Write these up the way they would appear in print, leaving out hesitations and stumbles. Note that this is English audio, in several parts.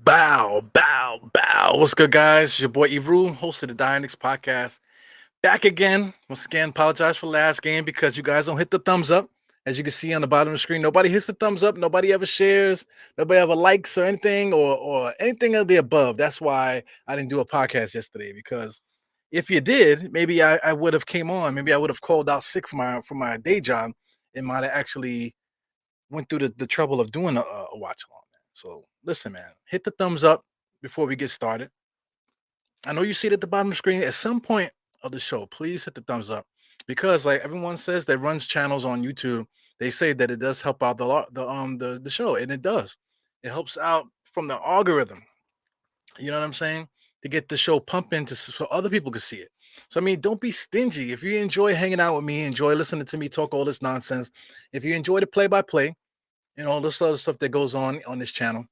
Bow, bow, bow. What's good, guys? It's your boy Evru, host of the Knicks podcast. Back again. Once again, apologize for last game because you guys don't hit the thumbs up. As you can see on the bottom of the screen, nobody hits the thumbs up. Nobody ever shares. Nobody ever likes or anything or anything of the above. That's why I didn't do a podcast yesterday because if you did, maybe I would have came on. Maybe I would have called out sick for my day job and might have actually went through the trouble of doing a watch along. So listen, man, hit the thumbs up before we get started. I know you see it at the bottom of the screen. At some point of the show, please hit the thumbs up because, like everyone says that runs channels on YouTube, they say that it does help out the show, and it does. It helps out from the algorithm. You know what I'm saying? To get the show pumping so other people can see it. So I mean, don't be stingy. If you enjoy hanging out with me, enjoy listening to me talk all this nonsense. If you enjoy the play by play, and all this other stuff that goes on this channel.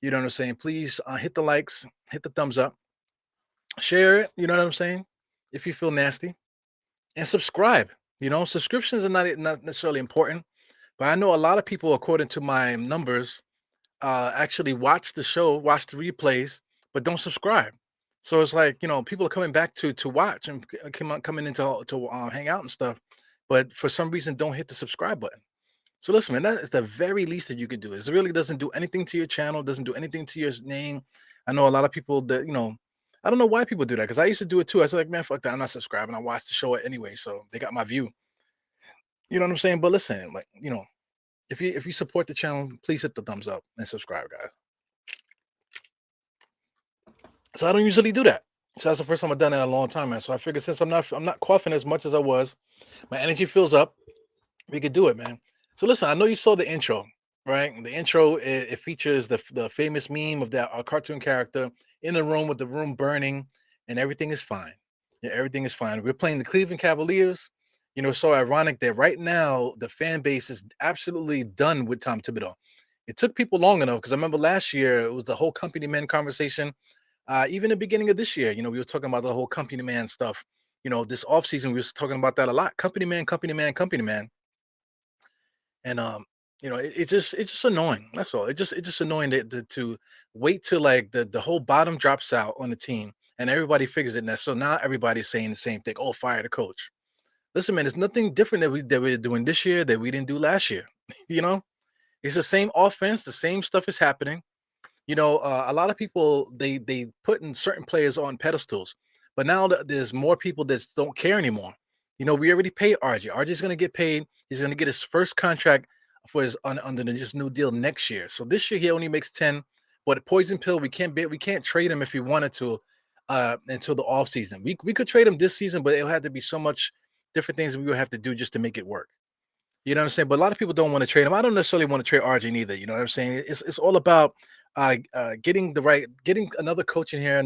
You know what I'm saying? Please hit the likes, hit the thumbs up, share it. You know what I'm saying? If you feel nasty, and subscribe. Subscriptions are not necessarily important, but I know a lot of people, according to my numbers, actually watch the show, watch the replays, but don't subscribe. So it's like people are coming back to watch and coming in to hang out and stuff, but for some reason don't hit the subscribe button. So listen, man, that is the very least that you could do. It really doesn't do anything to your channel, doesn't do anything to your name. I know a lot of people that, I don't know why people do that because I used to do it too. I was like, man, fuck that. I'm not subscribing. I watch the show anyway. So they got my view. You know what I'm saying? But listen, like, if you support the channel, please hit the thumbs up and subscribe, guys. So I don't usually do that. So that's the first time I've done that in a long time, man. So I figured since I'm not coughing as much as I was, my energy fills up. We could do it, man. So listen, I know you saw the intro, right? The intro it features the famous meme of that cartoon character in the room with the room burning, and everything is fine. Yeah, everything is fine. We're playing the Cleveland Cavaliers. So ironic that right now the fan base is absolutely done with Tom Thibodeau. It took people long enough because I remember last year it was the whole company man conversation. Even the beginning of this year, we were talking about the whole company man stuff. This offseason, we was talking about that a lot. Company man, company man, company man. And it's just annoying. That's all. It's just annoying to wait till like the whole bottom drops out on the team and everybody figures it now. So now everybody's saying the same thing. Oh, fire the coach. Listen, man, it's nothing different that we're doing this year that we didn't do last year. you know, it's the same offense, the same stuff is happening. A lot of people they putting certain players on pedestals, but now that there's more people that don't care anymore. We already paid RJ. RJ's going to get paid. He's going to get his first contract for his under this new deal next year. So this year he only makes 10. But a poison pill, we can't trade him if we wanted to until the off season. We could trade him this season, but it'll have to be so much different things we would have to do just to make it work. You know what I'm saying? But a lot of people don't want to trade him. I don't necessarily want to trade RJ neither. You know what I'm saying? It's all about getting another coach in here,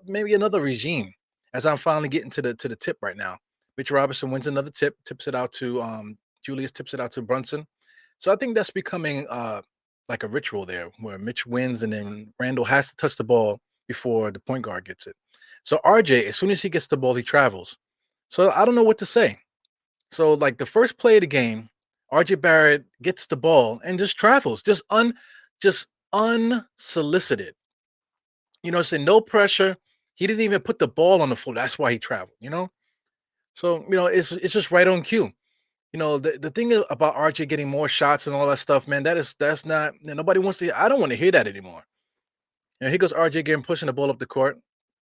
maybe another regime. As I'm finally getting to the tip right now, Mitch Robinson wins another tip, tips it out to Julius, tips it out to Brunson. So I think that's becoming like a ritual there, where Mitch wins and then Randall has to touch the ball before the point guard gets it. So RJ, as soon as he gets the ball, he travels. So I don't know what to say. So like the first play of the game, RJ Barrett gets the ball and just travels, just unsolicited. Saying no pressure. He didn't even put the ball on the floor. That's why he traveled. So it's just right on cue. The thing about RJ getting more shots and all that stuff, man, that's not nobody wants to. I don't want to hear that anymore. Here goes RJ again pushing the ball up the court,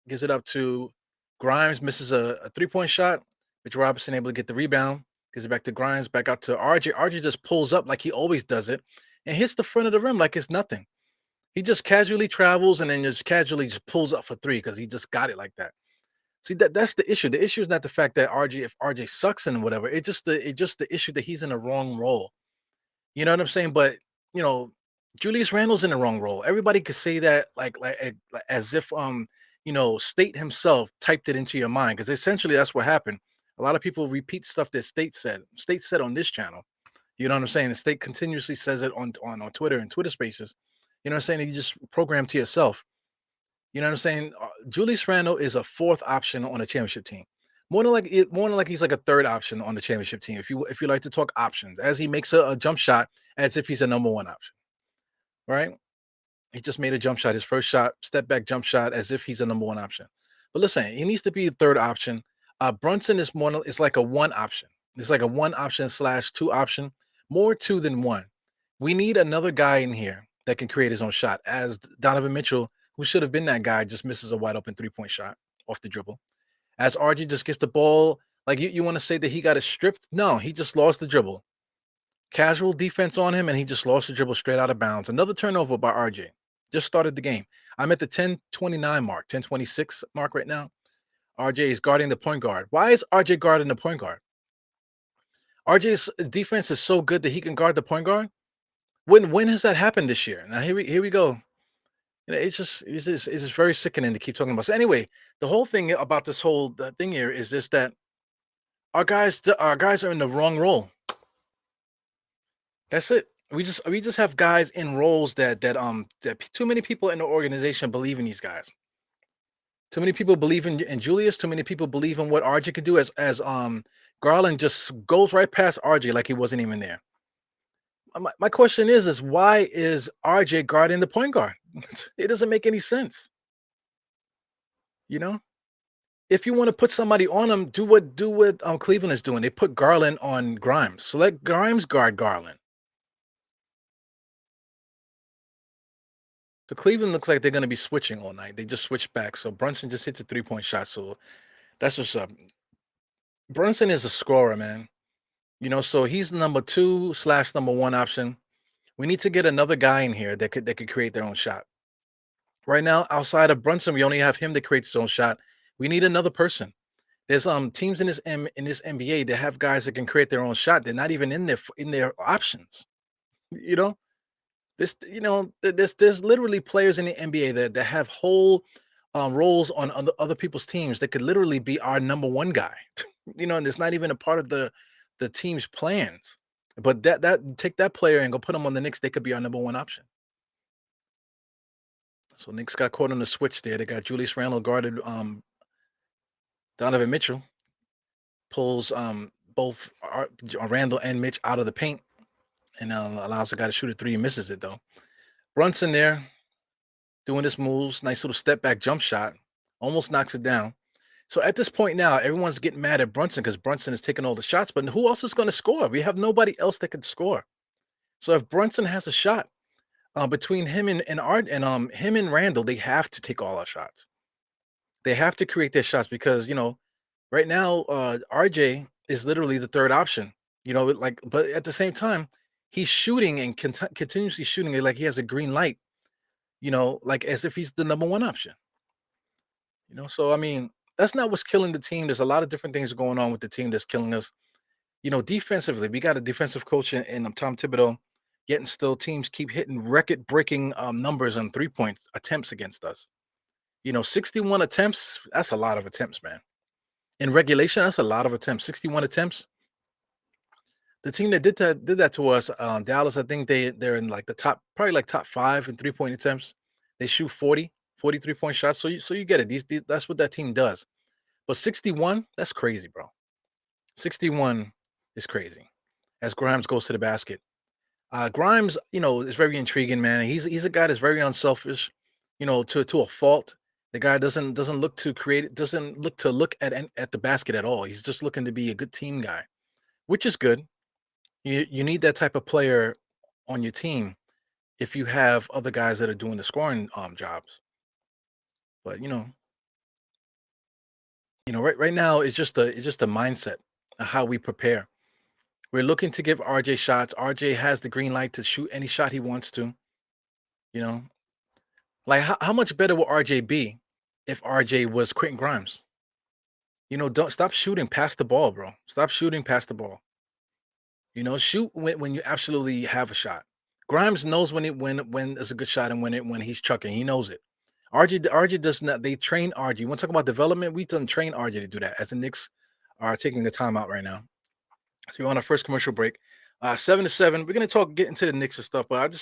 gives it up to Grimes, misses a 3-point shot. Mitch Robinson able to get the rebound, gives it back to Grimes, back out to RJ. RJ just pulls up like he always does it and hits the front of the rim like it's nothing. He just casually travels and then just casually just pulls up for three because he just got it like that. See, that's the issue. The issue is not the fact that if RJ sucks and whatever. It's just the issue that he's in the wrong role. You know what I'm saying? But you know, Julius Randle's in the wrong role. Everybody could say that like as if State himself typed it into your mind, because essentially that's what happened. A lot of people repeat stuff that State said. State said on this channel. You know what I'm saying? The State continuously says it on Twitter and Twitter Spaces. You know what I'm saying? You just program to yourself. You know what I'm saying? Julius Randle is a fourth option on a championship team. More than like he's like a third option on the championship team. If you like to talk options, as he makes a jump shot as if he's a number one option, right? He just made a jump shot, his first shot, step back jump shot, as if he's a number one option. But listen, he needs to be a third option. Brunson is more. It's like a one option. It's like a one option slash two option, more two than one. We need another guy in here that can create his own shot. As Donovan Mitchell, who should have been that guy, just misses a wide open 3-point shot off the dribble. As RG just gets the ball, like you want to say that he got it stripped? No, he just lost the dribble. Casual defense on him, and he just lost the dribble straight out of bounds. Another turnover by RJ. Just started the game. I'm at the 10:29 mark, 10:26 mark right now. RJ is guarding the point guard. Why is RJ guarding the point guard? RJ's defense is so good that he can guard the point guard. When has that happened this year? Now here we go. It's just very sickening to keep talking about. So anyway, the whole thing about this whole thing here is just that our guys are in the wrong role. That's it. We just have guys in roles that too many people in the organization believe in these guys. Too many people believe in Julius. Too many people believe in what RJ could do. As Garland just goes right past RJ like he wasn't even there. My question is why is RJ guarding the point guard? It doesn't make any sense. You know, if you want to put somebody on him, do what Cleveland is doing. They put Garland on Grimes. So let Grimes guard Garland. So Cleveland looks like they're going to be switching all night. They just switched back. So Brunson just hits a 3-point shot. So that's what's up. Brunson is a scorer, man. So he's number two slash number one option. We need to get another guy in here that could create their own shot. Right now, outside of Brunson, we only have him that creates his own shot. We need another person. There's teams in this NBA that have guys that can create their own shot. They're not even in their options. You know, there's literally players in the NBA that have whole roles on other people's teams that could literally be our number one guy. And it's not even a part of the team's plans. But that take that player and go put him on the Knicks, they could be our number one option. So Knicks got caught on the switch there. They got Julius Randle guarded Donovan Mitchell, pulls both Randle and Mitch out of the paint, and allows the guy to shoot a three and misses it though. Brunson there doing his moves, nice little step back jump shot, almost knocks it down. So at this point now, everyone's getting mad at Brunson because Brunson is taking all the shots, but who else is going to score? We have nobody else that can score. So if Brunson has a shot between him and Art and him and Randall, they have to take all our shots. They have to create their shots because right now RJ is literally the third option. But at the same time, he's shooting and continuously shooting it like he has a green light. Like as if he's the number one option. So I mean, that's not what's killing the team. There's a lot of different things going on with the team that's killing us. Defensively, we got a defensive coach in Tom Thibodeau, yet and still teams keep hitting record-breaking numbers on 3-point attempts against us. 61 attempts, that's a lot of attempts, man. In regulation, that's a lot of attempts. 61 attempts. The team that did that to us, Dallas, I think they're in like the top, probably like top 5 in 3-point attempts. They shoot 43-point shots. So you get it. That's what that team does. But 61, that's crazy, bro. 61 is crazy. As Grimes goes to the basket. Grimes, is very intriguing, man. He's a guy that's very unselfish, to a fault. The guy doesn't look to create, doesn't look at the basket at all. He's just looking to be a good team guy, which is good. You need that type of player on your team if you have other guys that are doing the scoring jobs. But right now it's just a mindset of how we prepare. We're looking to give RJ shots. RJ has the green light to shoot any shot he wants to. You know, like how much better will RJ be if RJ was Quentin Grimes? Don't stop shooting past the ball, bro. Stop shooting past the ball. Shoot when you absolutely have a shot. Grimes knows when it's a good shot and when he's chucking. He knows it. RJ does not. They train RJ. You want to talk about development? We've done train RJ to do that. As the Knicks are taking a timeout right now. So we're on our first commercial break. 7-7. We're gonna get into the Knicks and stuff, but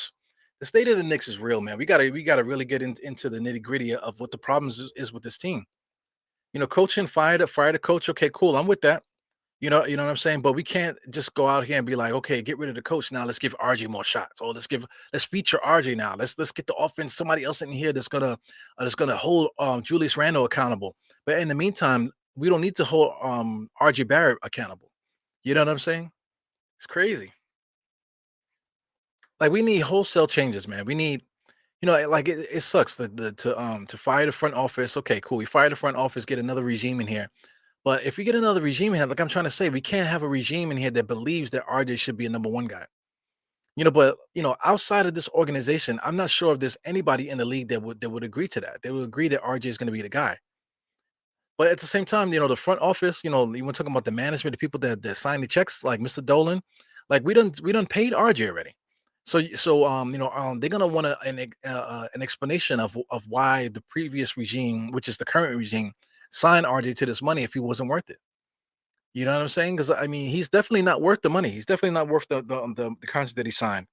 the state of the Knicks is real, man. We gotta really get into the nitty gritty of what the problems is with this team. Coaching fired a coach. Okay, cool. I'm with that. You know what I'm saying? But we can't just go out here and be like, okay, get rid of the coach now. Let's give RJ more shots. Or let's feature RJ now. Let's get the offense somebody else in here that's gonna hold Julius Randle accountable. But in the meantime, we don't need to hold RJ Barrett accountable. You know what I'm saying? It's crazy. Like we need wholesale changes, man. We need, like it sucks to fire the front office. Okay, cool. We fire the front office, get another regime in here. But if we get another regime in here, like I'm trying to say, we can't have a regime in here that believes that RJ should be a number one guy. But outside of this organization, I'm not sure if there's anybody in the league that would agree to that. They would agree that RJ is going to be the guy. But at the same time, the front office, you want talking about the management, the people that sign the checks, like Mr. Dolan, like we done paid RJ already. They're gonna want an explanation of why the previous regime, which is the current regime, signed RJ to this money if he wasn't worth it. You know what I'm saying? Because I mean, he's definitely not worth the money. He's definitely not worth the contract that he signed.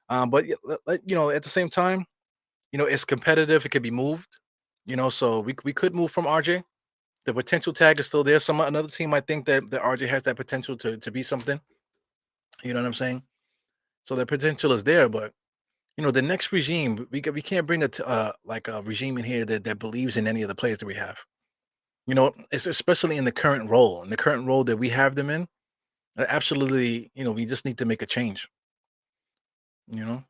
But at the same time, it's competitive. It could be moved. So we could move from RJ. The potential tag is still there. Another team might think that RJ has that potential to be something. You know what I'm saying? So the potential is there, but the next regime, we can't bring like a regime in here that believes in any of the players that we have. It's especially in the current role, that we have them in. Absolutely, we just need to make a change. You know,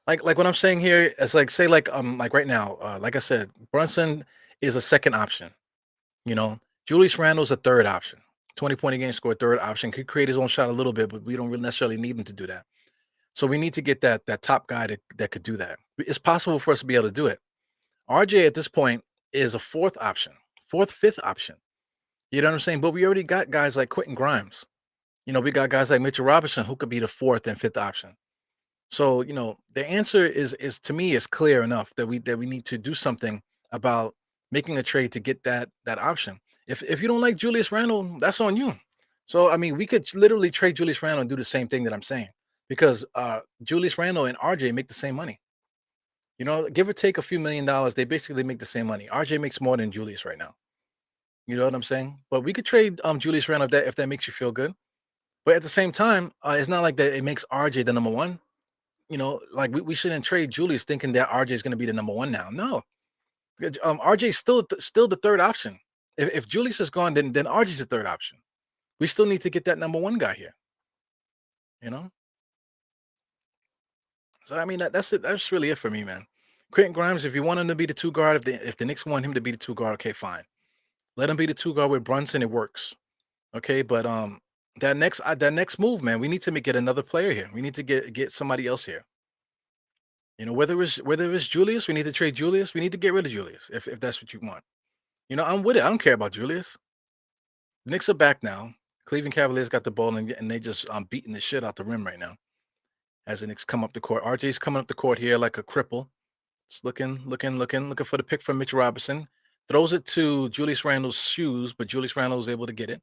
like what I'm saying here is like say like right now, like I said, Brunson is a second option. You know, Julius Randle's a third option. 20-point a game score, third option. Could create his own shot a little bit, but we don't really necessarily need him to do that. So we need to get that top guy that could do that. It's possible for us to be able to do it. RJ at this point is a fourth option, fourth, fifth option. You know what I'm saying? But we already got guys like Quentin Grimes. We got guys like Mitchell Robinson who could be the fourth and fifth option. So, the answer is to me is clear enough that we need to do something about making a trade to get that option. If you don't like Julius Randle, that's on you. So I mean, we could literally trade Julius Randle and do the same thing that I'm saying because Julius Randle and RJ make the same money. Give or take a few $1 million, they basically make the same money. RJ makes more than Julius right now. You know what I'm saying? But we could trade Julius Randle if that makes you feel good. But at the same time, it's not like that it makes RJ the number one. Like we shouldn't trade Julius thinking that RJ is going to be the number one now. No, RJ is still the third option. If Julius is gone, then RJ is the third option. We still need to get that number one guy here. You know. So I mean that's it. That's really it for me, man. Quentin Grimes, if you want him to be the two guard, if the Knicks want him to be the two guard, okay, fine. Let him be the two guard with Brunson. It works. Okay, but that next move, man, we need to get another player here. We need to get somebody else here. Whether it's Julius, we need to trade Julius. We need to get rid of Julius if that's what you want. I'm with it. I don't care about Julius. The Knicks are back now. Cleveland Cavaliers got the ball and they just beating the shit out the rim right now. As the Knicks come up the court, RJ's coming up the court here like a cripple. Just looking for the pick from Mitch Robinson. Throws it to Julius Randle's shoes, but Julius Randle is able to get it.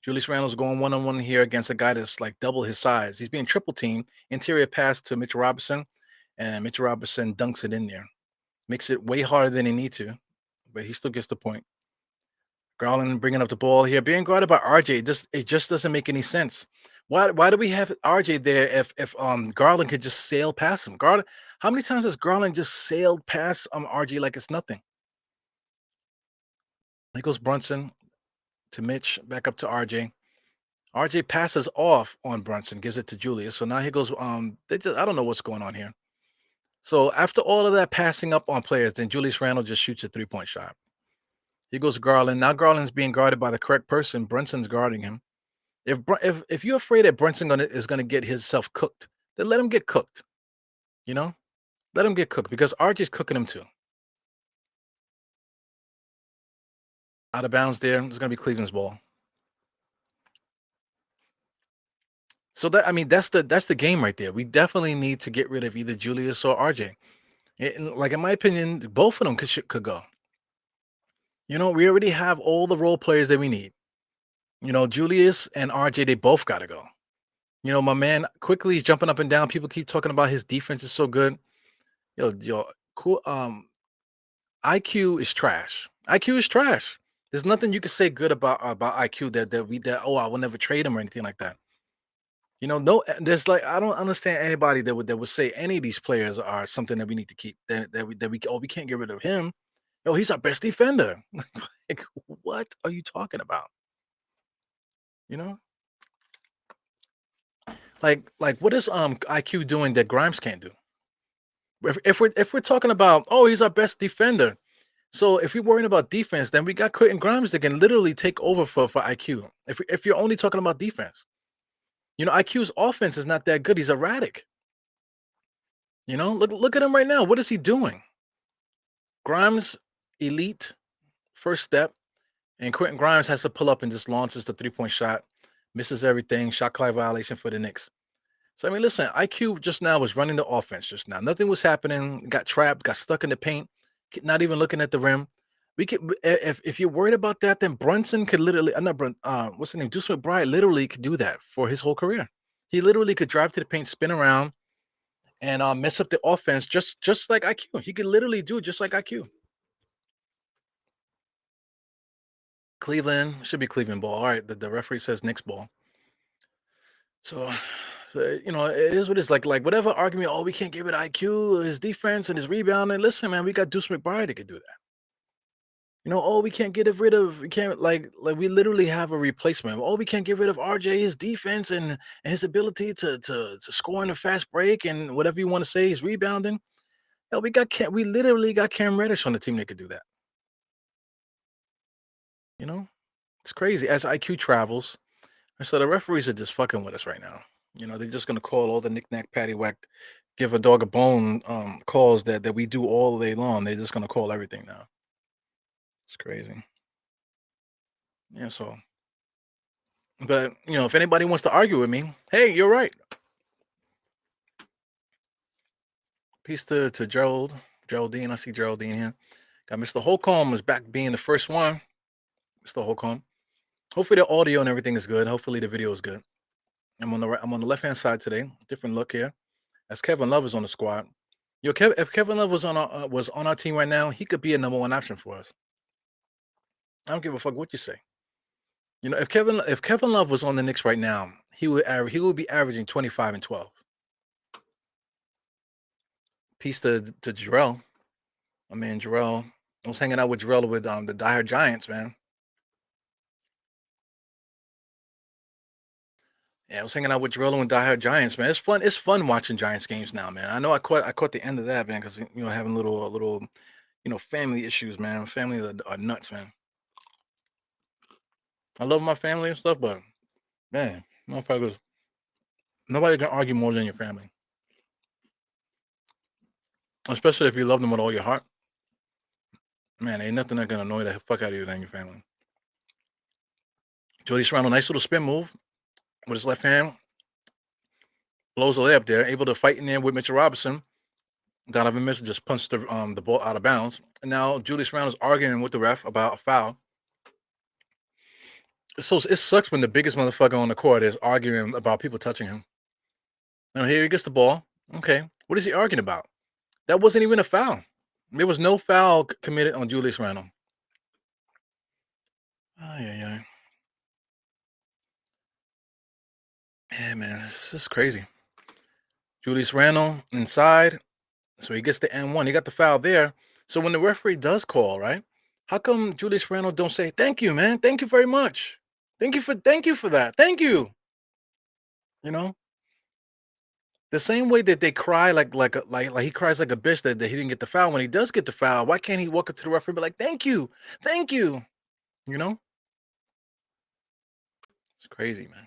Julius Randle's going one-on-one here against a guy that's like double his size. He's being triple teamed. Interior pass to Mitch Robinson, and Mitch Robinson dunks it in there. Makes it way harder than he need to, but he still gets the point. Garland bringing up the ball here, being guarded by RJ. It just doesn't make any sense. Why do we have RJ there if Garland could just sail past him? How many times has Garland just sailed past RJ like it's nothing? There goes Brunson to Mitch, back up to RJ. RJ passes off on Brunson, gives it to Julius. So now he goes. I don't know what's going on here. So after all of that passing up on players, then Julius Randle just shoots a 3-point shot. He goes Garland. Now Garland's being guarded by the correct person. Brunson's guarding him. If you're afraid that Brunson is gonna get himself cooked, then let him get cooked. You know, let him get cooked because RJ's cooking him too. Out of bounds there. It's gonna be Cleveland's ball. So that I mean that's the game right there. We definitely need to get rid of either Julius or RJ. Like in my opinion, both of them could go. We already have all the role players that we need. Julius and RJ, they both got to go. My man quickly is jumping up and down. People keep talking about his defense is so good. Cool. IQ is trash. IQ is trash. There's nothing you can say good about IQ that oh, I will never trade him or anything like that. No, there's like I don't understand anybody that would say any of these players are something that we need to keep. We can't get rid of him. No, he's our best defender. Like, what are you talking about? You know, like what is IQ doing that Grimes can't do? If we're talking about, oh, he's our best defender. So if you're worrying about defense, then we got Quentin Grimes that can literally take over for IQ. If you're only talking about defense, IQ's offense is not that good. He's erratic. Look at him right now. What is he doing? Grimes, elite, first step, and Quentin Grimes has to pull up and just launches the 3-point shot, misses everything, shot clock violation for the Knicks. So I mean, listen, IQ just now was running the offense just now. Nothing was happening. Got trapped, got stuck in the paint, not even looking at the rim. We could if you're worried about that, then Brunson could literally not what's the name? Deuce McBride literally could do that for his whole career. He literally could drive to the paint, spin around, and mess up the offense just like IQ. He could literally do it just like IQ. Cleveland should be Cleveland ball. All right, the referee says Knicks ball. So, it is what it is. Like whatever argument. Oh, we can't give it IQ, his defense and his rebounding. Listen, man, we got Deuce McBride that could do that. Oh, we can't get rid of. We can't like we literally have a replacement. Oh, we can't get rid of RJ, his defense and his ability to score in a fast break and whatever you want to say, his rebounding. Hell, we literally got Cam Reddish on the team that could do that. You know, it's crazy. As IQ travels, so the referees are just fucking with us right now. They're just gonna call all the knick-knack, paddywhack, give a dog a bone calls that we do all day long. They're just gonna call everything now. It's crazy. Yeah, so but if anybody wants to argue with me, hey, you're right. Peace to Geraldine. I see Geraldine here. Got Mr. Holcomb is back being the first one. Mr. Holcomb. Hopefully the audio and everything is good. Hopefully the video is good. I'm on the left hand side today. Different look here. As Kevin Love is on the squad. If Kevin Love was on our team right now, he could be a number one option for us. I don't give a fuck what you say. If Kevin Love was on the Knicks right now, he would be averaging 25 and 12. Peace to Jarrell. My man Jarrell. I was hanging out with Jarrell with the diehard Giants, man. Yeah, I was hanging out with Jarrell and diehard Giants, man. It's fun. It's fun watching Giants games now, man. I know I caught the end of that, man, because having little family issues, man. Family are nuts, man. I love my family and stuff, but man, motherfuckers, nobody can argue more than your family. Especially if you love them with all your heart. Man, ain't nothing that can annoy the fuck out of you than your family. Jody Serrano, nice little spin move with his left hand. Blows a layup there, able to fight in there with Mitchell Robinson. Donovan Mitchell just punched the ball out of bounds. And now Julius Randle's arguing with the ref about a foul. So it sucks when the biggest motherfucker on the court is arguing about people touching him. Now here he gets the ball. Okay, what is he arguing about? That wasn't even a foul. There was no foul committed on Julius Randle. Yeah, man, this is crazy. Julius Randle inside, so he gets the N1. He got the foul there. So when the referee does call, right? How come Julius Randle don't say thank you, man? Thank you very much. Thank you for that. Thank you. The same way that they cry like he cries like a bitch that he didn't get the foul. When he does get the foul, why can't he walk up to the referee and be like, thank you, thank you? It's crazy, man.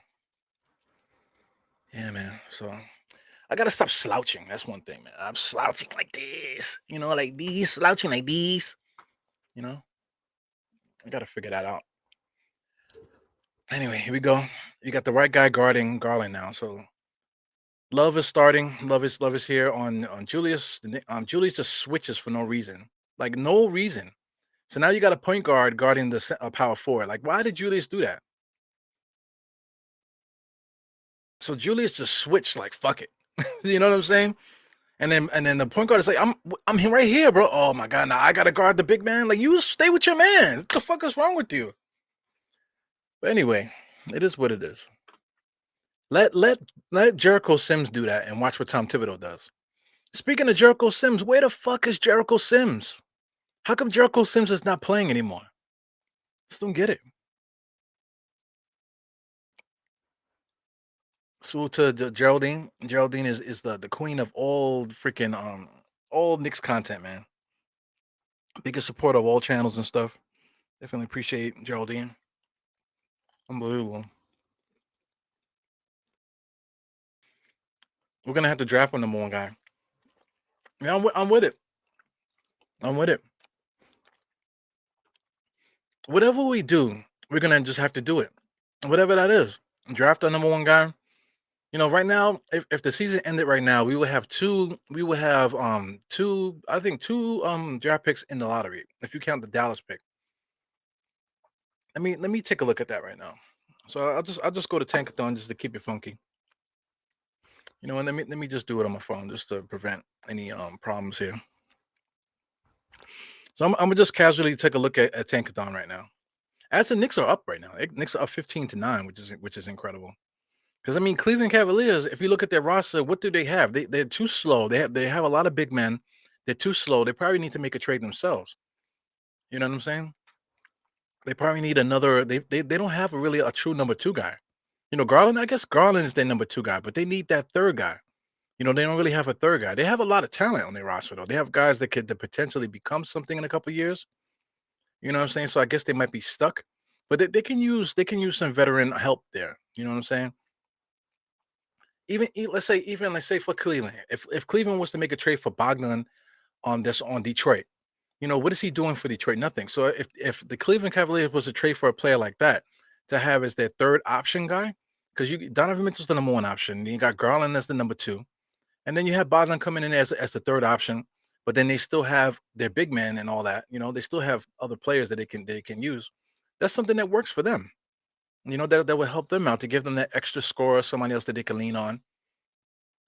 Yeah, man. So I gotta stop slouching. That's one thing, man. I'm slouching like this, like these, slouching like these. I gotta figure that out. Anyway, here we go. You got the right guy guarding Garland now. So Love is starting. Love is here on Julius. Julius just switches for no reason, like no reason. So now you got a point guard guarding the power forward. Like, why did Julius do that? So Julius just switched. Like, fuck it. You know what I'm saying? And then the point guard is like, I'm here right here, bro. Oh my god, now I gotta guard the big man. Like, you stay with your man. What the fuck is wrong with you? But anyway, it is what it is. Let Jericho Sims do that and watch what Tom Thibodeau does. Speaking of Jericho Sims, where the fuck is Jericho Sims? How come Jericho Sims is not playing anymore? Just don't get it. So to Geraldine. Geraldine is the queen of all freaking all Knicks content, man. Biggest supporter of all channels and stuff. Definitely appreciate Geraldine. Unbelievable. We're gonna have to draft a number one guy. Yeah, I'm with it. I'm with it. Whatever we do, we're gonna just have to do it. Whatever that is. Draft a number one guy. Right now, if the season ended right now, we would have I think two draft picks in the lottery, if you count the Dallas pick. Let me take a look at that right now. So I'll just go to Tankathon just to keep it funky. And let me just do it on my phone just to prevent any problems here. So I'm gonna just casually take a look at Tankathon right now. As the Knicks are up right now. Knicks are up 15-9, which is incredible. Because Cleveland Cavaliers, if you look at their roster, what do they have? They're too slow. They have a lot of big men. They're too slow. They probably need to make a trade themselves. You know what I'm saying? They probably need another. They don't have really a true number two guy. Garland. I guess Garland is their number two guy, but they need that third guy. They don't really have a third guy. They have a lot of talent on their roster though. They have guys that potentially become something in a couple years. You know what I'm saying? So I guess they might be stuck, but they can use some veteran help there. You know what I'm saying? Let's say for Cleveland, if Cleveland was to make a trade for Bogdan that's on Detroit, what is he doing for Detroit? Nothing. So if the Cleveland Cavaliers was to trade for a player like that to have as their third option guy, because you Donovan Mitchell's the number one option, and you got Garland as the number two, and then you have Bogdan coming in as the third option, but then they still have their big man and all that. They still have other players that they can use. That's something that works for them. That will help them out to give them that extra scorer, somebody else that they can lean on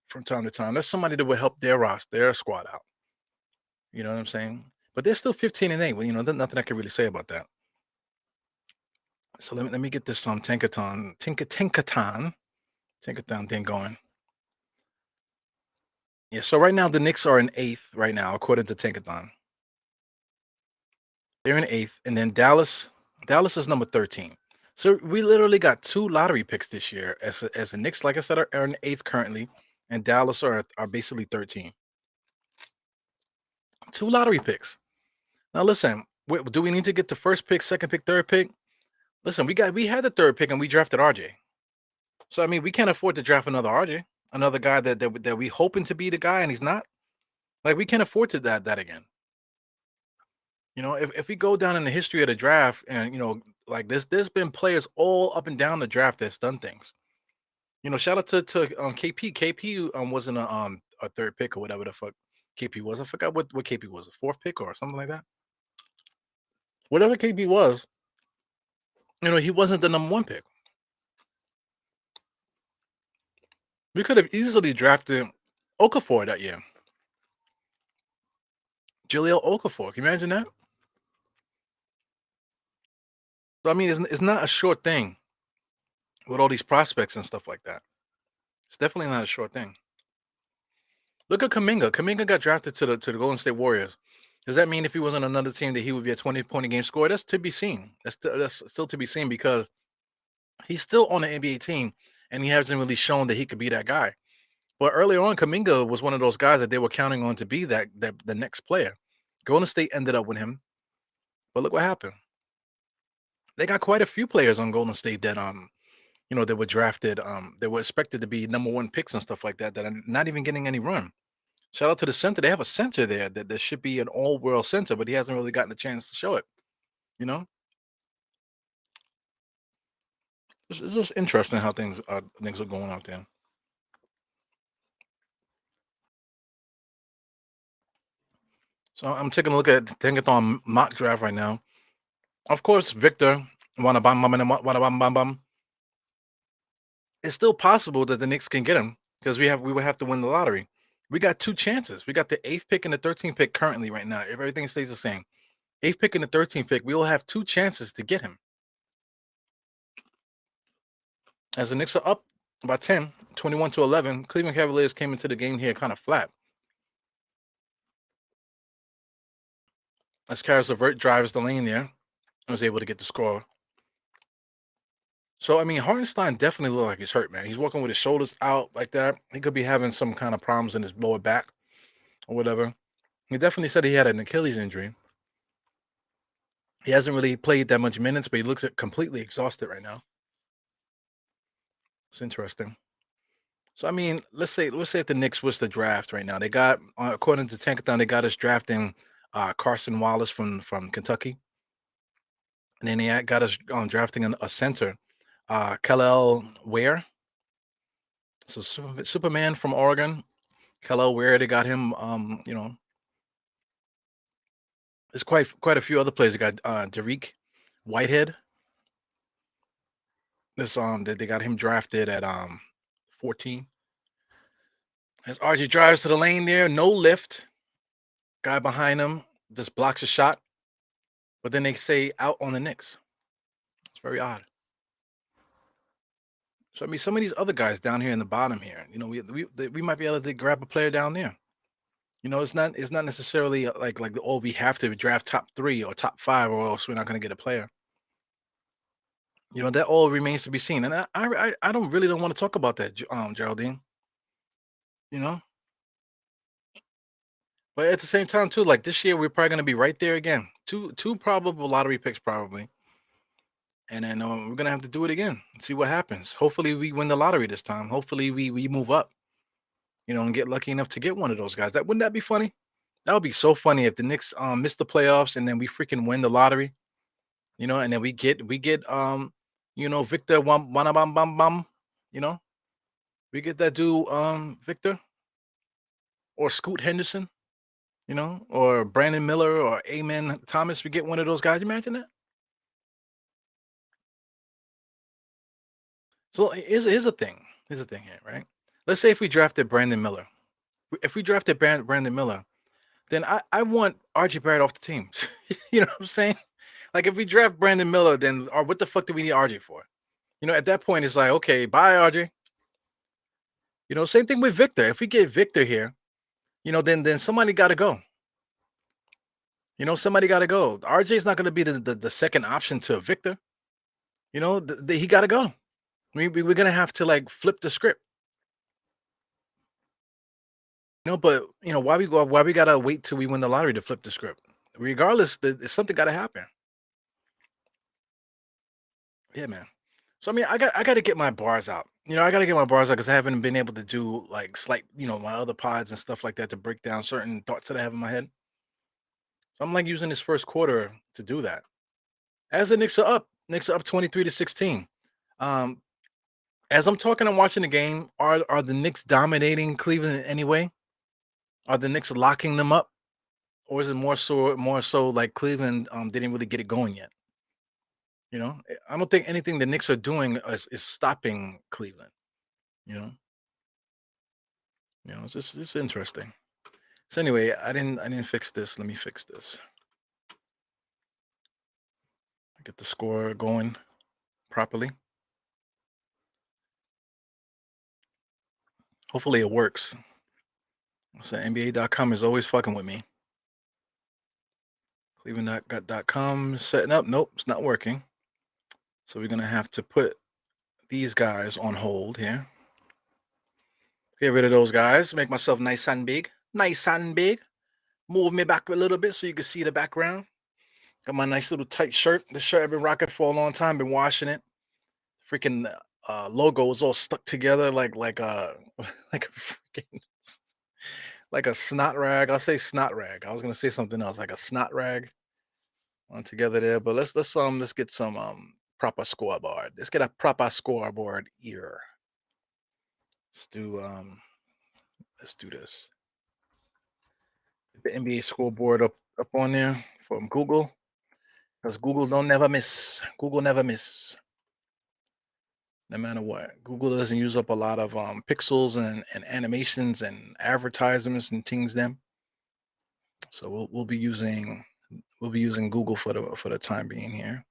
from time to time. That's somebody that will help their roster, their squad out. You know what I'm saying? But they're still 15-8. Well, there's nothing I can really say about that. So let me get this Tinkathon thing going. Yeah. So right now the Knicks are in eighth right now, according to Tinkathon. They're in eighth, and then Dallas is number 13. So we literally got two lottery picks this year. As the Knicks, like I said, are in eighth currently, and Dallas are basically 13. Two lottery picks. Now listen, do we need to get the first pick, second pick, third pick? Listen, we had the third pick and we drafted RJ. So we can't afford to draft another RJ, another guy that we hoping to be the guy and he's not. Like, we can't afford to that again. If we go down in the history of the draft and like there's been players all up and down the draft that's done things. Shout out to KP. KP wasn't a third pick or whatever the fuck KP was. I forgot what KP was, a fourth pick or something like that. Whatever KP was, he wasn't the number one pick. We could have easily drafted Okafor that year. Jahlil Okafor. Can you imagine that? So, it's not a short thing with all these prospects and stuff like that. It's definitely not a short thing. Look at Kaminga. Kaminga got drafted to the Golden State Warriors. Does that mean if he was on another team that he would be a 20-point a game scorer? That's to be seen. That's still to be seen because he's still on the NBA team and he hasn't really shown that he could be that guy. But earlier on, Kaminga was one of those guys that they were counting on to be that the next player. Golden State ended up with him, but look what happened. They got quite a few players on Golden State that were drafted, they were expected to be number one picks and stuff like that are not even getting any run. Shout out to the center. They have a center there that should be an all-world center, but he hasn't really gotten a chance to show it. You know, it's just interesting how things are going out there. So I'm taking a look at Tankathon mock draft right now. Of course, Victor Wanabam. It's still possible that the Knicks can get him because we would have to win the lottery. We got two chances. We got the eighth pick and the 13th pick currently right now. If everything stays the same, eighth pick and the 13th pick, we will have two chances to get him. As the Knicks are up by 10, 21-11, Cleveland Cavaliers came into the game here kind of flat. As Karis LeVert drives the lane there, I was able to get the score. So I mean, Hartenstein definitely look like he's hurt, man. He's walking with his shoulders out like that. He could be having some kind of problems in his lower back or whatever. He definitely said he had an Achilles injury. He hasn't really played that much minutes, but he looks completely exhausted right now. It's interesting. So I mean, let's say if the Knicks was to draft right now, they got according to Tankathon, they got us drafting Carson Wallace from Kentucky, and then got us drafting a center, Kalel Ware. So Superman from Oregon, Kalel Ware. They got him. There's quite a few other players. They got Derek Whitehead. This they got him drafted at 14. As RG drives to the lane there, no lift. Guy behind him just blocks a shot, but then they say out on the Knicks. It's very odd. So I mean, some of these other guys down here in the bottom here, we might be able to grab a player down there. It's not necessarily like oh, we have to draft top 3 or top 5 or else we're not going to get a player. That all remains to be seen, and I don't really don't want to talk about that, Geraldine. You know, but at the same time too, like this year we're probably going to be right there again. Two probable lottery picks probably, and then we're gonna have to do it again and see what happens. Hopefully we win the lottery this time. Hopefully we move up, and get lucky enough to get one of those guys. Wouldn't that be funny? That would be so funny if the Knicks miss the playoffs and then we freaking win the lottery. And then we get Victor Wanabam Bam Bam, you know, we get that dude Victor or Scoot Henderson, or Brandon Miller or Amen Thomas. We get one of those guys. Imagine that. So here's the thing. Here's the thing here, right? Let's say if we drafted Brandon Miller. If we drafted Brandon Miller, then I want RJ Barrett off the team. You know what I'm saying? Like if we draft Brandon Miller, then or what the fuck do we need RJ for? At that point it's like, okay, bye RJ. Same thing with Victor. If we get Victor here, then somebody got to go. Somebody got to go. RJ's not going to be the second option to Victor. He got to go. We're going to have to like flip the script. But why we gotta wait till we win the lottery to flip the script? Regardless, something gotta happen. Yeah, man. So I mean, I got to get my bars out. I got to get my bars out because I haven't been able to do like slight, my other pods and stuff like that to break down certain thoughts that I have in my head. So I'm like using this first quarter to do that. As the Knicks are up 23-16. Um, as I'm talking and watching the game, are the Knicks dominating Cleveland in any way? Are the Knicks locking them up? Or is it more so like Cleveland didn't really get it going yet? I don't think anything the Knicks are doing is stopping Cleveland. You know, it's interesting. So anyway, I didn't fix this. Let me fix this. Get the score going properly. Hopefully it works. So NBA.com is always fucking with me. Cleveland.com setting up. Nope, it's not working. So we're gonna have to put these guys on hold here. Get rid of those guys. Make myself nice and big. Nice and big. Move me back a little bit so you can see the background. Got my nice little tight shirt. This shirt I've been rocking for a long time. Been washing it. Freaking logo is all stuck together like a like a freaking like a snot rag. I'll say snot rag. I was gonna say something else like a snot rag on together there. But let's get some proper scoreboard. Let's get a proper scoreboard here. Let's do this. The NBA scoreboard up on there from Google. Because Google don't never miss. Google never miss. no matter what. Google doesn't use up a lot of pixels and animations and advertisements and things them. So we'll be using Google for the time being here.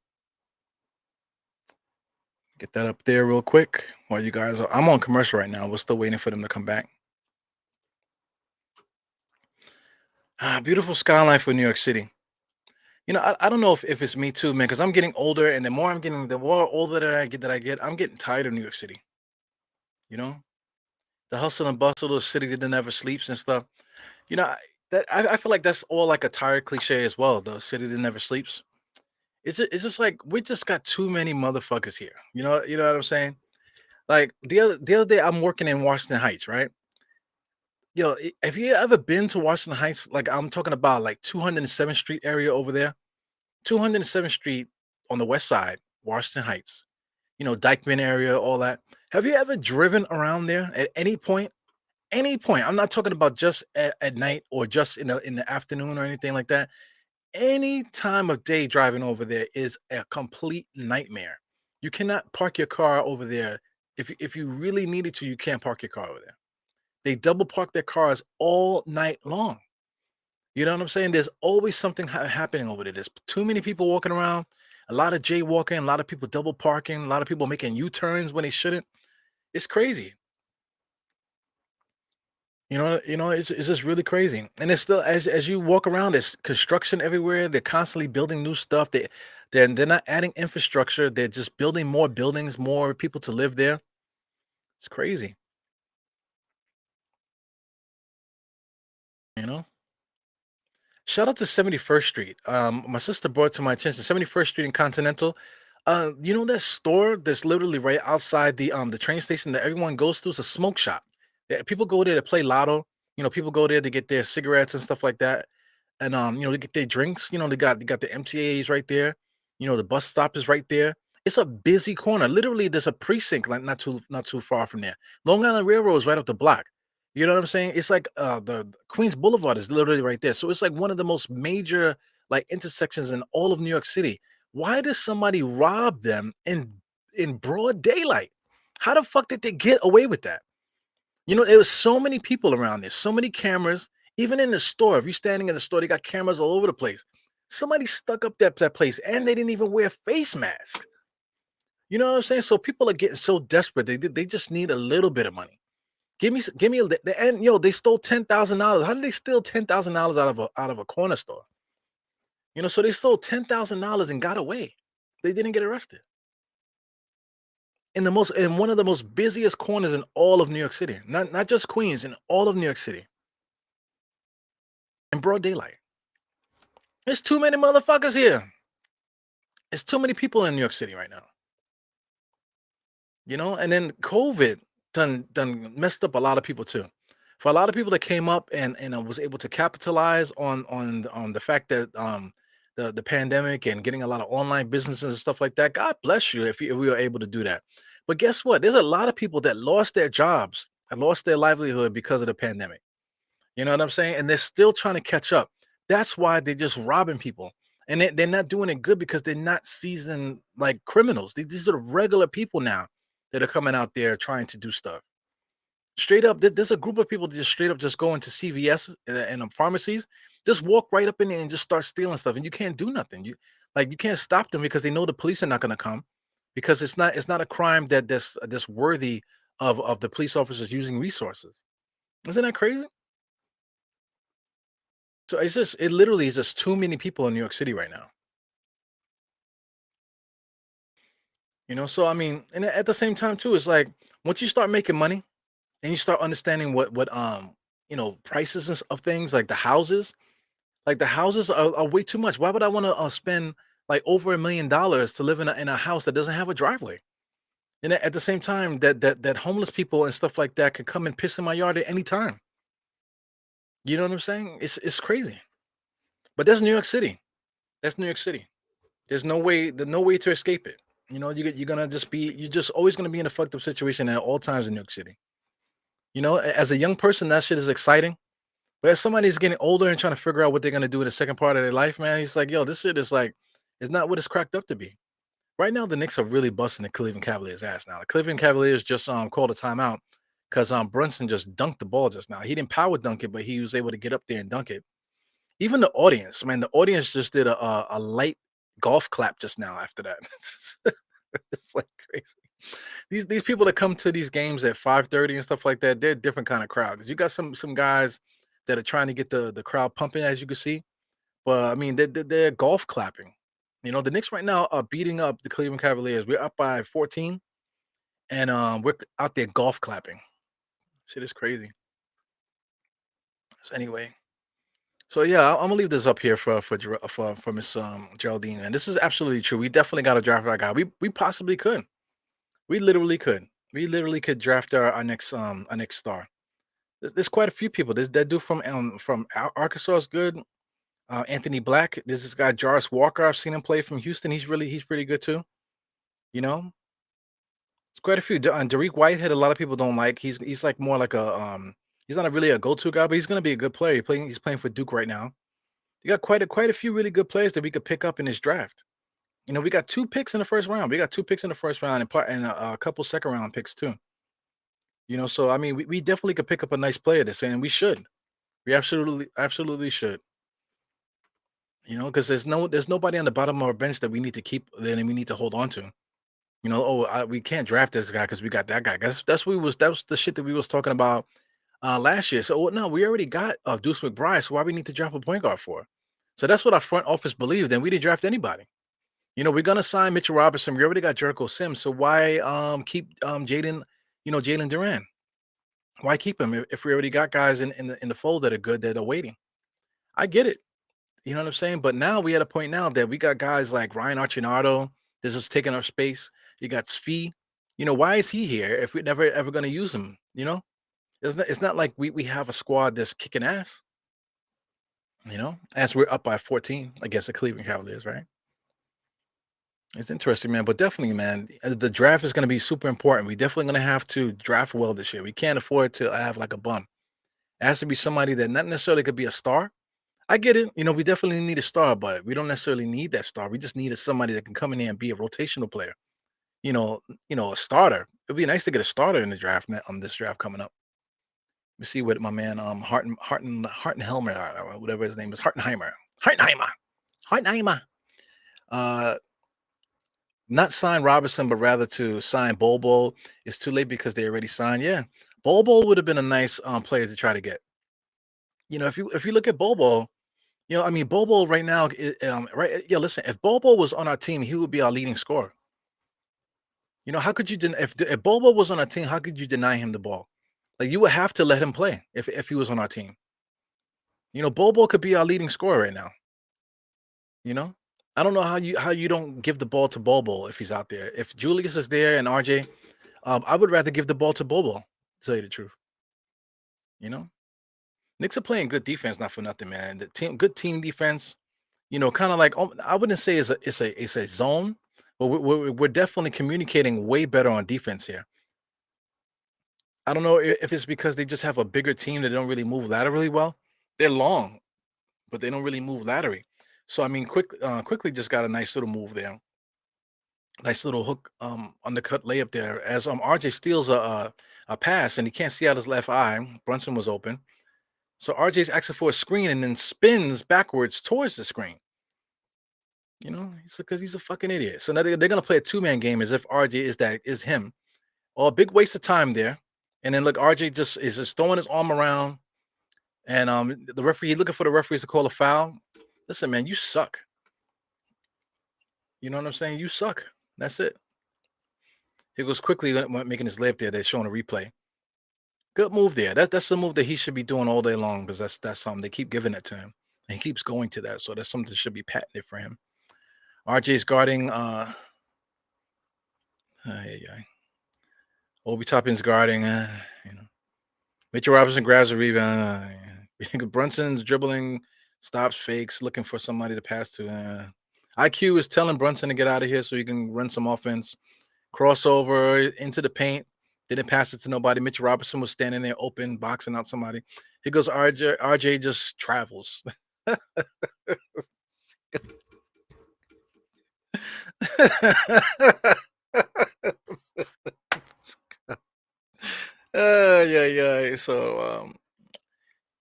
Get that up there real quick while you guys are. I'm on commercial right now. We're still waiting for them to come back. Beautiful skyline for New York City. I don't know if it's me too, man, because I'm getting older, and the more older that I get, I'm getting tired of New York City. You know, the hustle and bustle of the city that never sleeps and stuff. You know, I, I feel like that's all like a tired cliche as well. The city that never sleeps. It's just like we just got too many motherfuckers here. You know what I'm saying? Like the other day, I'm working in Washington Heights, right? Have you ever been to Washington Heights? Like I'm talking about like 207th Street area over there. 207th Street on the west side, Washington Heights. Dykeman area, all that. Have you ever driven around there at any point? Any point. I'm not talking about just at night or just in the afternoon or anything like that. Any time of day driving over there is a complete nightmare. You cannot park your car over there. If you really needed to, you can't park your car over there. They double park their cars all night long. You know what I'm saying? There's always something happening over there. There's too many people walking around, a lot of jaywalking, a lot of people double parking, a lot of people making U-turns when they shouldn't. It's crazy. It's just really crazy. And it's still as you walk around, there's construction everywhere. They're constantly building new stuff. They're not adding infrastructure. They're just building more buildings, more people to live there. It's crazy, you know? Shout out to 71st Street. My sister brought to my attention 71st Street in Continental. You know that store that's literally right outside the train station that everyone goes to? It's a smoke shop. Yeah, people go there to play lotto. People go there to get their cigarettes and stuff like that. And they get their drinks. They got the MTAs right there. The bus stop is right there. It's a busy corner. Literally, there's a precinct like not too far from there. Long Island Railroad is right up the block. You know what I'm saying? It's like the Queens Boulevard is literally right there. So it's like one of the most major like intersections in all of New York City. Why does somebody rob them in broad daylight? How the fuck did they get away with that? There was so many people around there, so many cameras. Even in the store, if you're standing in the store, they got cameras all over the place. Somebody stuck up that place, and they didn't even wear face masks. You know what I'm saying? So people are getting so desperate. They just need a little bit of money. Give me and they stole $10,000. How did they steal $10,000 out of a corner store? So they stole $10,000 and got away. They didn't get arrested in one of the most busiest corners in all of New York City. Not just Queens, in all of New York City, in broad daylight. There's too many motherfuckers here. It's too many people in New York City right now. And then COVID done messed up a lot of people too. For a lot of people that came up and was able to capitalize on the fact that the pandemic and getting a lot of online businesses and stuff like that. God bless you if we were able to do that. But guess what? There's a lot of people that lost their jobs and lost their livelihood because of the pandemic. You know what I'm saying? And they're still trying to catch up. That's why they're just robbing people. And they're not doing it good because they're not seasoned like criminals. These are regular people now that are coming out there trying to do stuff. Straight up, there's a group of people that just straight up just go into CVS and pharmacies, just walk right up in there and just start stealing stuff, and you can't do nothing. You can't stop them because they know the police are not going to come, because it's not a crime that's worthy of the police officers using resources. Isn't that crazy? So it literally is just too many people in New York City right now. So I mean, and at the same time too, it's like once you start making money and you start understanding what prices of things like the houses are way too much. Why would I want to spend like over $1 million to live in a house that doesn't have a driveway? And at the same time, that homeless people and stuff like that can come and piss in my yard at any time. You know what I'm saying? It's crazy. But that's New York City. That's New York City. There's no way to escape it. You're gonna you're just always gonna be in a fucked up situation at all times in New York City. As a young person, that shit is exciting. But as somebody who's getting older and trying to figure out what they're gonna do in the second part of their life, man, he's like, yo, this shit is like, it's not what it's cracked up to be. Right now, the Knicks are really busting the Cleveland Cavaliers' ass now. The Cleveland Cavaliers just called a timeout because Brunson just dunked the ball just now. He didn't power dunk it, but he was able to get up there and dunk it. Even the audience, man, the audience just did a light golf clap just now after that. It's like crazy. These people that come to these games at 5:30 and stuff like that, they're a different kind of crowd. Because you got some guys that are trying to get the crowd pumping, as you can see. But I mean, they're golf clapping. The Knicks right now are beating up the Cleveland Cavaliers. We're up by 14, and we're out there golf clapping. Shit is crazy. So anyway, so yeah, I'm gonna leave this up here for Miss Geraldine, and this is absolutely true. We definitely got to draft our guy. We possibly could. We literally could. We literally could draft our next star. There's quite a few people. There's that dude from Arkansas is good. Anthony Black. There's this guy Jarvis Walker. I've seen him play from Houston. He's pretty good too. You know, it's quite a few. Derek Whitehead. A lot of people don't like. He's like more like a He's not really a go-to guy, but he's gonna be a good player. He's playing for Duke right now. You got quite a few really good players that we could pick up in this draft. We got 2 picks in the first round. We got 2 picks in the first round and a couple second round picks too. So I mean, we definitely could pick up a nice player this, and we should. We absolutely should. Because there's nobody on the bottom of our bench that we need to keep, then we need to hold on to. We can't draft this guy because we got that guy. That was the shit that we was talking about last year. So no, we already got Deuce McBride. So why we need to draft a point guard for? So that's what our front office believed. And we didn't draft anybody. We're gonna sign Mitchell Robinson. We already got Jericho Sims. So why keep Jalen Duran? Why keep him if we already got guys in the fold that are good that are waiting? I get it. You know what I'm saying? But now we at a point now that we got guys like Ryan Archinardo that's just taking up space. You got Svi. Why is he here if we're never ever going to use him? It's not like we have a squad that's kicking ass. As we're up by 14 against the Cleveland Cavaliers, right? It's interesting, man. But definitely, man, the draft is going to be super important. We definitely going to have to draft well this year. We can't afford to have like a bum. It has to be somebody that not necessarily could be a star. I get it. We definitely need a star, but we don't necessarily need that star. We just needed somebody that can come in here and be a rotational player. A starter. It'd be nice to get a starter in the draft on this draft coming up. We see what my man Hartenhelmer or whatever his name is, Hartenheimer. Uh, Not sign Robinson, but rather to sign Bobo. It's too late because they already signed. Yeah, Bobo would have been a nice player to try to get. If you look at Bobo, I mean, Bobo right now, right? Yeah, listen, if Bobo was on our team, he would be our leading scorer. How could you if Bobo was on our team, how could you deny him the ball? Like you would have to let him play if he was on our team. Bobo could be our leading scorer right now. You know, I don't know how you don't give the ball to Bobo if he's out there. If Julius is there and RJ, I would rather give the ball to Bobo. To tell you the truth, you know, Knicks are playing good defense, not for nothing, man. Good team defense. Kind of like I wouldn't say it's a zone, but we're definitely communicating way better on defense here. I don't know if it's because they just have a bigger team that don't really move laterally well. They're long, but they don't really move laterally. So I mean, quickly just got a nice little move there, nice little hook, undercut layup there. As RJ steals a pass and he can't see out his left eye. Brunson was open, so RJ's asking for a screen and then spins backwards towards the screen. Because he's a fucking idiot. So now they're gonna play a 2-man game as if RJ is him. Oh, a big waste of time there. And then look, RJ is just throwing his arm around, and the referee looking for the referees to call a foul. Listen, man, you suck. You know what I'm saying? You suck. That's it. He goes quickly making his layup there. They're showing a replay. Good move there. That's the move that he should be doing all day long because that's something they keep giving it to him, and he keeps going to that. So that's something that should be patented for him. RJ's guarding. Yeah. Obi Toppin's guarding. Mitchell Robinson grabs a rebound. Brunson's dribbling, stops, fakes, looking for somebody to pass to. IQ is telling Brunson to get out of here so he can run some offense. Crossover into the paint. Didn't pass it to nobody. Mitchell Robinson was standing there open, boxing out somebody. Here goes RJ. RJ just travels. Yeah, yeah. So,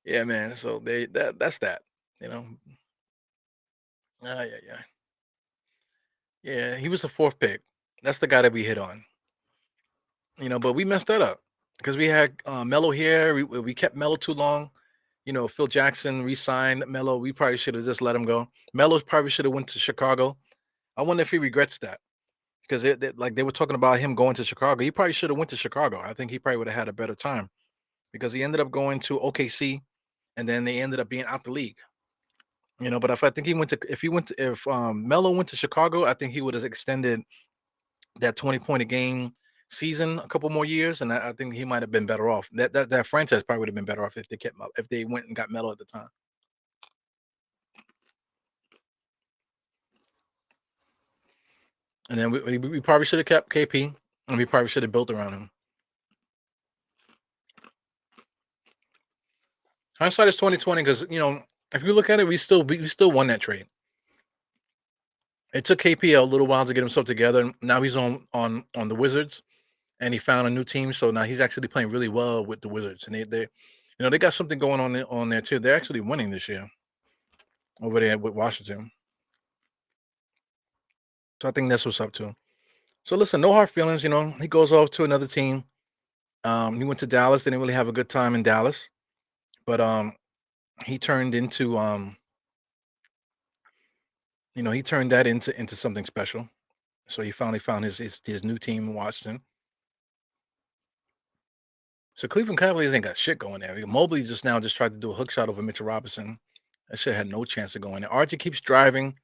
yeah, man. So that's that. You know. Yeah, yeah. Yeah, he was the fourth pick. That's the guy that we hit on. But we messed that up because we had Melo here. We kept Melo too long. Phil Jackson re-signed Melo. We probably should have just let him go. Melo probably should have went to Chicago. I wonder if he regrets that because like they were talking about him going to Chicago. He probably should have went to Chicago. I think he probably would have had a better time because he ended up going to OKC and then they ended up being out the league. But if I think he went to if he went to if Melo went to Chicago, I think he would have extended that 20 point a game season a couple more years, and I think he might have been better off. That franchise probably would have been better off if they kept if they went and got Melo at the time. And then we probably should have kept KP, and we probably should have built around him. Hindsight is 2020 because if you look at it, we still won that trade. It took KP a little while to get himself together. And now he's on the Wizards, and he found a new team. So now he's actually playing really well with the Wizards, and they got something going on there too. They're actually winning this year over there with Washington. So I think that's what's up too. So listen, no hard feelings. He goes off to another team. He went to Dallas. They didn't really have a good time in Dallas, but he turned into he turned that into something special. So he finally found his new team in Washington. So Cleveland Cavaliers ain't got shit going there. Mobley just tried to do a hook shot over Mitchell Robinson. That shit had no chance of going there. RJ keeps driving,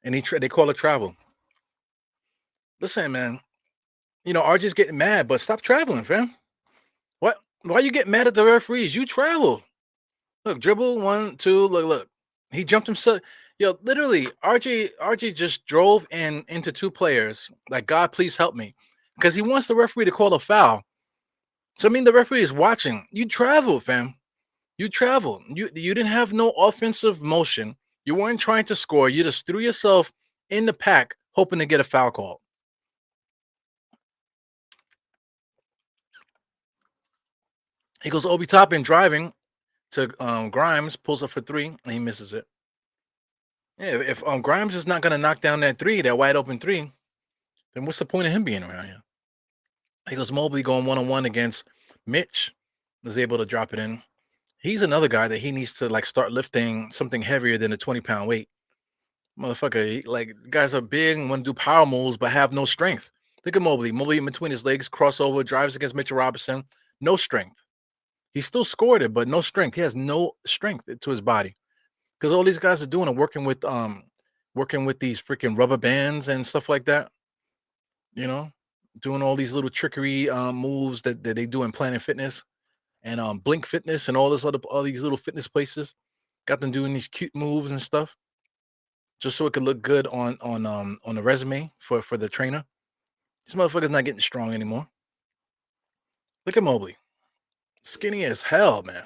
and they call it travel. Listen, man, RJ's getting mad, but stop traveling, fam. What? Why you get mad at the referees? You travel. Look, dribble one, two. Look. He jumped himself. Yo, literally, RJ just drove into two players. Like, God, please help me, because he wants the referee to call a foul. So I mean, the referee is watching. You travel, fam. You travel. You didn't have no offensive motion. You weren't trying to score. You just threw yourself in the pack, hoping to get a foul call. He goes Obi Toppin driving to Grimes, pulls up for three, and he misses it. Yeah, if Grimes is not gonna knock down that three, that wide open three, then what's the point of him being around here? He goes Mobley going 1-on-1 against Mitch, was able to drop it in. He's another guy that he needs to like start lifting something heavier than a 20-pound weight. Motherfucker, like guys are big and want to do power moves but have no strength. Look at Mobley. Mobley in between his legs, crossover, drives against Mitchell Robinson. No strength. He still scored it, but no strength. He has no strength to his body. Because all these guys are doing are working with these freaking rubber bands and stuff like that, you know, doing all these little trickery moves that they do in Planet Fitness and Blink Fitness and all these little fitness places. Got them doing these cute moves and stuff just so it could look good on the resume for the trainer. This motherfucker's not getting strong anymore. Look at Mobley. Skinny as hell, man.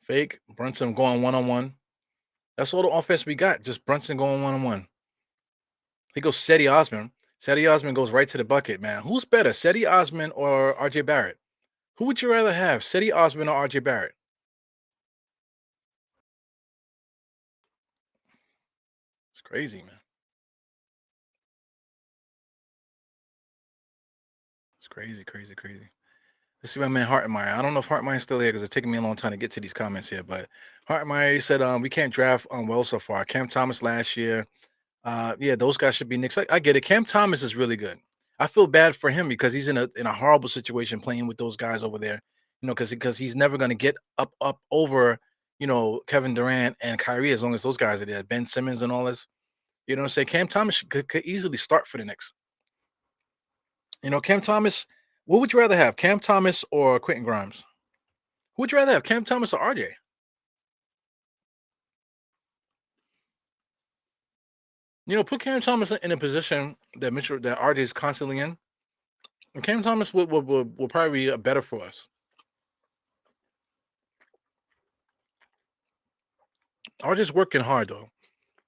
Fake. Brunson going 1-on-1. That's all the offense we got. Just Brunson going 1-on-1. He goes Seti Osman. Seti Osman goes right to the bucket, man. Who's better, Seti Osman or RJ Barrett? Who would you rather have, Seti Osman or RJ Barrett? It's crazy, man. It's crazy, crazy, crazy. Let's see my man Hartmeyer. I don't know if Hartmeyer's still here because it's taking me a long time to get to these comments here. But Hartmeyer, he said, we can't draft well so far. Cam Thomas last year. Yeah, those guys should be Knicks. I get it. Cam Thomas is really good. I feel bad for him because he's in a horrible situation playing with those guys over there. Because he's never going to get up over Kevin Durant and Kyrie as long as those guys are there. Ben Simmons and all this. You know what I'm saying? Cam Thomas could easily start for the Knicks. Cam Thomas. What would you rather have, Cam Thomas or Quentin Grimes? Who would you rather have, Cam Thomas or RJ? Put Cam Thomas in a position that RJ is constantly in. And Cam Thomas will probably be better for us. RJ's working hard though.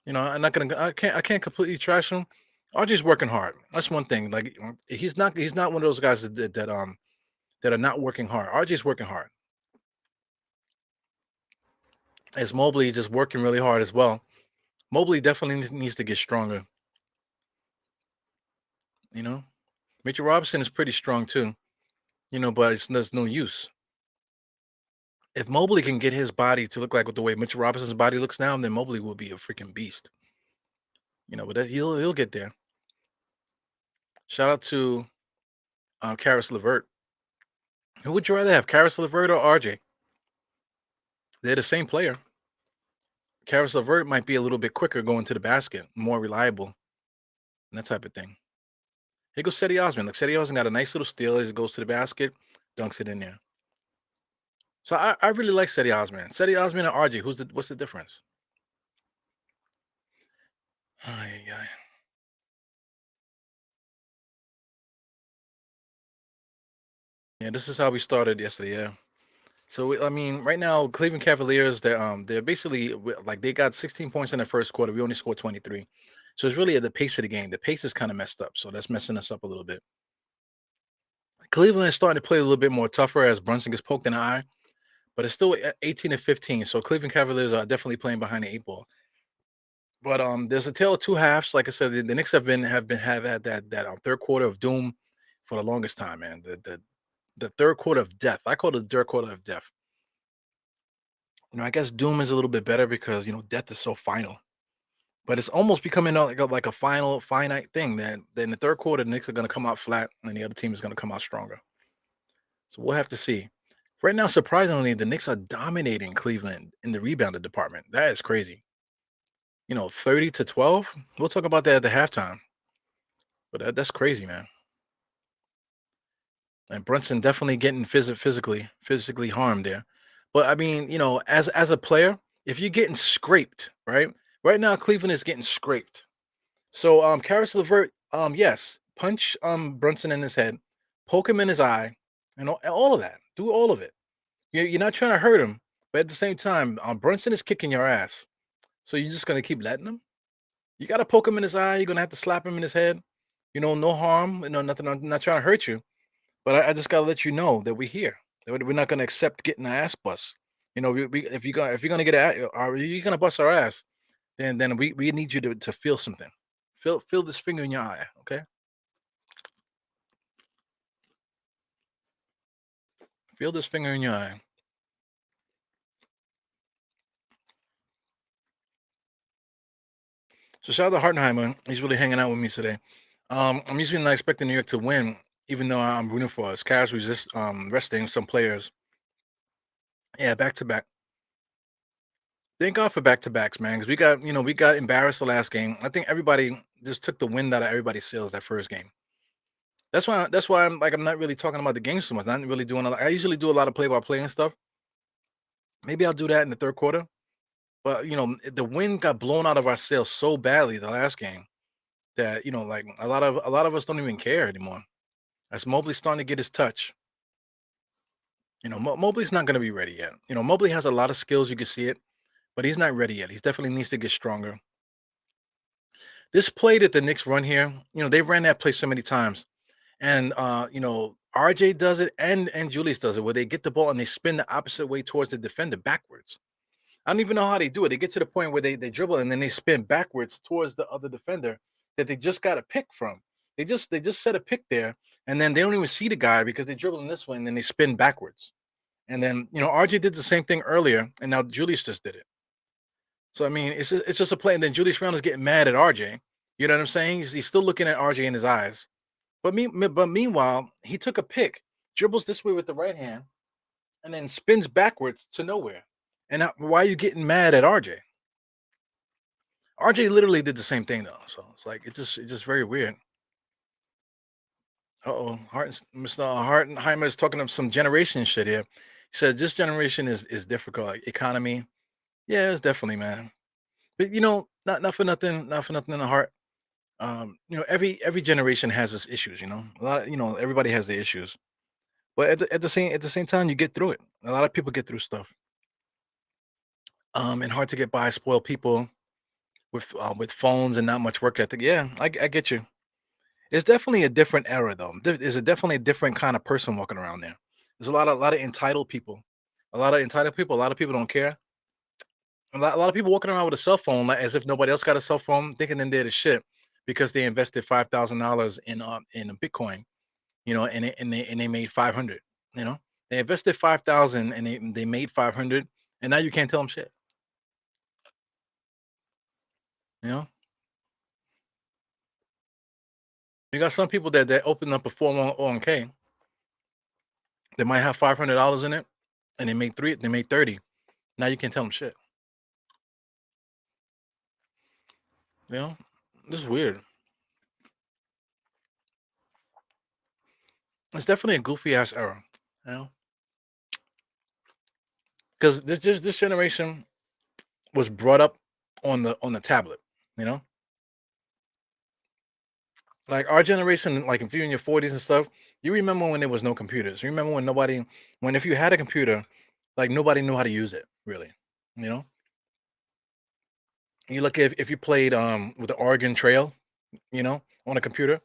I'm not gonna. I can't completely trash him. RJ's working hard. That's one thing. Like he's not one of those guys that are not working hard. RJ's working hard. As Mobley just working really hard as well. Mobley definitely needs to get stronger. You know, Mitchell Robinson is pretty strong too. But there's no use. If Mobley can get his body to look like with the way Mitchell Robinson's body looks now, then Mobley will be a freaking beast. But he'll get there. Shout out to Karis LeVert. Who would you rather have, Karis LeVert or RJ? They're the same player. Karis LeVert might be a little bit quicker going to the basket, more reliable, and that type of thing. Here goes Seti Osman. Like Seti Osman got a nice little steal as it goes to the basket, dunks it in there. So I really like Seti Osman. Seti Osman and RJ. What's the difference? Ay, ay. Yeah, this is how we started yesterday. Yeah. So I mean, right now, Cleveland Cavaliers, they're basically like they got 16 points in the first quarter. We only scored 23. So it's really at the pace of the game. The pace is kind of messed up. So that's messing us up a little bit. Cleveland is starting to play a little bit more tougher as Brunson gets poked in the eye, but it's still 18 to 15. So Cleveland Cavaliers are definitely playing behind the eight ball. But there's a tale of two halves. Like I said, the Knicks have had that third quarter of doom for the longest time, man. The third quarter of death. I call it the third quarter of death. I guess doom is a little bit better because death is so final. But it's almost becoming like a final finite thing. Then in the third quarter, the Knicks are going to come out flat, and the other team is going to come out stronger. So we'll have to see. Right now, surprisingly, the Knicks are dominating Cleveland in the rebounding department. That is crazy. 30 to 12. We'll talk about that at the halftime. But that's crazy, man. And Brunson definitely getting physically harmed there. But I mean, as a player, if you're getting scraped, right? Right now, Cleveland is getting scraped. So Karis LeVert, yes, punch Brunson in his head, poke him in his eye, and all of that. Do all of it. You're not trying to hurt him, but at the same time, Brunson is kicking your ass. So you're just gonna keep letting him? You gotta poke him in his eye. You're gonna have to slap him in his head. No harm. Nothing. I'm not trying to hurt you, but I just gotta let you know that we're here. That we're not gonna accept getting our ass bust. If you're gonna you're gonna bust our ass, then we need you to feel something. Feel this finger in your eye, okay? Feel this finger in your eye. So shout out to Hartenheimer. He's really hanging out with me today. I'm usually not expecting New York to win, even though I'm rooting for us. Cavs resting some players. Yeah, back to back. Thank God for back to backs, man. Because we got embarrassed the last game. I think everybody just took the wind out of everybody's sails that first game. That's why I'm not really talking about the game so much. Not really doing a lot. I usually do a lot of play by play and stuff. Maybe I'll do that in the third quarter. But the wind got blown out of our sails so badly the last game that like a lot of us don't even care anymore. As Mobley's starting to get his touch, Mobley's not going to be ready yet. Mobley has a lot of skills. You can see it, but he's not ready yet. He definitely needs to get stronger. This play that the Knicks run here, they ran that play so many times, and RJ does it and Julius does it, where they get the ball and they spin the opposite way towards the defender backwards. I don't even know how they do it. They get to the point where they dribble and then they spin backwards towards the other defender that they just got a pick from. They just set a pick there, and then they don't even see the guy because they dribble in this way and then they spin backwards. And then RJ did the same thing earlier, and now Julius just did it. So I mean, it's just a play, and then Julius Randle's getting mad at RJ. You know what I'm saying? He's still looking at RJ in his eyes. But meanwhile, he took a pick, dribbles this way with the right hand, and then spins backwards to nowhere. And now, why are you getting mad at RJ? RJ literally did the same thing though, so it's like it's just very weird. Uh-oh, Mr. Hartenheimer is talking of some generation shit here. He says this generation is difficult. Like economy, yeah, it's definitely, man. But not for nothing, not for nothing in the heart. Every generation has its issues. A lot of everybody has their issues, but at the same time, you get through it. A lot of people get through stuff. And hard to get by, spoiled people. with phones and not much work ethic. Yeah, I get you. It's definitely a different era though. There's a definitely a different kind of person walking around there. There's a lot of entitled people. A lot of entitled people. A lot of people don't care. A lot of people walking around with a cell phone like, as if nobody else got a cell phone, thinking then they're the shit because they invested $5,000 in a Bitcoin, and they made 500. You know, they invested 5,000 and they made 500, and now you can't tell them shit. You know, you got some people that open up a 401k. They might have $500 in it, and they made 30. Now you can't tell them shit. You know, this is weird. It's definitely a goofy ass era. You know, because this generation was brought up on the tablet. You know, like our generation, like if you're in your 40s and stuff, you remember when there was no computers. You remember when if you had a computer, like nobody knew how to use it really. You know, you look if you played with the Oregon Trail, on a computer.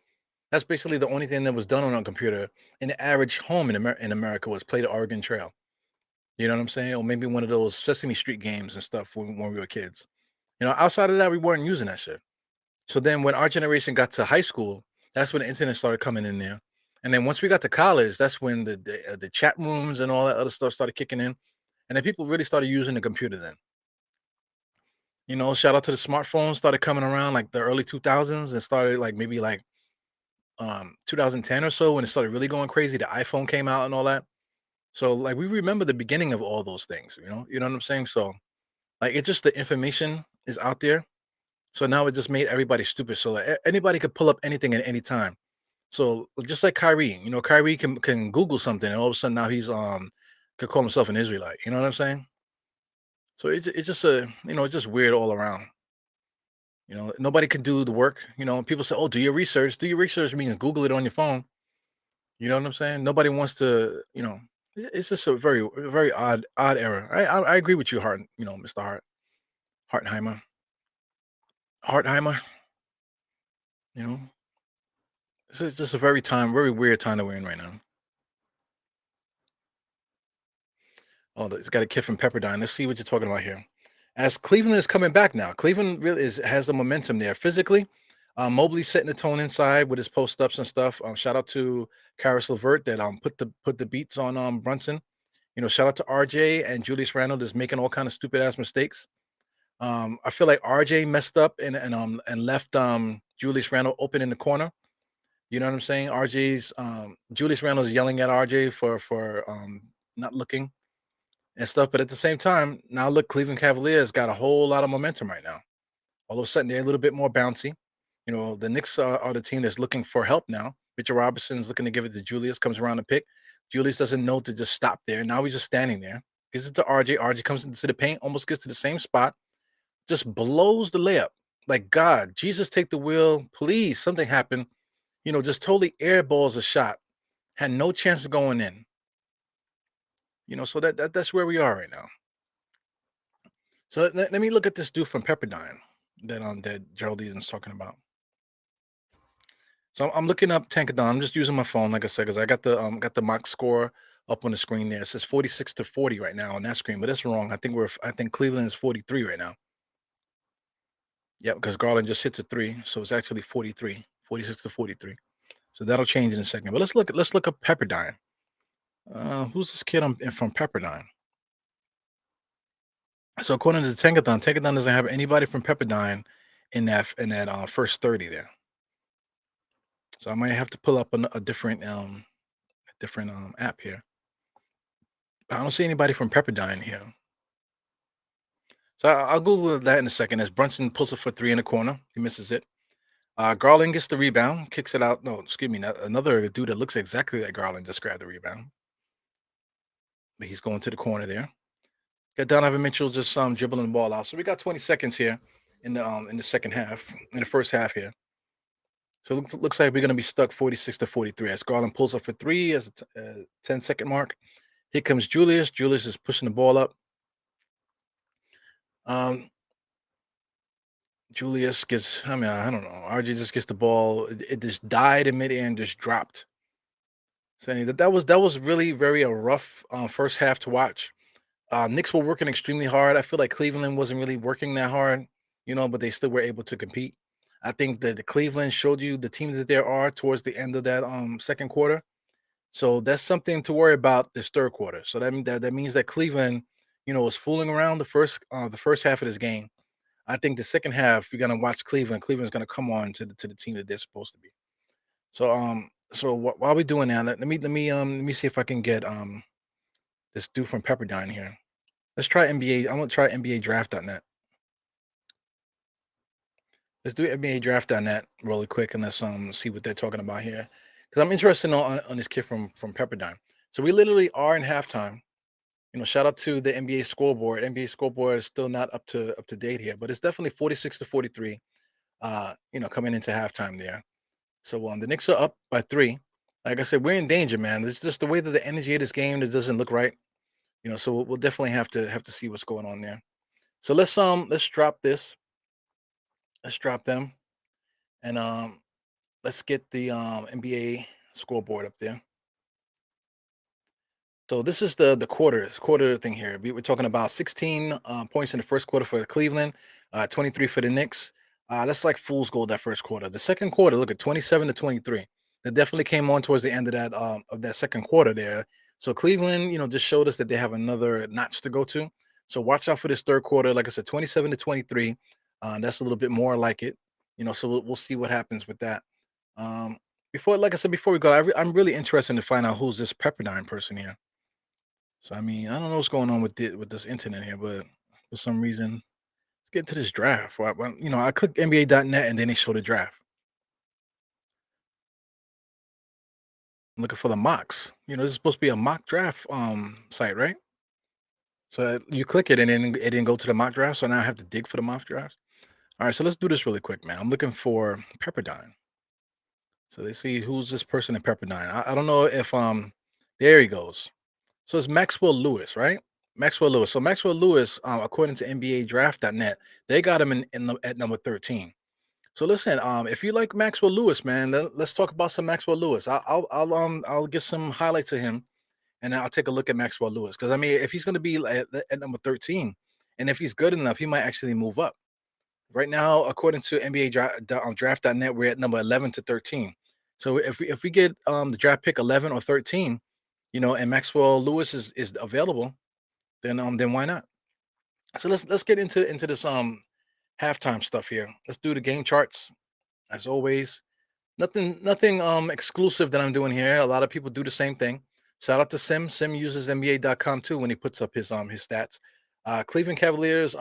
That's basically the only thing that was done on a computer in the average home in America was play the Oregon Trail. You know what I'm saying? Or maybe one of those Sesame Street games and stuff when we were kids. Outside of that, we weren't using that shit. So then when our generation got to high school, that's when the internet started coming in there. And then once we got to college, that's when the chat rooms and all that other stuff started kicking in. And then people really started using the computer then. Shout out to the smartphones started coming around like the early 2000s and started like maybe like 2010 or so when it started really going crazy. The iPhone came out and all that. So like we remember the beginning of all those things, you know what I'm saying? So like it just the information is out there. So now it just made everybody stupid. So like anybody could pull up anything at any time. So just like Kyrie, Kyrie can Google something and all of a sudden now he's could call himself an Israelite. You know what I'm saying? So it's just it's just weird all around. Nobody can do the work. People say, "Oh, do your research." Do your research means Google it on your phone. You know what I'm saying? Nobody wants to. It's just a very odd era. I agree with you, Mr. Hartenheimer, Hartheimer. You know, it's just a very weird time that we're in right now. Oh, it's got a kid from Pepperdine. Let's see what you're talking about here. As Cleveland is coming back now, Cleveland really has the momentum there physically. Mobley setting the tone inside with his post ups and stuff. Shout out to Karis LeVert that put the beats on Brunson. Shout out to RJ and Julius Randle that's making all kind of stupid ass mistakes. I feel like RJ messed up and left Julius Randle open in the corner. You know what I'm saying? Julius Randle's yelling at RJ for not looking and stuff. But at the same time, now look, Cleveland Cavaliers got a whole lot of momentum right now. All of a sudden, they're a little bit more bouncy. The Knicks are the team that's looking for help now. Mitchell Robinson's looking to give it to Julius, comes around the pick. Julius doesn't know to just stop there. Now he's just standing there. Gives it to RJ. RJ comes into the paint, almost gets to the same spot, just blows the layup. Like, God, Jesus, take the wheel. Please, something happened. Just totally airballs a shot. Had no chance of going in. So that's where we are right now. So let me look at this dude from Pepperdine that Geraldine's talking about. So I'm looking up Tankadon. I'm just using my phone, like I said, because I got the mock score up on the screen there. It says 46-40 right now on that screen, but that's wrong. I think Cleveland is 43 right now. Yeah, because Garland just hits a three, so it's actually 43, 46-43. So that'll change in a second. But let's look up Pepperdine. Who's this kid from Pepperdine? So according to Tankathon doesn't have anybody from Pepperdine in that first 30 there. So I might have to pull up a different app here. I don't see anybody from Pepperdine here. So I'll Google that in a second. As Brunson pulls it for three in the corner, he misses it. Garland gets the rebound, kicks it out. No, excuse me, another dude that looks exactly like Garland just grabbed the rebound, but he's going to the corner there. Got Donovan Mitchell just dribbling the ball out. So we got 20 seconds here in the second half, in the first half here. So it looks like we're going to be stuck 46-43 as Garland pulls up for three as a 10-second mark. Here comes Julius. Julius is pushing the ball up. Um, Julius gets, I mean, I don't know. RJ just gets the ball. It just died in midair and just dropped. So that was really very a rough first half to watch. Knicks were working extremely hard. I feel like Cleveland wasn't really working that hard, but they still were able to compete. I think that the Cleveland showed you the team that there are towards the end of that second quarter. So that's something to worry about this third quarter. So that means that Cleveland, was fooling around the first half of this game. I think the second half you're gonna watch Cleveland. Cleveland's gonna come on to the team that they're supposed to be. So while we're doing that, let me see if I can get this dude from Pepperdine here. Let's try NBA. I want to try NBA Draft.net. Let's do NBA Draft.net really quick and let's see what they're talking about here. Because I'm interested on this kid from Pepperdine. So we literally are in halftime. Shout out to the NBA scoreboard. NBA scoreboard is still not up to date here, but it's definitely 46 to 43. Coming into halftime there. So the Knicks are up by three. Like I said, we're in danger, man. It's just the way that the energy of this game just doesn't look right. So we'll definitely have to see what's going on there. So let's drop this. Let's drop them and let's get the NBA scoreboard up there. So this is the quarter thing here. We're talking about 16 points in the first quarter for Cleveland, 23 for the Knicks. That's like fool's gold that first quarter. The second quarter, look at 27 to 23. That definitely came on towards the end of that second quarter there. So Cleveland, just showed us that they have another notch to go to. So watch out for this third quarter. Like I said, 27 to 23. That's a little bit more like it. So we'll see what happens with that. Um, like I said before we go, I'm really interested to find out who's this Pepperdine person here. So I mean, I don't know what's going on with this internet here, but for some reason, let's get into this draft. I click NBA.net and then they show the draft. I'm looking for the mocks. This is supposed to be a mock draft site, right? So you click it and then it didn't go to the mock draft. So now I have to dig for the mock drafts. All right, so let's do this really quick, man. I'm looking for Pepperdine. So they see who's this person in Pepperdine. I don't know if there he goes. So it's Maxwell Lewis, right? Maxwell Lewis. So Maxwell Lewis, according to NBA Draft.net, they got him at number 13. So listen, if you like Maxwell Lewis, man, let's talk about some Maxwell Lewis. I'll get some highlights of him, and then I'll take a look at Maxwell Lewis because I mean, if he's going to be at number 13, and if he's good enough, he might actually move up. Right now, according to NBA Draft.net, we're at number 11 to 13. So if we get the draft pick 11 or 13, and Maxwell Lewis is available, then why not? So let's get into this halftime stuff here. Let's do the game charts as always. Nothing exclusive that I'm doing here. A lot of people do the same thing. Shout out to Sim. Sim uses NBA.com too when he puts up his stats. Cleveland Cavaliers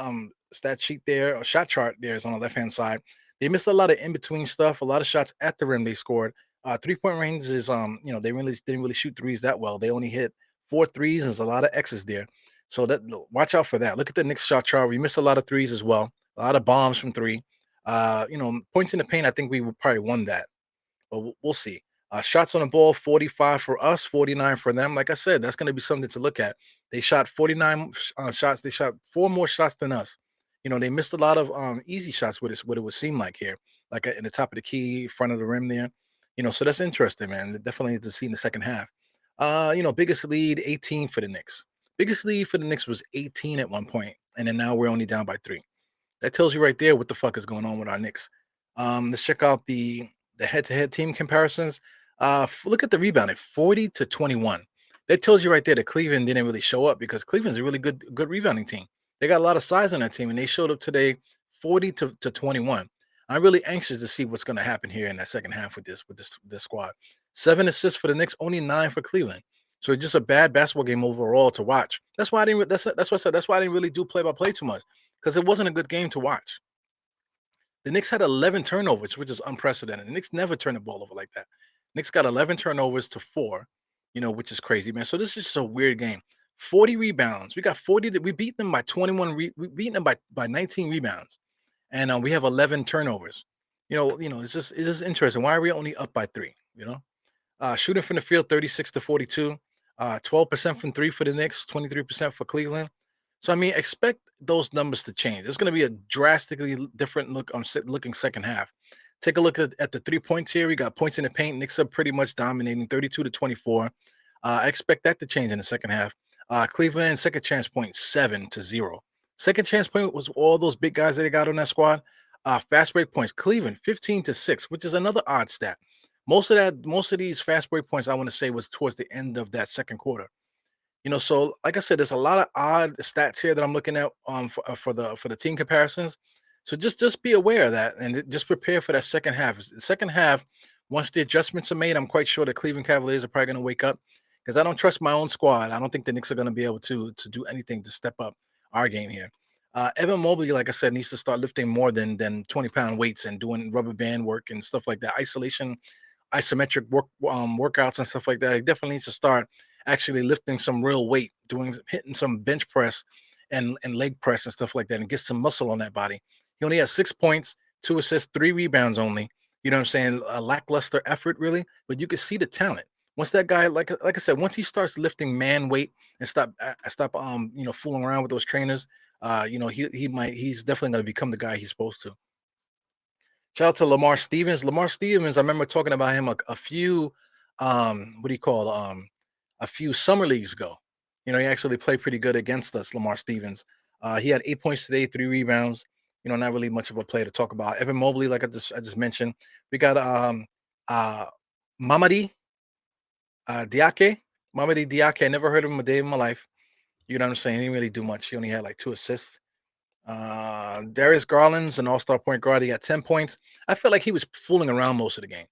stat sheet there, or shot chart there is on the left hand side. They missed a lot of in between stuff, a lot of shots at the rim they scored. 3-point range is they really didn't really shoot threes that well. They only hit 4 threes, and there's a lot of X's there. So watch out for that. Look at the Knicks shot chart. We missed a lot of threes as well. A lot of bombs from three. Points in the paint. I think we probably won that, but we'll see. Shots on the ball, 45 for us, 49 for them. Like I said, that's going to be something to look at. They shot 49 shots. They shot 4 more shots than us. They missed a lot of easy shots. What it would seem like here, like in the top of the key, front of the rim there. So that's interesting, man. Definitely to see in the second half. Biggest lead 18 for the Knicks. Biggest lead for the Knicks was 18 at one point, and then now we're only down by 3. That tells you right there what the fuck is going on with our Knicks. Let's check out the head-to-head team comparisons. Look at the rebounding, 40 to 21. That tells you right there that Cleveland didn't really show up because Cleveland's a really good rebounding team. They got a lot of size on that team, and they showed up today 40 to 21. I'm really anxious to see what's going to happen here in that second half with this squad. 7 assists for the Knicks, only 9 for Cleveland. So just a bad basketball game overall to watch. That's why I didn't. That's what I said. That's why I didn't really do play-by-play too much because it wasn't a good game to watch. The Knicks had 11 turnovers, which is unprecedented. The Knicks never turn the ball over like that. Knicks got 11 turnovers to 4, which is crazy, man. So this is just a weird game. 40 rebounds. We got 40. We beat them by 21. We beat them by 19 rebounds, and we have 11 turnovers. It's just interesting. Why are we only up by 3? Shooting from the field 36 to 42, 12% from three for the Knicks, 23% for Cleveland. So I mean, expect those numbers to change. It's going to be a drastically different looking second half. Take a look at the 3 points here. We got points in the paint. Knicks are pretty much dominating 32 to 24. I expect that to change in the second half. Cleveland second chance point 7-0. Second chance point was all those big guys that they got on that squad. Fast break points. Cleveland 15-6, which is another odd stat. Most of these fast break points, I want to say, was towards the end of that second quarter. So like I said, there's a lot of odd stats here that I'm looking at for the team comparisons. So just be aware of that and just prepare for that second half. The second half, once the adjustments are made, I'm quite sure the Cleveland Cavaliers are probably going to wake up because I don't trust my own squad. I don't think the Knicks are going to be able to do anything to step up our game here. Evan Mobley, like I said, needs to start lifting more than 20-pound weights and doing rubber band work and stuff like that. Isometric workouts and stuff like that. He definitely needs to start actually lifting some real weight, hitting some bench press and leg press and stuff like that, and get some muscle on that body. He only has 6 points, 2 assists, 3 rebounds only. You know what I'm saying? A lackluster effort, really, but you can see the talent. Once that guy, like I said, once he starts lifting man weight and stop fooling around with those trainers, he's definitely going to become the guy he's supposed to. Shout out to Lamar Stevens. Lamar Stevens, I remember talking about him a few, what do you call, a few summer leagues ago. He actually played pretty good against us, Lamar Stevens. He had 8 points today, 3 rebounds. Not really much of a player to talk about. Evan Mobley, like I just mentioned. We got uh Mamadi Diake. Mamadi Diake. I never heard of him a day in my life. You know what I'm saying? He didn't really do much. He only had like 2 assists. Darius Garland's an all-star point guard. He got 10 points. I felt like he was fooling around most of the game.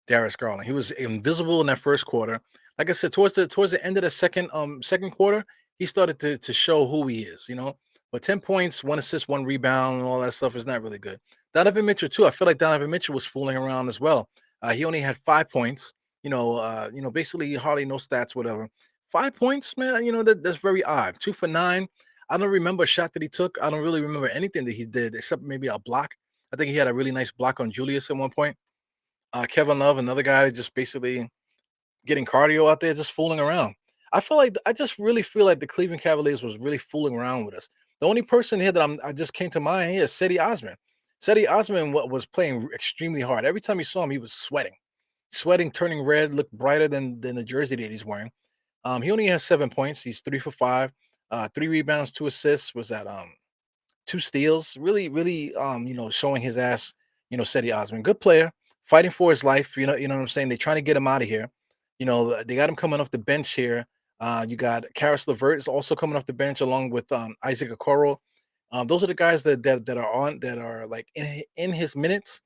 Darius Garland. He was invisible in that first quarter. Like I said, towards the end of the second quarter, he started to show who he is. But 10 points, 1 assist, 1 rebound, and all that stuff is not really good. Donovan Mitchell, too. I feel like Donovan Mitchell was fooling around as well. He only had 5 points, basically hardly no stats, whatever. 5 points, man, that's very odd. 2 for 9. I don't remember a shot that he took. I don't really remember anything that he did except maybe a block. I think he had a really nice block on Julius at one point. Kevin Love, another guy, just basically getting cardio out there, just fooling around. I just really feel like the Cleveland Cavaliers was really fooling around with us. The only person here that I just came to mind here is Seti Osman. Seti Osman was playing extremely hard. Every time you saw him, he was sweating, turning red, looked brighter than the jersey that he's wearing. He only has 7 points. He's 3 for 5, 3 rebounds, 2 assists. Was that 2 steals? Really, really, showing his ass. Seti Osman, good player, fighting for his life. You know what I'm saying. They're trying to get him out of here. They got him coming off the bench here. You got Karis LeVert is also coming off the bench along with Isaac Okoro. Those are the guys that are like in his minutes,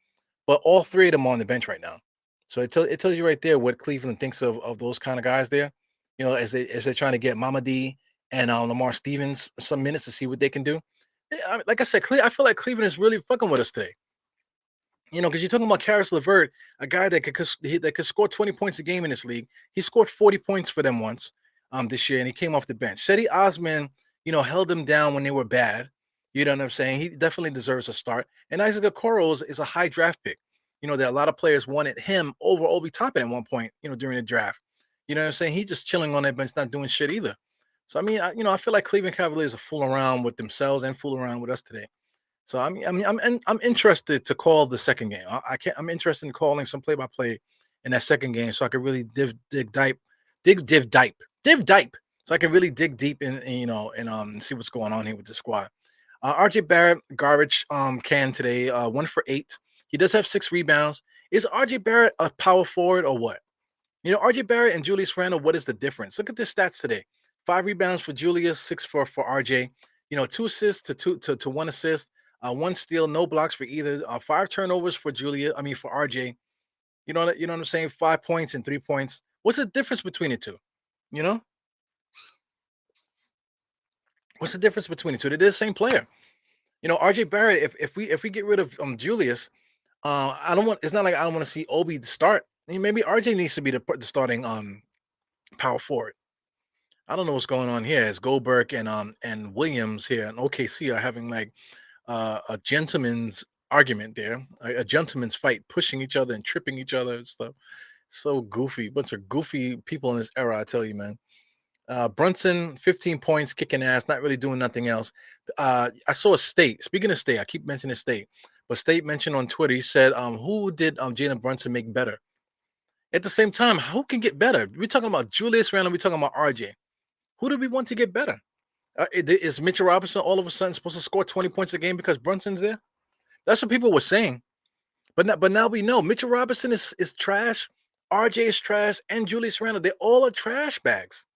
but all three of them are on the bench right now. So it tells you right there what Cleveland thinks of those kind of guys there. As they're trying to get Mamadi and Lamar Stevens some minutes to see what they can do. Like I said, I feel like Cleveland is really fucking with us today. Because you're talking about Karis LeVert, a guy that could score 20 points a game in this league. He scored 40 points for them once this year, and he came off the bench. Seti Osman, held them down when they were bad. You know what I'm saying? He definitely deserves a start. And Isaac Okoro is a high draft pick. That a lot of players wanted him over Obi Toppin at one point, during the draft. You know what I'm saying? He's just chilling on that bench, not doing shit either. So, I mean, I feel like Cleveland Cavaliers are fooling around with themselves and fooling around with us today. So I'm interested to call the second game. I can't. I'm interested in calling some play-by-play in that second game, so I can really dive deep, so I can really dig deep and see what's going on here with the squad. RJ Barrett garbage can today. 1 for 8. He does have 6 rebounds. Is RJ Barrett a power forward or what? RJ Barrett and Julius Randle, what is the difference? Look at the stats today. 5 rebounds for Julius, 6 for RJ. 2 assists to 1 assist, 1 steal, no blocks for either. 5 turnovers for Julia. I mean for RJ. You know what I'm saying? 5 points and 3 points. What's the difference between the two? You know, what's the difference between the two? They're the same player. RJ Barrett. If we get rid of Julius, I don't want. It's not like I don't want to see Obi to start. Maybe RJ needs to be the starting power forward. I don't know what's going on here. As Goldberg and Williams here and OKC are having like a gentleman's argument there, a gentleman's fight, pushing each other and tripping each other and stuff. So goofy, bunch of goofy people in this era. I tell you, man. Brunson, 15 points, kicking ass, not really doing nothing else. I saw a State. Speaking of State, I keep mentioning State, but State mentioned on Twitter, he said, who did Jalen Brunson make better? At the same time, who can get better? We're talking about Julius Randle, we're talking about RJ. Who do we want to get better? Is Mitchell Robinson all of a sudden supposed to score 20 points a game because Brunson's there? That's what people were saying. But now we know Mitchell Robinson is trash, RJ is trash, and Julius Randle. They all are trash bags.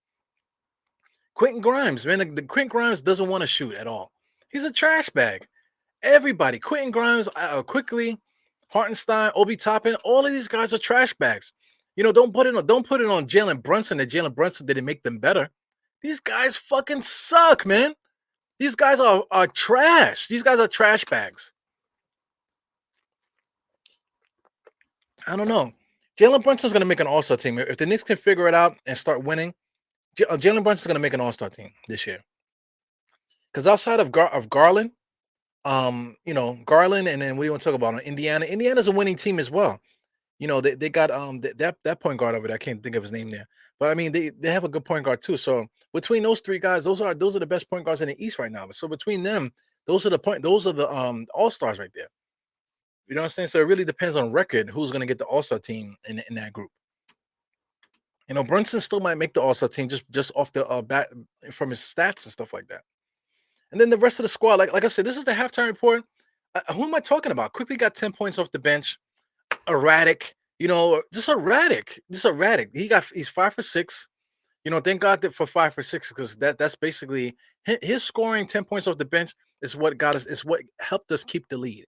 Quentin Grimes, man, the Quentin Grimes doesn't want to shoot at all. He's a trash bag. Everybody, Quentin Grimes, quickly, Hartenstein, Obi Toppin, all of these guys are trash bags. Don't put it on Jalen Brunson that Jalen Brunson didn't make them better. These guys fucking suck, man. These guys are trash. These guys are trash bags. I don't know. Jalen Brunson's gonna make an All-Star team if the Knicks can figure it out and start winning. Jalen Brunson's gonna make an All-Star team this year. Because outside of Garland, Garland, and then we want to talk about Indiana. Indiana's a winning team as well. They got that point guard over there. I can't think of his name there, but I mean they have a good point guard too. So between those three guys, those are the best point guards in the East right now. So between them, those are the All Stars right there. You know what I'm saying? So it really depends on record who's going to get the All Star team in that group. Brunson still might make the All Star team just off the bat from his stats and stuff like that. And then the rest of the squad, like I said, this is the halftime report. Who am I talking about? Quickly got 10 points off the bench. Erratic, just erratic, He's 5 for 6. Thank God that for 5 for 6 because that's basically his scoring 10 points off the bench is what got us, is what helped us keep the lead.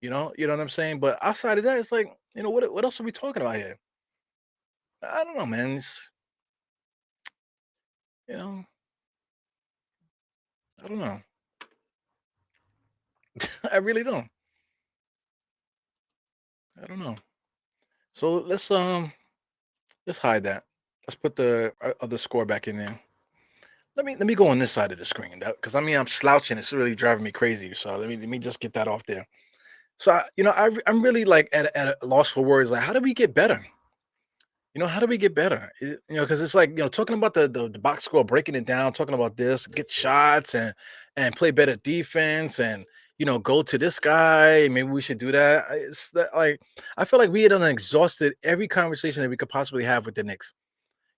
You know what I'm saying. But outside of that, it's like what else are we talking about here? I don't know, man. You know, I don't know. I really don't. I don't know. So let's hide that. Let's put the other score back in there. Let me go on this side of the screen because I mean I'm slouching. It's really driving me crazy. So let me just get that off there. So I'm really like at a loss for words. Like, how do we get better? How do we get better? Because it's like talking about the box score, breaking it down, talking about this, get shots and play better defense, and go to this guy. Maybe we should do that. It's that, like I feel like we had done exhausted every conversation that we could possibly have with the Knicks.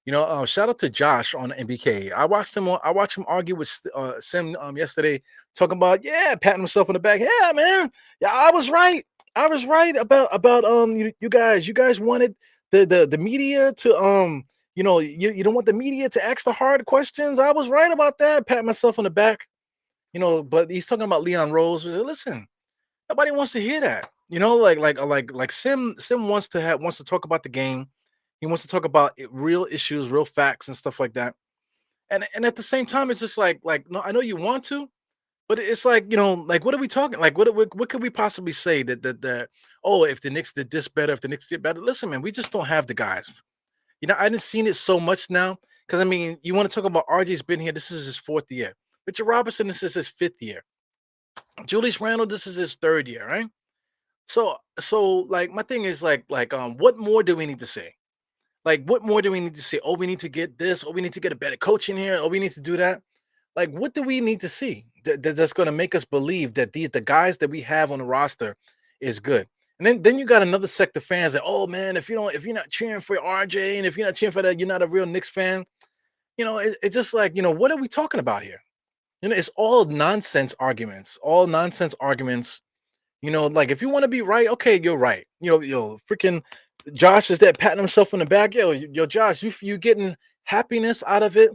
Shout out to Josh on NBK. I watched him argue with Sim yesterday, talking about patting himself on the back. Yeah, man. Yeah, I was right. I was right about you guys. You guys wanted the media to you don't want the media to ask the hard questions. I was right about that. Pat myself on the back. But he's talking about Leon Rose. Listen, nobody wants to hear that. Like Sim wants to talk about the game. He wants to talk about real issues, real facts, and stuff like that. And at the same time, it's just like no, I know you want to, but it's like like what are we talking? Like what could we possibly say that oh, if the Knicks did this better, if the Knicks did better? Listen, man, we just don't have the guys. I didn't seen it so much now because I mean, you want to talk about RJ's been here. This is his 4th year. Richard Robinson, this is his 5th year. Julius Randle, this is his 3rd year, right? So like my thing is what more do we need to say? Like, what more do we need to say? Oh, we need to get this. Oh, we need to get a better coach in here. Oh, we need to do that. Like, what do we need to see that's going to make us believe that the guys that we have on the roster is good? And then you got another sect of fans that, oh man, if you're not cheering for RJ and if you're not cheering for that, you're not a real Knicks fan. It's just like what are we talking about here? It's all nonsense arguments. All nonsense arguments. Like if you want to be right, okay, you're right. Freaking Josh is that patting himself on the back. Yo, Josh, you getting happiness out of it?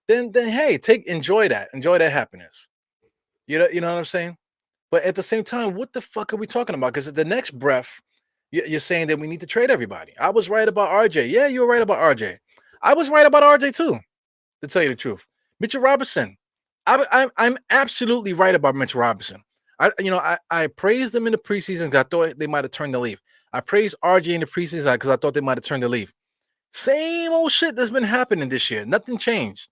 Then hey, enjoy that happiness. You know what I'm saying? But at the same time, what the fuck are we talking about? Because at the next breath, you're saying that we need to trade everybody. I was right about RJ. Yeah, you were right about RJ. I was right about RJ too, to tell you the truth. Mitchell Robinson. I'm absolutely right about Mitchell Robinson. I praised them in the preseason because I thought they might have turned the leaf. I praised RJ in the preseason because I thought they might have turned the leaf. Same old shit that's been happening this year. Nothing changed.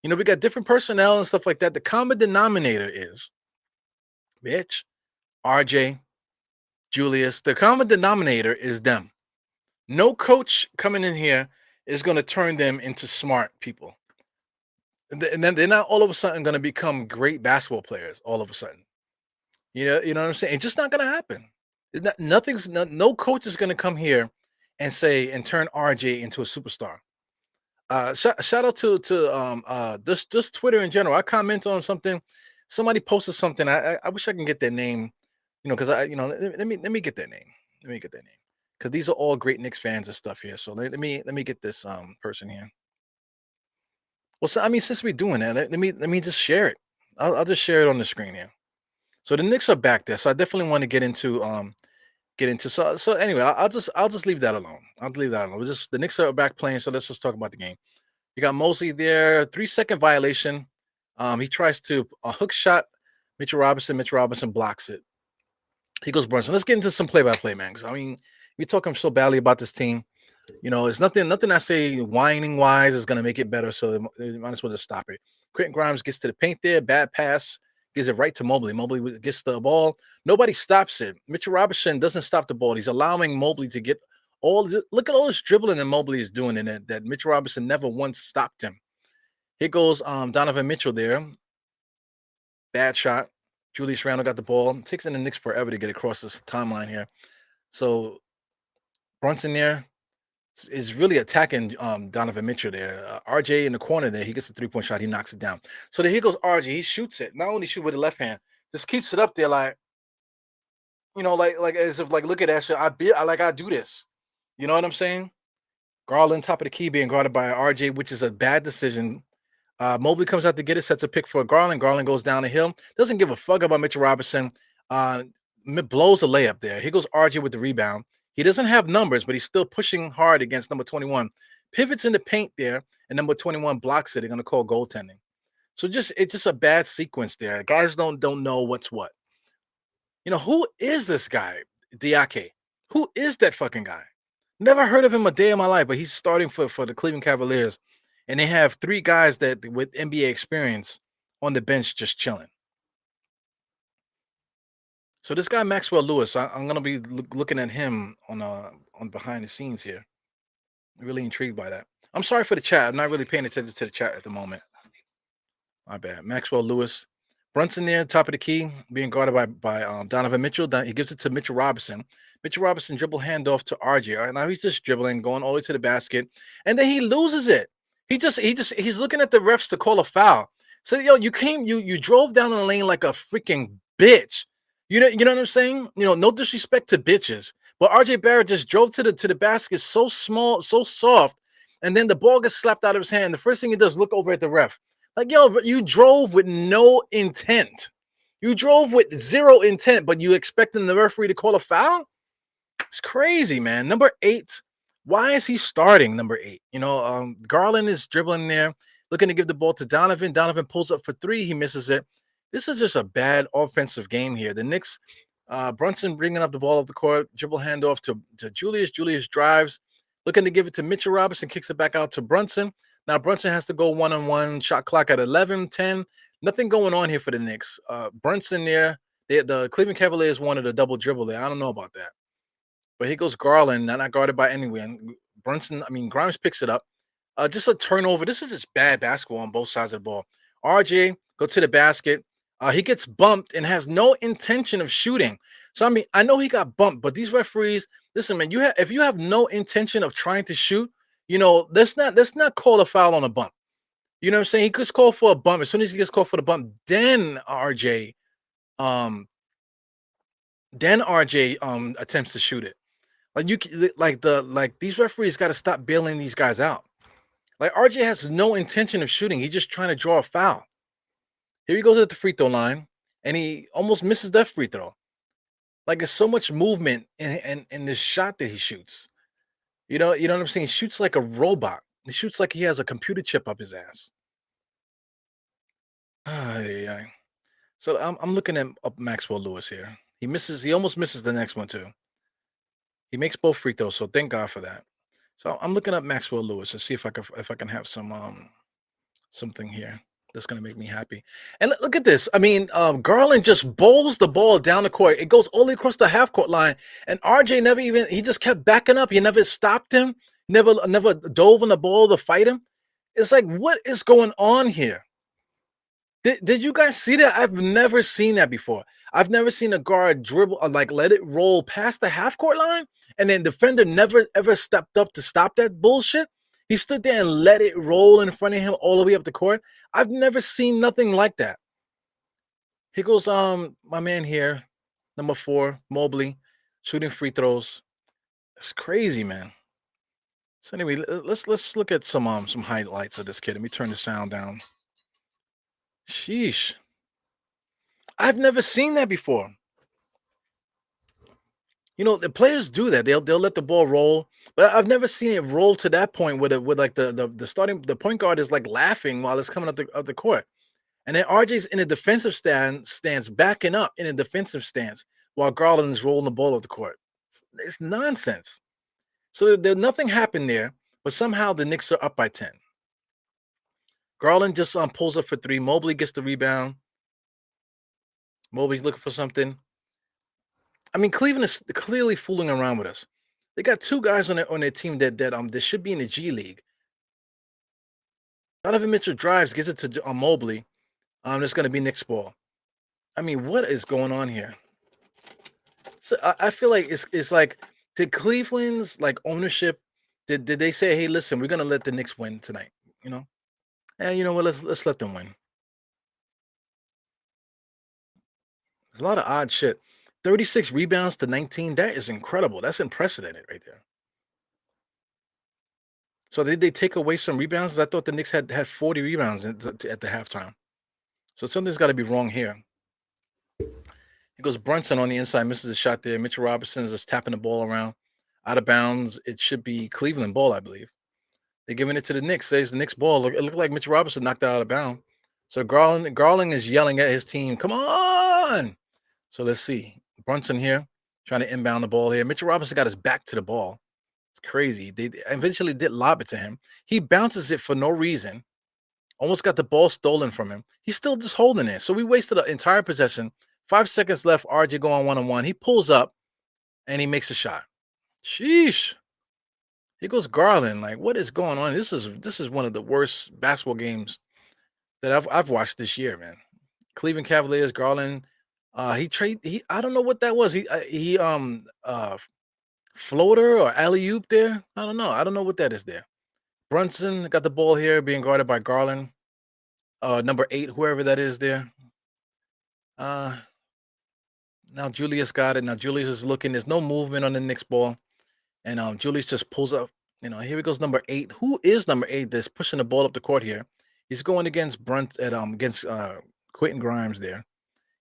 We got different personnel and stuff like that. The common denominator is Mitch, RJ, Julius. The common denominator is them. No coach coming in here is going to turn them into smart people. And then they're not all of a sudden going to become great basketball players. All of a sudden, you know what I'm saying. It's just not going to happen. No coach is going to come here and say and turn RJ into a superstar. Shout out to this Twitter in general. I comment on something. Somebody posted something. I wish I can get their name. Because let me get their name. Let me get their name because these are all great Knicks fans and stuff here. So let me get this person here. Well, so I mean, since we're doing that, let me just share it. I'll just share it on the screen here. So the Knicks are back there. So I definitely want to get into so anyway. I'll just leave that alone. I'll leave that alone. Just the Knicks are back playing. So let's just talk about the game. You got Mosley there, 3-second violation. He tries to a hook shot. Mitchell Robinson. Mitchell Robinson blocks it. He goes Brunson. Let's get into some play-by-play, man. 'Cause, I mean, we're talking so badly about this team. It's nothing I say whining wise is gonna make it better. So they might as well just stop it. Quentin Grimes gets to the paint there, bad pass, gives it right to Mobley. Mobley gets the ball. Nobody stops it. Mitchell Robinson doesn't stop the ball. He's allowing Mobley to get look at all this dribbling that Mobley is doing, and that Mitchell Robinson never once stopped him. Here goes Donovan Mitchell there. Bad shot. Julius Randle got the ball. It takes in the Knicks forever to get across this timeline here. So Brunson there is really attacking Donovan Mitchell there. RJ in the corner there. He gets a 3-point shot. He knocks it down. So then here goes RJ. He shoots it. Not only shoot with the left hand, just keeps it up there like like as if like look at that shit. I do this. You know what I'm saying? Garland top of the key being guarded by RJ, which is a bad decision. Mobley comes out to get it, sets a pick for Garland. Garland goes down the hill. Doesn't give a fuck about Mitchell Robinson. Blows a layup there. Here goes RJ with the rebound. He doesn't have numbers, but he's still pushing hard against number 21. Pivots in the paint there, and number 21 blocks it. They're gonna call goaltending. So it's just a bad sequence there. Guys don't know what's what. Who is this guy, Diake? Who is that fucking guy? Never heard of him a day in my life, but he's starting for the Cleveland Cavaliers, and they have 3 guys that with NBA experience on the bench just chilling. So this guy Maxwell Lewis, I'm gonna be looking at him on behind the scenes here. Really intrigued by that. I'm sorry for the chat. I'm not really paying attention to the chat at the moment. My bad. Maxwell Lewis. Brunson there, top of the key, being guarded by Donovan Mitchell. He gives it to Mitchell Robinson. Mitchell Robinson dribble handoff to RJ. All right, now he's just dribbling, going all the way to the basket, and then he loses it. He's looking at the refs to call a foul. So you drove down the lane like a freaking bitch. You know what I'm saying? No disrespect to bitches, but RJ Barrett just drove to the basket so small, so soft, and then the ball gets slapped out of his hand. The first thing he does, look over at the ref. Like, you drove with no intent. You drove with zero intent, but you expecting the referee to call a foul? It's crazy, man. Number 8. Why is he starting number 8? Garland is dribbling there, looking to give the ball to Donovan. Donovan pulls up for 3. He misses it. This is just a bad offensive game here. The Knicks, Brunson bringing up the ball off the court, dribble handoff to Julius. Julius drives, looking to give it to Mitchell Robinson, kicks it back out to Brunson. Now Brunson has to go one-on-one, shot clock at 11, 10. Nothing going on here for the Knicks. Brunson there, the Cleveland Cavaliers wanted a double dribble there. I don't know about that. But here goes Garland, not guarded by anyone. Grimes picks it up. Just a turnover. This is just bad basketball on both sides of the ball. RJ go to the basket. He gets bumped and has no intention of shooting. So I know he got bumped, but these referees, listen, man, if you have no intention of trying to shoot, let's not call a foul on a bump. You know what I'm saying? He could call for a bump. As soon as he gets called for the bump, then RJ attempts to shoot it. These referees got to stop bailing these guys out. Like, RJ has no intention of shooting. He's just trying to draw a foul. Here he goes at the free throw line, and he almost misses that free throw. Like, there's so much movement in this shot that he shoots. You know what I'm saying? He shoots like a robot. He shoots like he has a computer chip up his ass. So I'm looking at Maxwell Lewis here. He almost misses the next one too. He makes both free throws, so thank God for that. So I'm looking up Maxwell Lewis to see if I can have something here that's gonna make me happy. And look at this. Garland just bowls the ball down the court. It goes all the way across the half court line, and RJ he just kept backing up. He never stopped him. Never dove on the ball to fight him. It's like, what is going on here? Did you guys see that? I've never seen that before. I've never seen a guard dribble or like let it roll past the half court line, and then defender never ever stepped up to stop that bullshit. He stood there and let it roll in front of him all the way up the court. I've never seen nothing like that. Here goes my man here, number 4, Mobley, shooting free throws. It's crazy, man. So anyway, let's look at some highlights of this kid. Let me turn the sound down. Sheesh. I've never seen that before. The players do that. They'll let the ball roll, but I've never seen it roll to that point with like the point guard is like laughing while it's coming up the court. And then RJ's in a defensive stance, backing up in a defensive stance while Garland is rolling the ball up the court. It's nonsense. So nothing happened there, but somehow the Knicks are up by 10. Garland just pulls up for 3. Mobley gets the rebound. Mobley looking for something. I mean, Cleveland is clearly fooling around with us. They got 2 guys on their team that should be in the G League. Donovan Mitchell drives, gives it to Mobley. There's going to be Knicks ball. I mean, what is going on here? So I feel like it's like, did Cleveland's like ownership did they say, hey, listen, we're going to let the Knicks win tonight? And you know what? Let's let them win. There's a lot of odd shit. 36 rebounds to 19. That is incredible. That's unprecedented right there. So did they take away some rebounds? I thought the Knicks had 40 rebounds at the halftime. So something's got to be wrong here. It goes Brunson on the inside, misses a shot there. Mitchell Robinson is just tapping the ball around. Out of bounds. It should be Cleveland ball, I believe. They're giving it to the Knicks. Says the Knicks ball. It looked like Mitchell Robinson knocked it out of bounds. So Garland is yelling at his team, come on. So let's see. Brunson here trying to inbound the ball here. Mitchell Robinson got his back to the ball. It's crazy. They eventually did lob it to him. He bounces it for no reason. Almost got the ball stolen from him. He's still just holding it. So we wasted an entire possession. 5 seconds left. RJ going 1-on-1. He pulls up and he makes a shot. Sheesh. Here goes Garland. Like, what is going on? This is one of the worst basketball games that I've watched this year, man. Cleveland Cavaliers, Garland. I don't know what that was. He floater or alley oop there. I don't know. I don't know what that is there. Brunson got the ball here, being guarded by Garland. Number 8, whoever that is there. Now Julius got it. Now Julius is looking. There's no movement on the Knicks ball, and Julius just pulls up. Here he goes, number 8. Who is number 8 that's pushing the ball up the court here? He's going against against Quentin Grimes there.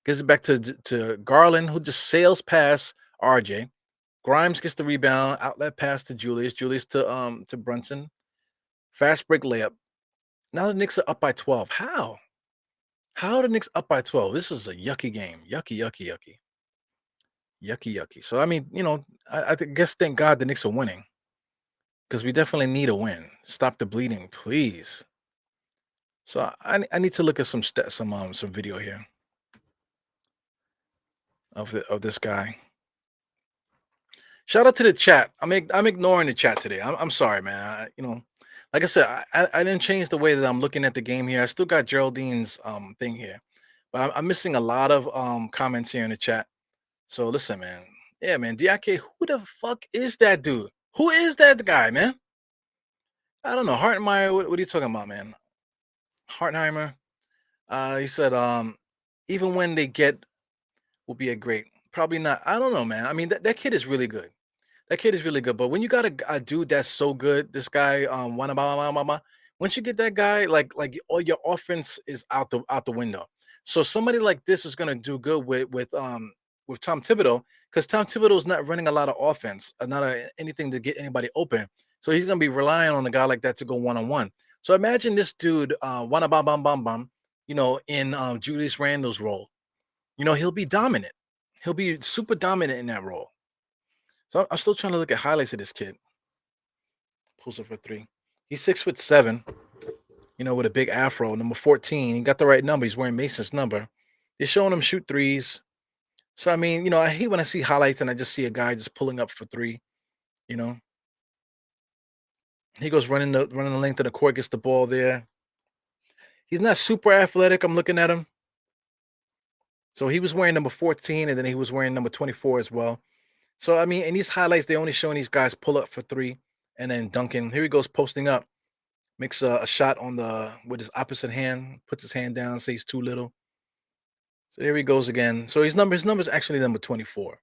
Gives it back to Garland, who just sails past RJ. Grimes gets the rebound, outlet pass to Julius. Julius to Brunson. Fast break layup. Now the Knicks are up by 12. How? How are the Knicks up by 12? This is a yucky game. Yucky, yucky, yucky. Yucky, yucky. So I mean, I guess thank God the Knicks are winning. Because we definitely need a win. Stop the bleeding, please. So I need to look at some video here of this guy. Shout out to the chat. I'm ignoring the chat today. I'm sorry, man. Like I said, I didn't change the way that I'm looking at the game here. I still got Geraldine's thing here, but I'm missing a lot of comments here in the chat. So listen, man. Yeah, man. Diake, who the fuck is that dude? Who is that guy, man? I don't know. Hartenmeyer, what are you talking about, man? Hartenheimer. He said, even when they get will be a great. Probably not. I don't know, man. I mean, that kid is really good. That kid is really good. But when you got a dude that's so good, this guy, once you get that guy, like all your offense is out the window. So somebody like this is gonna do good with Tom Thibodeau, because Tom Thibodeau is not running a lot of offense, not anything to get anybody open. So he's gonna be relying on a guy like that to go 1-on-1. So imagine this dude, in Julius Randle's role. He'll be dominant. He'll be super dominant in that role. So I'm still trying to look at highlights of this kid. Pulls up for 3. He's 6'7", with a big afro, number 14. He got the right number. He's wearing Mason's number. They're showing him shoot threes. So, I mean, I hate when I see highlights and I just see a guy just pulling up for 3, He goes running the length of the court, gets the ball there. He's not super athletic. I'm looking at him. So he was wearing number 14, and then he was wearing number 24 as well. So I mean, in these highlights, they only showing these guys pull up for three and then dunking. Here he goes posting up, makes a shot on the with his opposite hand, puts his hand down, says too little. So there he goes again. So his number's actually number 24.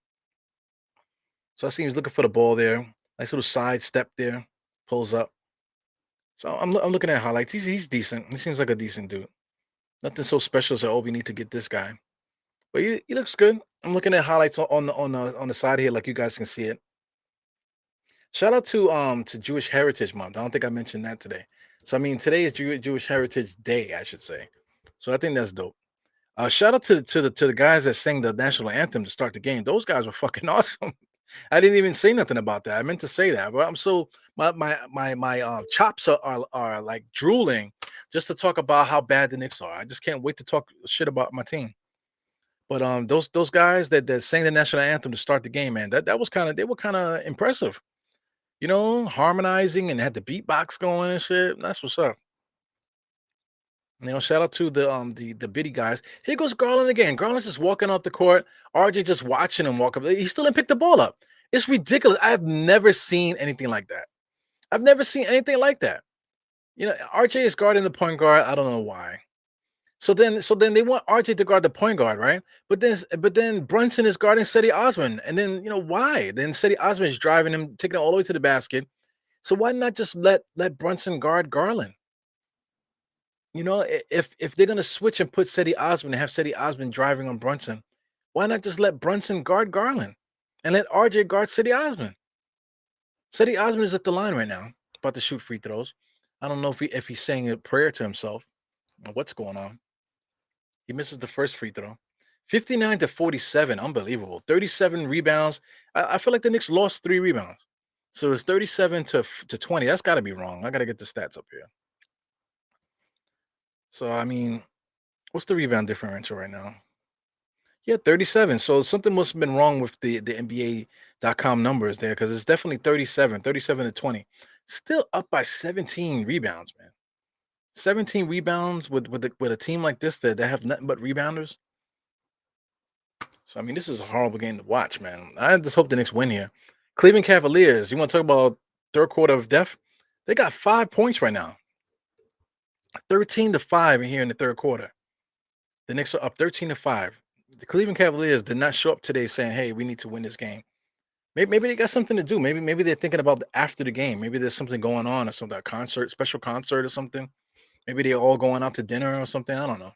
So I see he's looking for the ball there. Nice little side step there, pulls up. So I'm looking at highlights. He's decent. He seems like a decent dude. Nothing so special as oh we need to get this guy. But he looks good. I'm looking at highlights on the side here, like you guys can see it. Shout out to Jewish Heritage Month. I don't think I mentioned that today. So I mean today is Jewish Heritage Day, I should say. So I think that's dope. Shout out to the guys that sang the national anthem to start the game. Those guys were fucking awesome. I didn't even say nothing about that. I meant to say that, but I'm so my chops are like drooling just to talk about how bad the Knicks are. I just can't wait to talk shit about my team. But those guys that sang the national anthem to start the game, man, that was kind of they were kind of impressive. Harmonizing and had the beatbox going and shit. That's what's up. Shout out to the biddy guys. Here goes Garland again. Garland's just walking off the court. RJ just watching him walk up. He still didn't pick the ball up. It's ridiculous. I've never seen anything like that. I've never seen anything like that. RJ is guarding the point guard. I don't know why. So then they want RJ to guard the point guard, right? But then Brunson is guarding Seti Osman. And then why? Then Seti Osman is driving him, taking it all the way to the basket. So why not just let Brunson guard Garland? If they're gonna switch and put Seti Osman and have Seti Osman driving on Brunson, why not just let Brunson guard Garland and let RJ guard Seti Osman? Seti Osman is at the line right now, about to shoot free throws. I don't know if he's saying a prayer to himself or what's going on. He misses the first free throw. 59 to 47, unbelievable. 37 rebounds. I feel like the Knicks lost 3 rebounds. So it's 37 to 20. That's got to be wrong. I got to get the stats up here. So I mean, what's the rebound differential right now? Yeah, 37. So something must have been wrong with the NBA.com numbers there because it's definitely 37 to 20. Still up by 17 rebounds, man. 17 rebounds with a team like this that have nothing but rebounders. So I mean, this is a horrible game to watch, man. I just hope the Knicks win here. Cleveland Cavaliers. You want to talk about third quarter of death? They got 5 points right now. 13 to 5 in here in the third quarter. The Knicks are up 13 to 5. The Cleveland Cavaliers did not show up today saying, "Hey, we need to win this game." Maybe they got something to do. Maybe they're thinking about after the game. Maybe there's something going on or something, a concert, special concert or something. Maybe they're all going out to dinner or something. I don't know.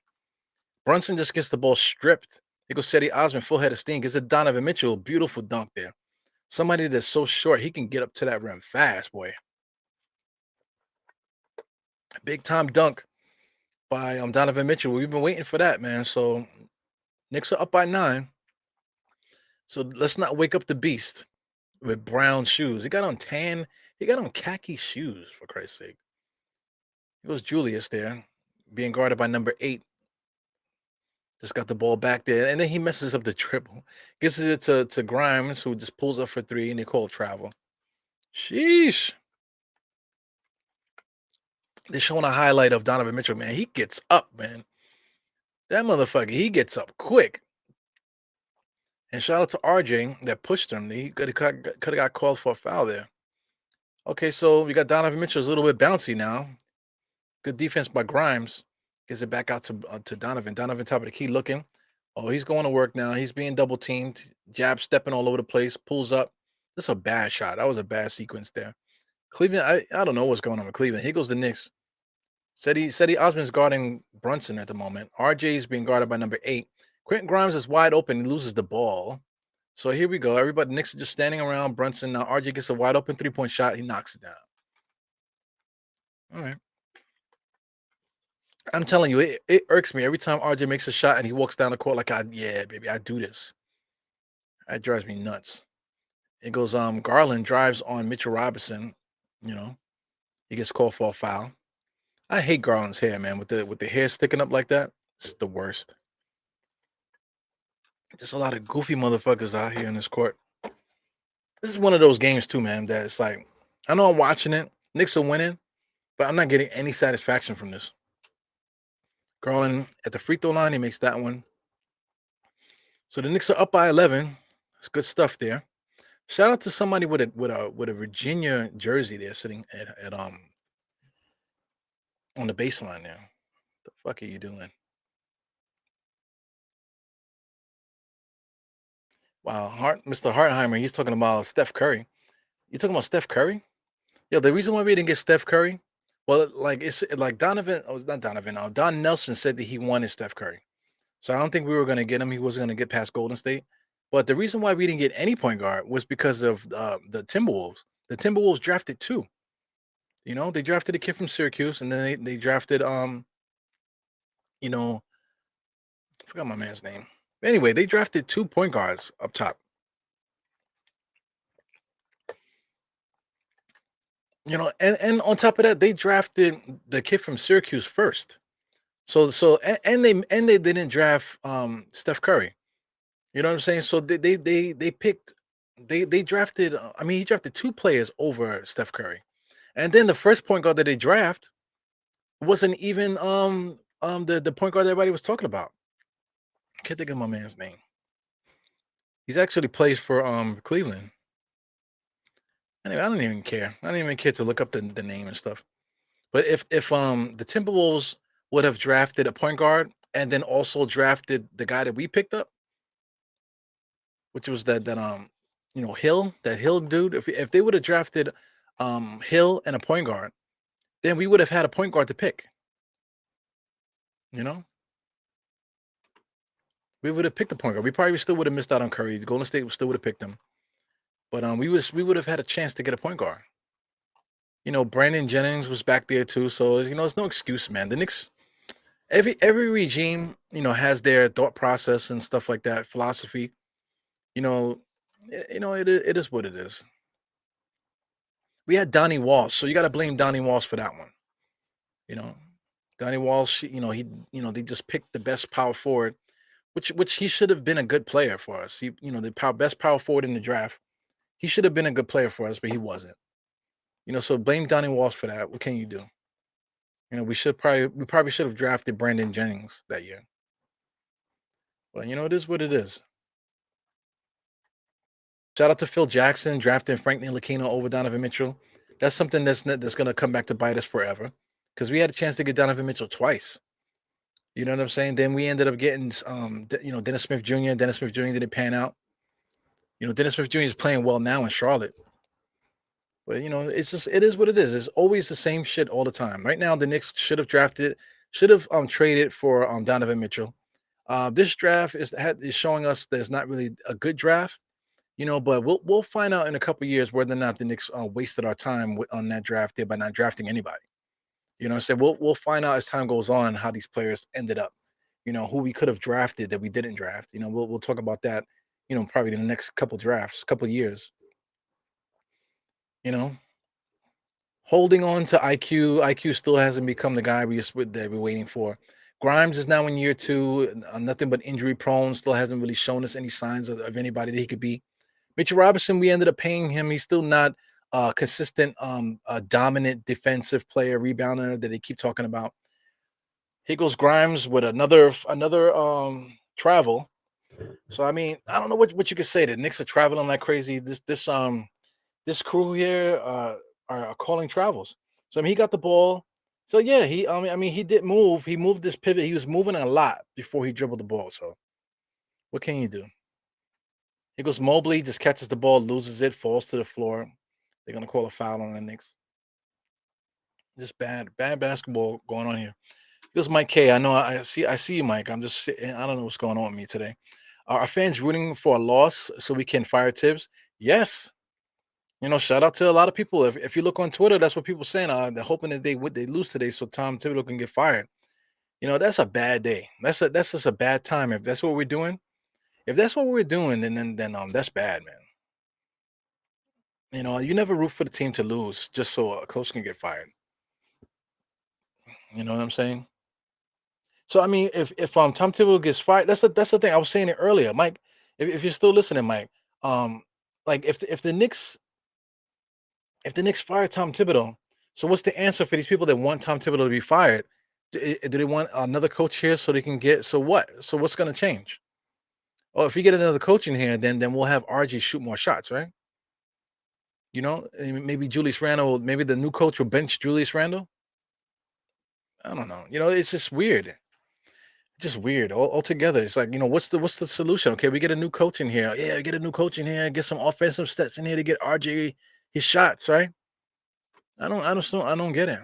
Brunson just gets the ball stripped. He goes Seti Osman, full head of steam. Gets a Donovan Mitchell, beautiful dunk there. Somebody that's so short, he can get up to that rim fast, boy. Big time dunk by Donovan Mitchell. We've been waiting for that, man. So Knicks are up by 9. So let's not wake up the beast with brown shoes. He got on tan. He got on khaki shoes, for Christ's sake. It was Julius there, being guarded by number 8. Just got the ball back there, and then he messes up the triple. Gives it to Grimes, who just pulls up for 3, and they call travel. Sheesh. They're showing a highlight of Donovan Mitchell, man. He gets up, man. That motherfucker, he gets up quick. And shout out to RJ that pushed him. He could have got called for a foul there. Okay, so we got Donovan Mitchell's a little bit bouncy now. Good defense by Grimes. Gets it back out to Donovan. Donovan top of the key looking. Oh, he's going to work now. He's being double teamed. Jab stepping all over the place. Pulls up. That's a bad shot. That was a bad sequence there. Cleveland, I don't know what's going on with Cleveland. Here goes the Knicks. Seti Osman's guarding Brunson at the moment. RJ is being guarded by number 8. Quentin Grimes is wide open. He loses the ball. So here we go. Everybody, Knicks are just standing around Brunson. Now RJ gets a wide open 3-point shot. He knocks it down. All right. I'm telling you, it irks me every time RJ makes a shot and he walks down the court like, yeah, baby, I do this. That drives me nuts. It goes, Garland drives on Mitchell Robinson. You know, he gets called for a foul. I hate Garland's hair, man, with the hair sticking up like that. It's the worst. There's a lot of goofy motherfuckers out here in this court. This is one of those games too, man. That it's like, I know I'm watching it. Knicks are winning, but I'm not getting any satisfaction from this. Garland at the free throw line, he makes that one. So the Knicks are up by 11. It's good stuff there. Shout out to somebody with a Virginia jersey there sitting at on the baseline there. The fuck are you doing? Wow, Mr. Hartenheimer, he's talking about Steph Curry. You talking about Steph Curry? Yeah, the reason why we didn't get Steph Curry, well, like it's like Donovan, oh, not Donovan, Don Nelson said that he wanted Steph Curry. So I don't think we were going to get him. He wasn't going to get past Golden State. But the reason why we didn't get any point guard was because of the Timberwolves. The Timberwolves drafted two. They drafted a kid from Syracuse, and then they drafted you know, I forgot my man's name. Anyway, they drafted two point guards up top. And on top of that, they drafted the kid from Syracuse first. And they didn't draft Steph Curry. You know what I'm saying? So they picked they drafted I mean he drafted two players over Steph Curry. And then the first point guard that they draft wasn't even the point guard that everybody was talking about. Can't think of my man's name. He's actually plays for Cleveland. Anyway, I don't even care. I don't even care to look up the name and stuff. But if the Timberwolves would have drafted a point guard and then also drafted the guy that we picked up, which was Hill, that Hill dude. If they would have drafted Hill and a point guard, then we would have had a point guard to pick. You know, we would have picked the point guard. We probably still would have missed out on Curry. Golden State still would have picked him, but we would have had a chance to get a point guard. Brandon Jennings was back there too, so it's no excuse, man. The Knicks, every regime, has their thought process and stuff like that, philosophy. You know, it is what it is. We had Donnie Walsh, so you got to blame Donnie Walsh for that one. You know, Donnie Walsh, they just picked the best power forward, which he should have been a good player for us. Best power forward in the draft. He should have been a good player for us, but he wasn't. So blame Donnie Walsh for that. What can you do? We probably should have drafted Brandon Jennings that year. But it is what it is. Shout out to Phil Jackson drafting Frank Ntilikina over Donovan Mitchell. That's something that's going to come back to bite us forever because we had a chance to get Donovan Mitchell twice. You know what I'm saying? Then we ended up getting Dennis Smith Jr. Dennis Smith Jr. didn't pan out. Dennis Smith Jr. is playing well now in Charlotte. But it is what it is. It's always the same shit all the time. Right now, the Knicks should have traded for Donovan Mitchell. This draft is showing us there's not really a good draft. But we'll find out in a couple years whether or not the Knicks wasted our time on that draft there by not drafting anybody. What I'm saying? We'll find out as time goes on how these players ended up. Who we could have drafted that we didn't draft. We'll talk about that. Probably in the next couple drafts, couple years. You know, Holding on to IQ. IQ still hasn't become the guy that we're waiting for. Grimes is now in year two, nothing but injury prone. Still hasn't really shown us any signs of anybody that he could be. Mitchell Robinson, we ended up paying him. He's still not a consistent, dominant defensive player, rebounder that they keep talking about. Here goes Grimes with another travel. So I mean, I don't know what you could say. The Knicks are traveling like crazy. This crew here are calling travels. So I mean, he got the ball. So yeah, he did move. He moved this pivot. He was moving a lot before he dribbled the ball. So what can you do? Here goes Mobley, just catches the ball, loses it, falls to the floor. They're gonna call a foul on the Knicks. Just bad basketball going on here. Here's Mike K. I know I see you, Mike. I don't know what's going on with me today. Are fans rooting for a loss so we can fire Tibbs? Yes. Shout out to a lot of people. If you look on Twitter, that's what people saying. They're hoping that they lose today so Tom Thibodeau can get fired. That's a bad day. That's just a bad time. If that's what we're doing, then that's bad, man. You never root for the team to lose just so a coach can get fired. You know what I'm saying? So I mean, if Tom Thibodeau gets fired, that's the thing. I was saying it earlier, Mike. If you're still listening, Mike, like if the Knicks fire Tom Thibodeau, So what's the answer for these people that want Tom Thibodeau to be fired? Do they want another coach here so they can get so what? So what's going to change? Oh, if you get another coach in here, then we'll have RG shoot more shots, right? And maybe Julius Randle, maybe the new coach will bench Julius Randle. I don't know. It's just weird. Just weird altogether. It's like, what's the solution? Okay, we get a new coach in here. Yeah, get a new coach in here. Get some offensive stats in here to get RJ his shots, right? I don't get it.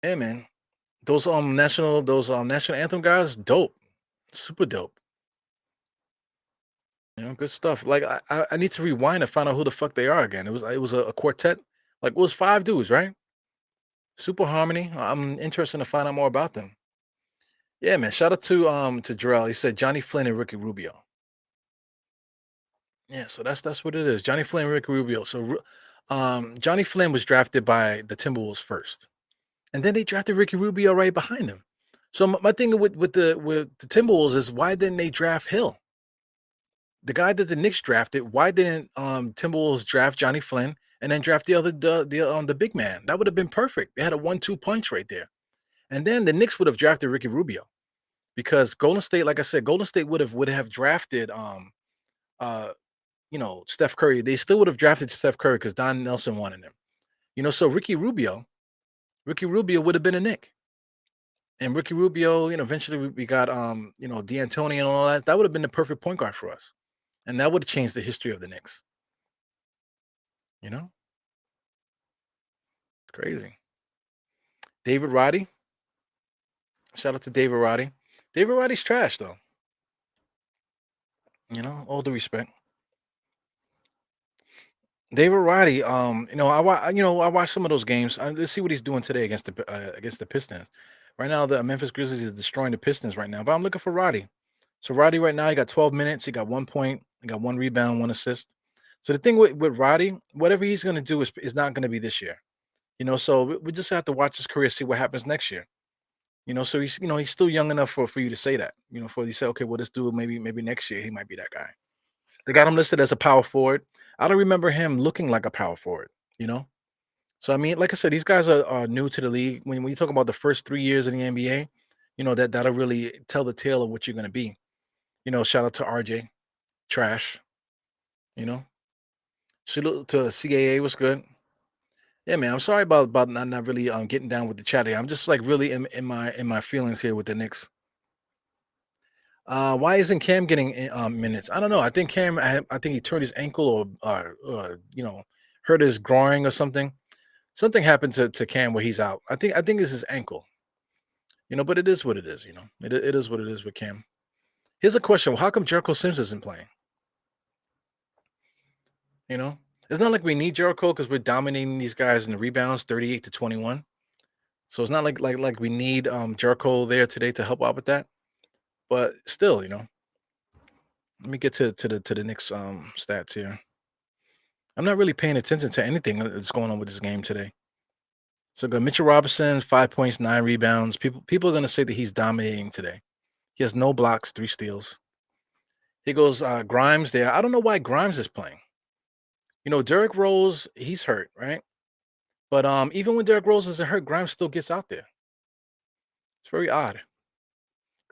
Yeah, man. Those national anthem guys, dope, super dope. Good stuff. Like I need to rewind and find out who the fuck they are again. It was a quartet. Like it was five dudes, right? Super Harmony. I'm interested to find out more about them. Yeah, man. Shout out to Jarrell. He said Johnny Flynn and Ricky Rubio. Yeah, so that's what it is. Johnny Flynn, Ricky Rubio. So Johnny Flynn was drafted by the Timberwolves first. And then they drafted Ricky Rubio right behind him. So my thing with the Timberwolves is why didn't they draft Hill? The guy that the Knicks drafted, why didn't Timberwolves draft Johnny Flynn and then draft the big man? That would have been perfect. They had a 1-2 punch right there. And then the Knicks would have drafted Ricky Rubio because Golden State, like I said, Golden State would have drafted uh Steph Curry. They still would have drafted Steph Curry because Don Nelson wanted him. So Ricky Rubio would have been a Knick. And Ricky Rubio, eventually we got D'Antoni and all that. That would have been the perfect point guard for us. And that would have changed the history of the Knicks. You know? It's crazy. David Roddy. Shout out to David Roddy. David Roddy's trash though. All due respect. David Roddy, I watched some of those games. Let's see what he's doing today against the Pistons. Right now, the Memphis Grizzlies is destroying the Pistons right now. But I'm looking for Roddy. So Roddy right now, he got 12 minutes. He got 1 point. He got 1 rebound, 1 assist. So the thing with Roddy, whatever he's going to do is not going to be this year. So we just have to watch his career, see what happens next year. So he's still young enough for you to say that. For you to say, okay, well, this dude maybe next year he might be that guy. They got him listed as a power forward. I don't remember him looking like a power forward. You know. So I mean, like I said, these guys are new to the league. When you talk about the first 3 years in the NBA, that'll really tell the tale of what you're going to be. Shout out to RJ, trash. You know, salute to CAA was good. Yeah, man. I'm sorry about not really getting down with the chat here. I'm just like really in my feelings here with the Knicks. Why isn't Cam getting minutes? I don't know. I think I think he turned his ankle or hurt his groin or something. Something happened to Cam where he's out. I think it's his ankle. But it is what it is. It is what it is with Cam. Here's a question: how come Jericho Sims isn't playing? It's not like we need Jericho because we're dominating these guys in the rebounds, 38-21. So it's not like we need Jericho there today to help out with that. But still, let me get to the Knicks stats here. I'm not really paying attention to anything that's going on with this game today. So go Mitchell Robinson, 5 points, 9 rebounds. People are gonna say that he's dominating today. He has no blocks, 3 steals. He goes Grimes there. I don't know why Grimes is playing. Derrick Rose, he's hurt, right? But even when Derrick Rose isn't hurt, Grimes still gets out there. It's very odd.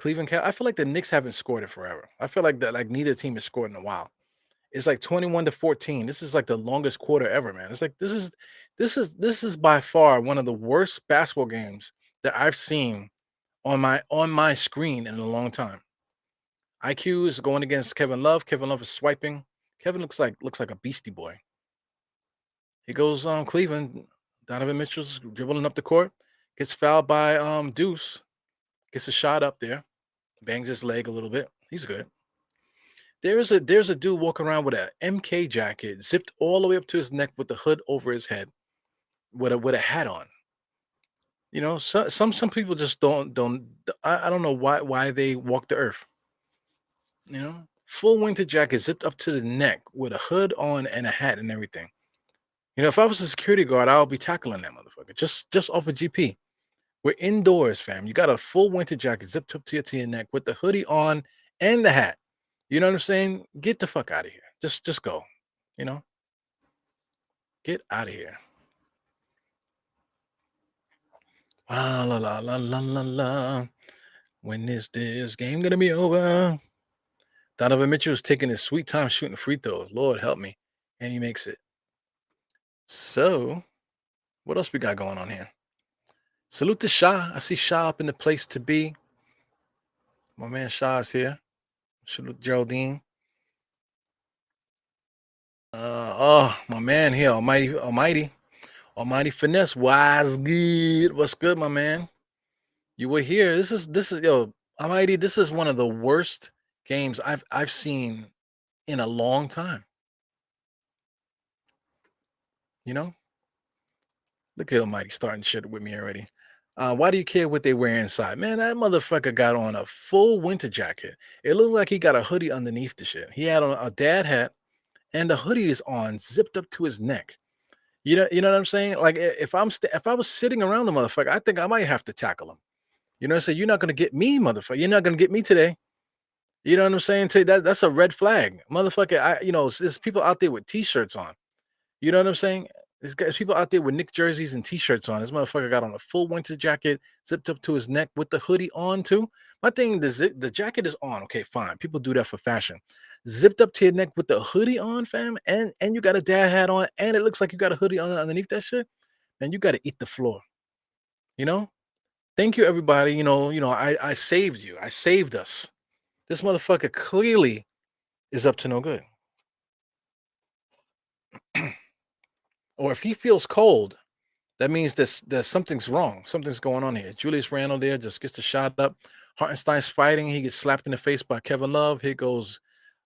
I feel like the Knicks haven't scored it forever. I feel like that like neither team has scored in a while. It's like 21-14. This is like the longest quarter ever, man. It's like this is by far one of the worst basketball games that I've seen on my screen in a long time. IQ is going against Kevin Love. Kevin Love is swiping. Kevin looks like a beastie boy. He goes Cleveland. Donovan Mitchell's dribbling up the court. Gets fouled by Deuce. Gets a shot up there. Bangs his leg a little bit. He's good. There's a dude walking around with a MK jacket zipped all the way up to his neck with the hood over his head with a hat on. Some people just don't. I don't know why they walk the earth. Full winter jacket zipped up to the neck with a hood on and a hat and everything. If I was a security guard, I'll be tackling that motherfucker just off of GP. We're indoors, fam. You got a full winter jacket zipped up to your neck with the hoodie on and the hat. You know what I'm saying? Get the fuck out of here. Just go. You know? Get out of here. Ah, la la la la la la. When is this game gonna be over? Donovan Mitchell is taking his sweet time shooting free throws. Lord help me. And he makes it. So, what else we got going on here? Salute to Shah. I see Shah up in the place to be. My man Shah is here. Salute Geraldine. My man here, Almighty Finesse. Wise good. What's good, my man? You were here. This is yo, Almighty. This is one of the worst games I've seen in a long time. You know, look at Almighty starting shit with me already. Why do you care what they wear inside? Man, that motherfucker got on a full winter jacket. It looked like he got a hoodie underneath the shit. He had on a dad hat and the hoodie is on, zipped up to his neck. You know what I'm saying? Like if I was sitting around the motherfucker, I think I might have to tackle him. You know, say you're not gonna get me, motherfucker. You're not gonna get me today. You know what I'm saying? That's a red flag, motherfucker. There's people out there with t-shirts on. You know what I'm saying? There's people out there with Nick jerseys and t-shirts on. This motherfucker got on a full winter jacket, zipped up to his neck with the hoodie on too. My thing, the jacket is on. Okay, fine. People do that for fashion. Zipped up to your neck with the hoodie on, fam, and you got a dad hat on, and it looks like you got a hoodie on underneath that shit. Man, you got to eat the floor. You know? Thank you, everybody. I saved you. I saved us. This motherfucker clearly is up to no good. Or if he feels cold, that means there's something's wrong. Something's going on here. Julius Randle there just gets the shot up. Hartenstein's fighting. He gets slapped in the face by Kevin Love. Here goes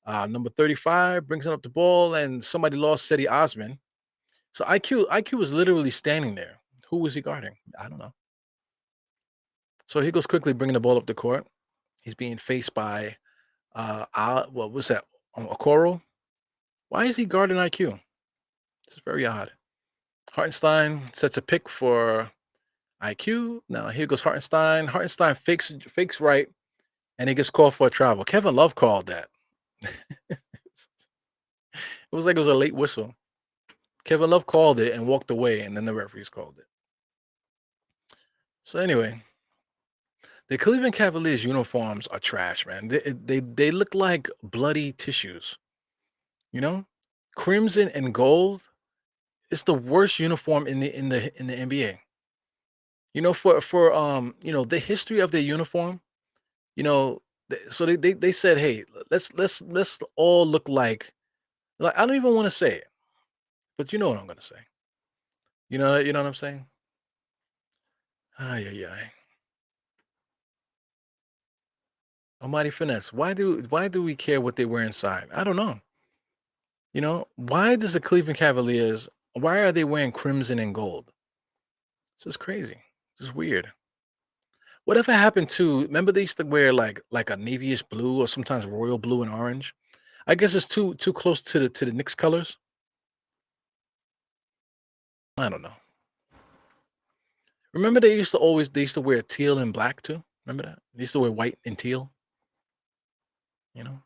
number 35, brings up the ball, and somebody lost Cedi Osman. So IQ was literally standing there. Who was he guarding? I don't know. So he goes quickly bringing the ball up the court. He's being faced by what was that? Okoro? Why is he guarding IQ? This is very odd. Hartenstein sets a pick for IQ. Now here goes Hartenstein. Hartenstein fakes right, and he gets called for a travel. Kevin Love called that. It was like it was a late whistle. Kevin Love called it and walked away, and then the referees called it. So anyway, the Cleveland Cavaliers uniforms are trash, man. They look like bloody tissues. You know, crimson and gold. It's the worst uniform in the NBA. The history of their uniform. So they said, hey, let's all look like I don't even want to say it, but you know what I'm gonna say. You know what I'm saying? Ay, ay, ay. Almighty finesse. Why do we care what they wear inside? I don't know. Why does the Cleveland Cavaliers why are they wearing crimson and gold? This is crazy. This is weird. Whatever happened to remember they used to wear like a navyish blue or sometimes royal blue and orange? I guess it's too close to the Knicks colors. I don't know. Remember they used to wear teal and black too? Remember that? They used to wear white and teal, you know?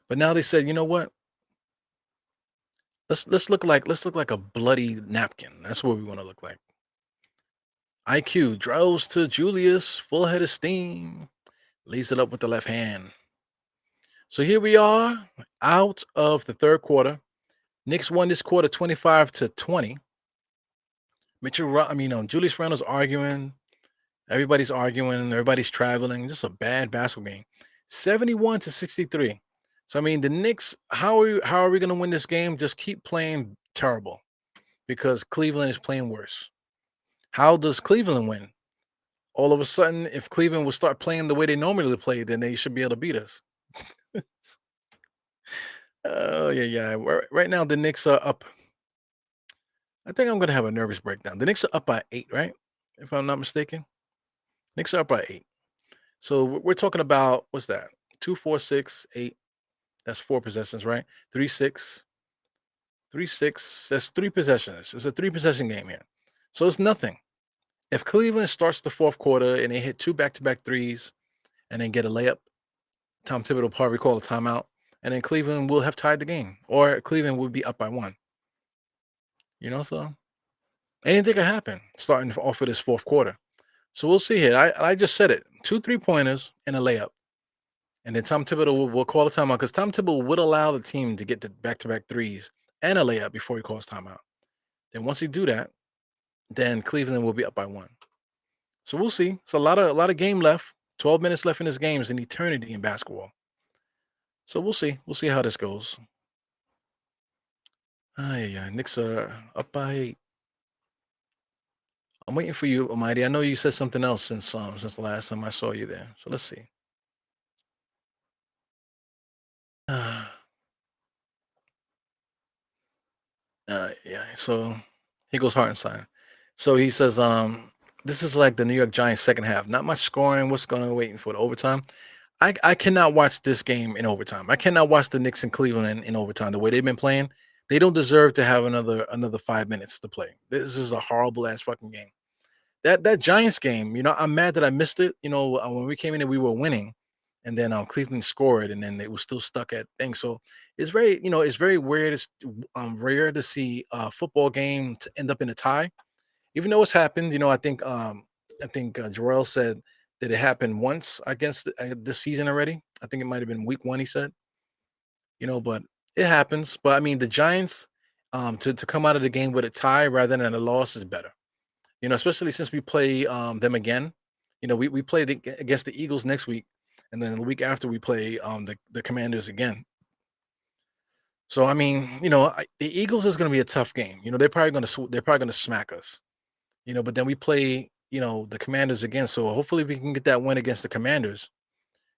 But now they said, you know what? Let's look like a bloody napkin. That's what we want to look like. IQ draws to Julius, full head of steam, lays it up with the left hand. So here we are, out of the third quarter. Knicks won this quarter 25-20. Julius Randle's arguing. Everybody's arguing. Everybody's traveling. Just a bad basketball game. 71-63. So the Knicks. How are we going to win this game? Just keep playing terrible, because Cleveland is playing worse. How does Cleveland win? All of a sudden, if Cleveland would start playing the way they normally play, then they should be able to beat us. Oh yeah, yeah. Right now, the Knicks are up. I think I'm going to have a nervous breakdown. The Knicks are up by 8, right? If I'm not mistaken. Knicks are up by 8. So we're talking about what's that? 2, 4, 6, 8. That's 4 possessions, right? 3, 6, 3, 6. That's 3 possessions. It's a 3 possession game here. So it's nothing. If Cleveland starts the fourth quarter and they hit 2 back-to-back threes and then get a layup, Tom Thibodeau will probably call a timeout, and then Cleveland will have tied the game, or Cleveland will be up by 1. So anything could happen starting off of this fourth quarter. So we'll see here. I just said it: two 3-pointers and a layup, and then Tom Thibodeau will call a timeout because Tom Thibodeau would allow the team to get the back-to-back threes and a layup before he calls timeout. Then once he do that, then Cleveland will be up by one. So we'll see. It's a lot of game left. 12 minutes left in this game is an eternity in basketball. So we'll see. We'll see how this goes. Yeah. Knicks are up by 8. I'm waiting for you, Almighty. I know you said something else since the last time I saw you there. So let's see. Yeah. So he goes Hartenstein. So he says, this is like the New York Giants second half. Not much scoring. What's going on waiting for the overtime? I cannot watch this game in overtime. I cannot watch the Knicks and Cleveland in overtime. The way they've been playing, they don't deserve to have another 5 minutes to play. This is a horrible ass fucking game. That Giants game, I'm mad that I missed it. When we came in and we were winning, and then Cleveland scored, and then they were still stuck at things. So it's very weird. It's rare to see a football game to end up in a tie, even though it's happened. I think Jarrell said that it happened once against this season already. I think it might have been week one. He said, but it happens. But I mean, the Giants, to come out of the game with a tie rather than a loss is better. Especially since we play them again. We play against the Eagles next week, and then the week after we play the Commanders again. So I mean, the Eagles is going to be a tough game. They're probably going to smack us. But then we play the Commanders again. So hopefully we can get that win against the Commanders.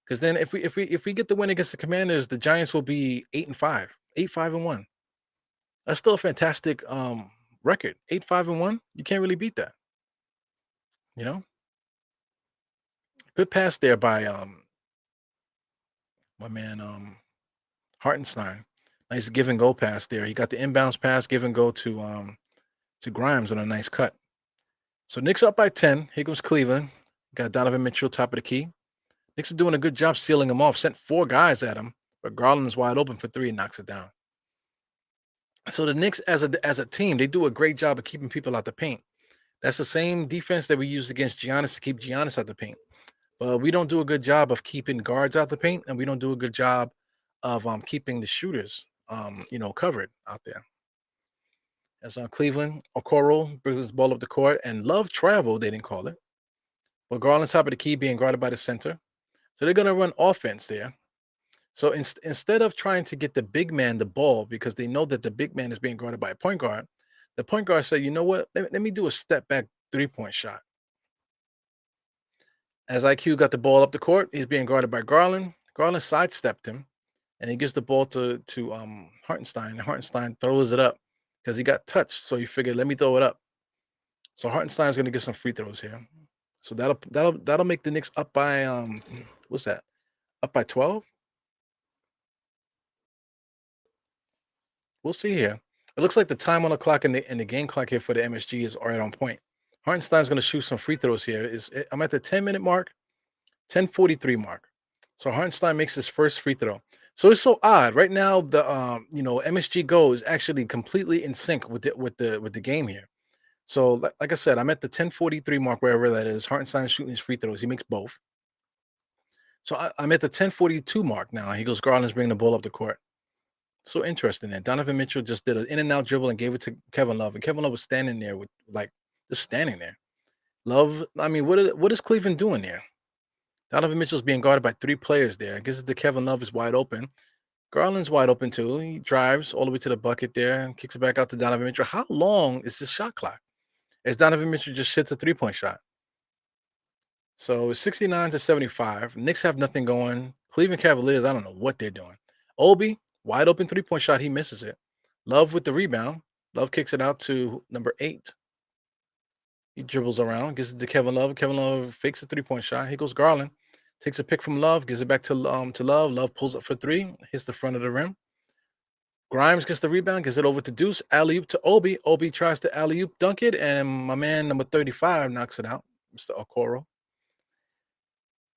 Because then if we get the win against the Commanders, the Giants will be 8-5, 8-5-1. That's still a fantastic record. 8-5-1. You can't really beat that. You know. Good pass there by my man Hartenstein. Nice give and go pass there. He got the inbounds pass, give and go to Grimes on a nice cut. So Knicks up by 10. Here goes Cleveland. Got Donovan Mitchell top of the key. Knicks are doing a good job sealing him off. Sent 4 guys at him, but Garland's wide open for 3 and knocks it down. So the Knicks as a team, they do a great job of keeping people out the paint. That's the same defense that we used against Giannis to keep Giannis out the paint. But we don't do a good job of keeping guards out the paint, and we don't do a good job of keeping the shooters covered out there. As on Cleveland, Okoro brings the ball up the court, and Love travel, they didn't call it. But Garland's top of the key being guarded by the center. So they're gonna run offense there. So instead of trying to get the big man the ball because they know that the big man is being guarded by a point guard, the point guard said, you know what? Let me do a step back 3-point shot. As IQ got the ball up the court, he's being guarded by Garland. Garland sidestepped him, and he gives the ball to Hartenstein. And Hartenstein throws it up because he got touched. So he figured, let me throw it up. So Hartenstein's going to get some free throws here. So that'll make the Knicks up by what's that? Up by 12. We'll see here. It looks like the time on the clock and the game clock here for the MSG is right on point. Hartenstein's going to shoot some free throws here. I'm at the 10-minute mark, 10:43 mark. So Hartenstein makes his first free throw. So it's so odd right now. The MSG Go is actually completely in sync with the game here. So like I said, I'm at the 10:43 mark wherever that is. Hartenstein's shooting his free throws. He makes both. So I'm at the 10:42 mark now. He goes Garland's bringing the ball up the court. So interesting there. Donovan Mitchell just did an in and out dribble and gave it to Kevin Love, and Kevin Love was standing there with just standing there. Love, I mean, what is Cleveland doing there? Donovan Mitchell's being guarded by 3 players there. I guess the Kevin Love is wide open. Garland's wide open too. He drives all the way to the bucket there and kicks it back out to Donovan Mitchell. How long is this shot clock? As Donovan Mitchell just shits a 3-point shot. So it's 69-75. Knicks have nothing going. Cleveland Cavaliers, I don't know what they're doing. Obi, wide open 3-point shot. He misses it. Love with the rebound. Love kicks it out to number 8. He dribbles around, gives it to Kevin Love. Kevin Love fakes a 3-point shot. Here goes Garland. Takes a pick from Love, gives it back to Love. Love pulls up for 3, hits the front of the rim. Grimes gets the rebound, gives it over to Deuce. Alley-oop to Obi. Obi tries to alley-oop dunk it, and my man number 35 knocks it out, Mr. Okoro.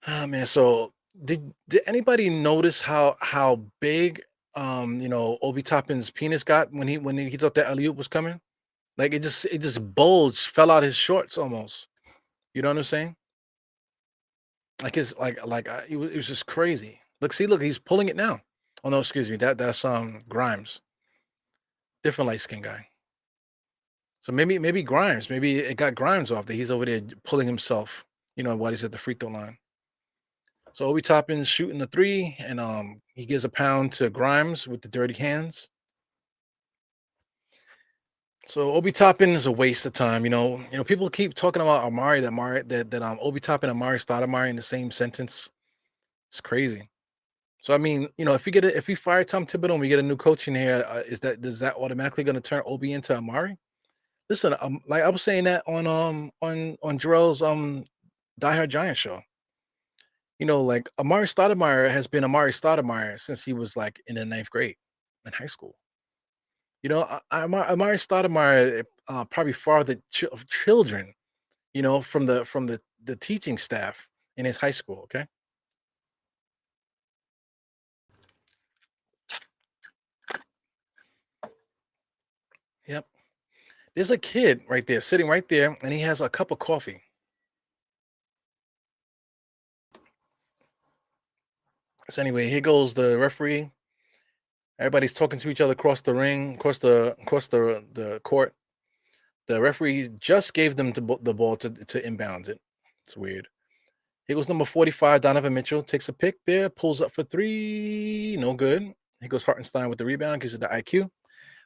Oh man, so did anybody notice how big Obi Toppin's penis got when he thought that alley-oop was coming? Like it just bulged, fell out his shorts almost. You know what I'm saying? Like it's it was just crazy. Look, see, look, he's pulling it now. Oh no, excuse me. That's Grimes, different light skin guy. So maybe Grimes, maybe it got Grimes off that he's over there pulling himself. While he's at the free throw line. So Obi Toppin's shooting the three, and he gives a pound to Grimes with the dirty hands. So Obi Toppin is a waste of time. People keep talking about that Obi Toppin and Amari Stoudemire in the same sentence. It's crazy. So I mean, if we fire Tom Thibodeau and we get a new coach in here, does that automatically going to turn Obi into Amari? Listen, like I was saying that on Jarrell's Die Hard Giant show. Like Amari Stoudemire has been Amari Stoudemire since he was like in the ninth grade in high school. Amari Stoudemire probably fathered children, from the teaching staff in his high school. Okay. Yep. There's a kid right there sitting right there, and he has a cup of coffee. So anyway, here goes the referee. Everybody's talking to each other across the ring, across the court. The referee just gave them the ball to inbound it. It's weird. Here goes number 45, Donovan Mitchell. Takes a pick there, pulls up for three. No good. Here goes Hartenstein with the rebound, gives it to IQ.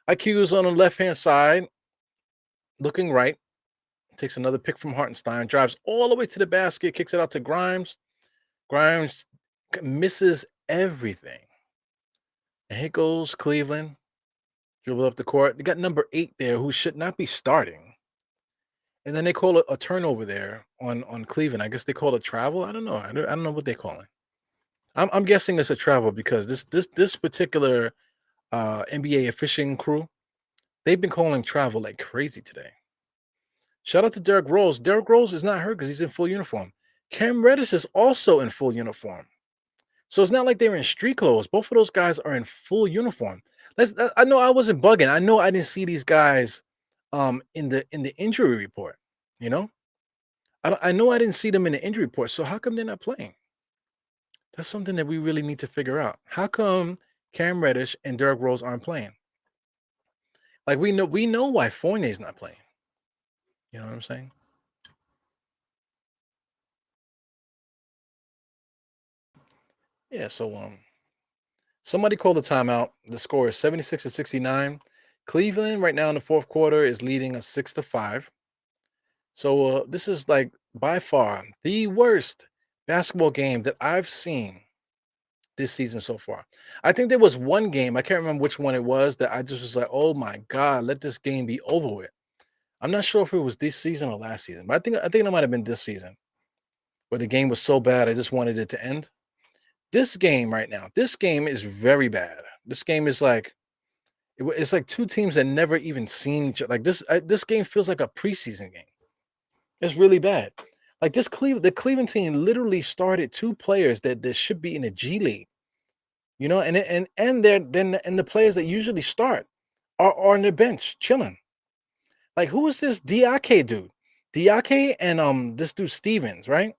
IQ is on the left-hand side, looking right. Takes another pick from Hartenstein, drives all the way to the basket, kicks it out to Grimes. Grimes misses everything. And here goes Cleveland. Dribble up the court. They got number 8 there who should not be starting. And then they call it a turnover there on Cleveland. I guess they call it travel. I don't know. I don't know what they call it. I'm guessing it's a travel because this particular NBA officiating crew, they've been calling travel like crazy today. Shout out to Derrick Rose. Derrick Rose is not hurt because he's in full uniform. Cam Reddish is also in full uniform. So it's not like they're in street clothes. Both of those guys are in full uniform. I know I wasn't bugging. I know I didn't see these guys in the injury report. You know, I know I didn't see them in the injury report. So how come they're not playing? That's something that we really need to figure out. How come Cam Reddish and Derrick Rose aren't playing? Like we know why Fournier's not playing. You know what I'm saying? Yeah. So somebody called the timeout. The score is 76-69. Cleveland right now in the fourth quarter is leading a 6-5. So this is like by far the worst basketball game that I've seen this season so far. I think there was one game, I can't remember which one it was, that I just was like, oh my God, let this game be over with. I'm not sure if it was this season or last season, but I think it might have been this season where the game was so bad I just wanted it to end. This game right now, this game is very bad. This game is like it's like two teams that never even seen each other. Like this game feels like a preseason game. It's really bad. Like the Cleveland team literally started two players that should be in the G League. And the players that usually start are on the bench chilling. Like who is this Diake dude? Diake and this dude Stevens, right?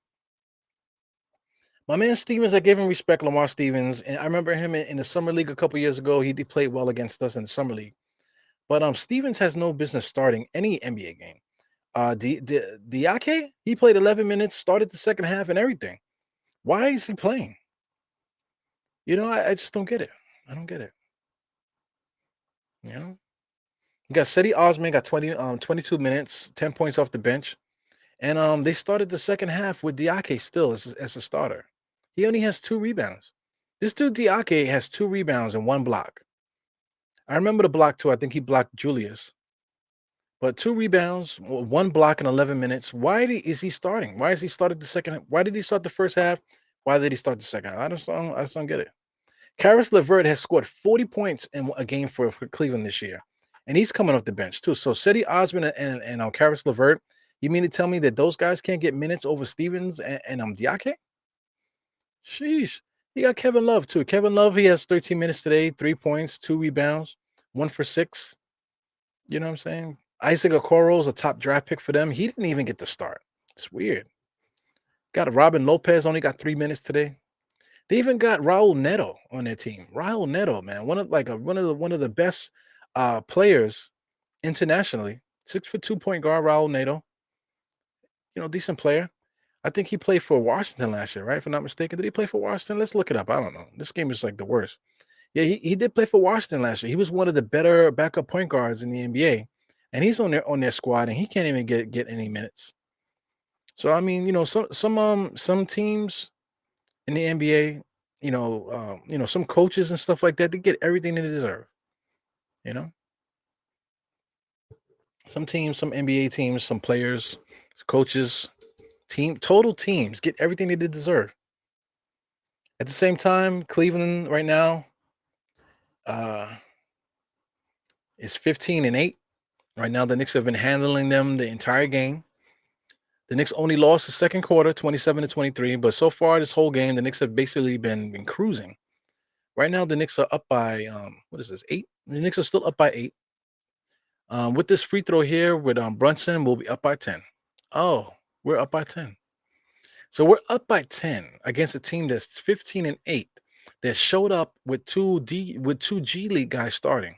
My man Stevens, I gave him respect, Lamar Stevens, and I remember him in the summer league a couple years ago. He played well against us in the summer league, but Stevens has no business starting any NBA game. Diake, he played 11 minutes, started the second half and everything. Why is he playing? I just don't get it. I don't get it. You know, you got Seti Osman got 22 minutes, 10 points off the bench, and they started the second half with Diake still as a starter. He only has 2 rebounds. This dude Diake has 2 rebounds and 1 block. I remember the block too. I think he blocked Julius. But 2 rebounds, 1 block in 11 minutes. Is he starting? Why is he started the second? Why did he start the first half? Why did he start the second? I just don't get it. Karis LeVert has scored 40 points in a game for Cleveland this year, and he's coming off the bench too. So Seti Osman and Karis LeVert, you mean to tell me that those guys can't get minutes over Stevens and Diake? Sheesh. You got Kevin Love too. Kevin Love, he has 13 minutes today, 3 points, 2 rebounds, 1 for 6. You know what I'm saying? Isaac Okoro's a top draft pick for them. He didn't even get the start. It's weird. Got Robin Lopez only got 3 minutes today. They even got Raul Neto on their team. Raul Neto, man, one of the best players internationally. 6'2" point guard Raul Neto. Decent player. I think he played for Washington last year, right? If I'm not mistaken. Did he play for Washington? Let's look it up. I don't know. This game is like the worst. Yeah, he did play for Washington last year. He was one of the better backup point guards in the NBA. And he's on their squad and he can't even get any minutes. So I mean, some teams in the NBA, some coaches and stuff like that, they get everything they deserve. You know, some teams, some NBA teams, some players, coaches, total teams get everything they deserve. At the same time, Cleveland right now uh, is 15-8. Right now, the Knicks have been handling them the entire game. The Knicks only lost the second quarter, 27-23, but so far this whole game, the Knicks have basically been cruising. Right now, the Knicks are up by what is this? 8. The Knicks are still up by 8. With this free throw here with Brunson, we'll be up by 10. Oh, we're up by 10. So we're up by 10 against a team that's 15-8 that showed up with two G League guys starting.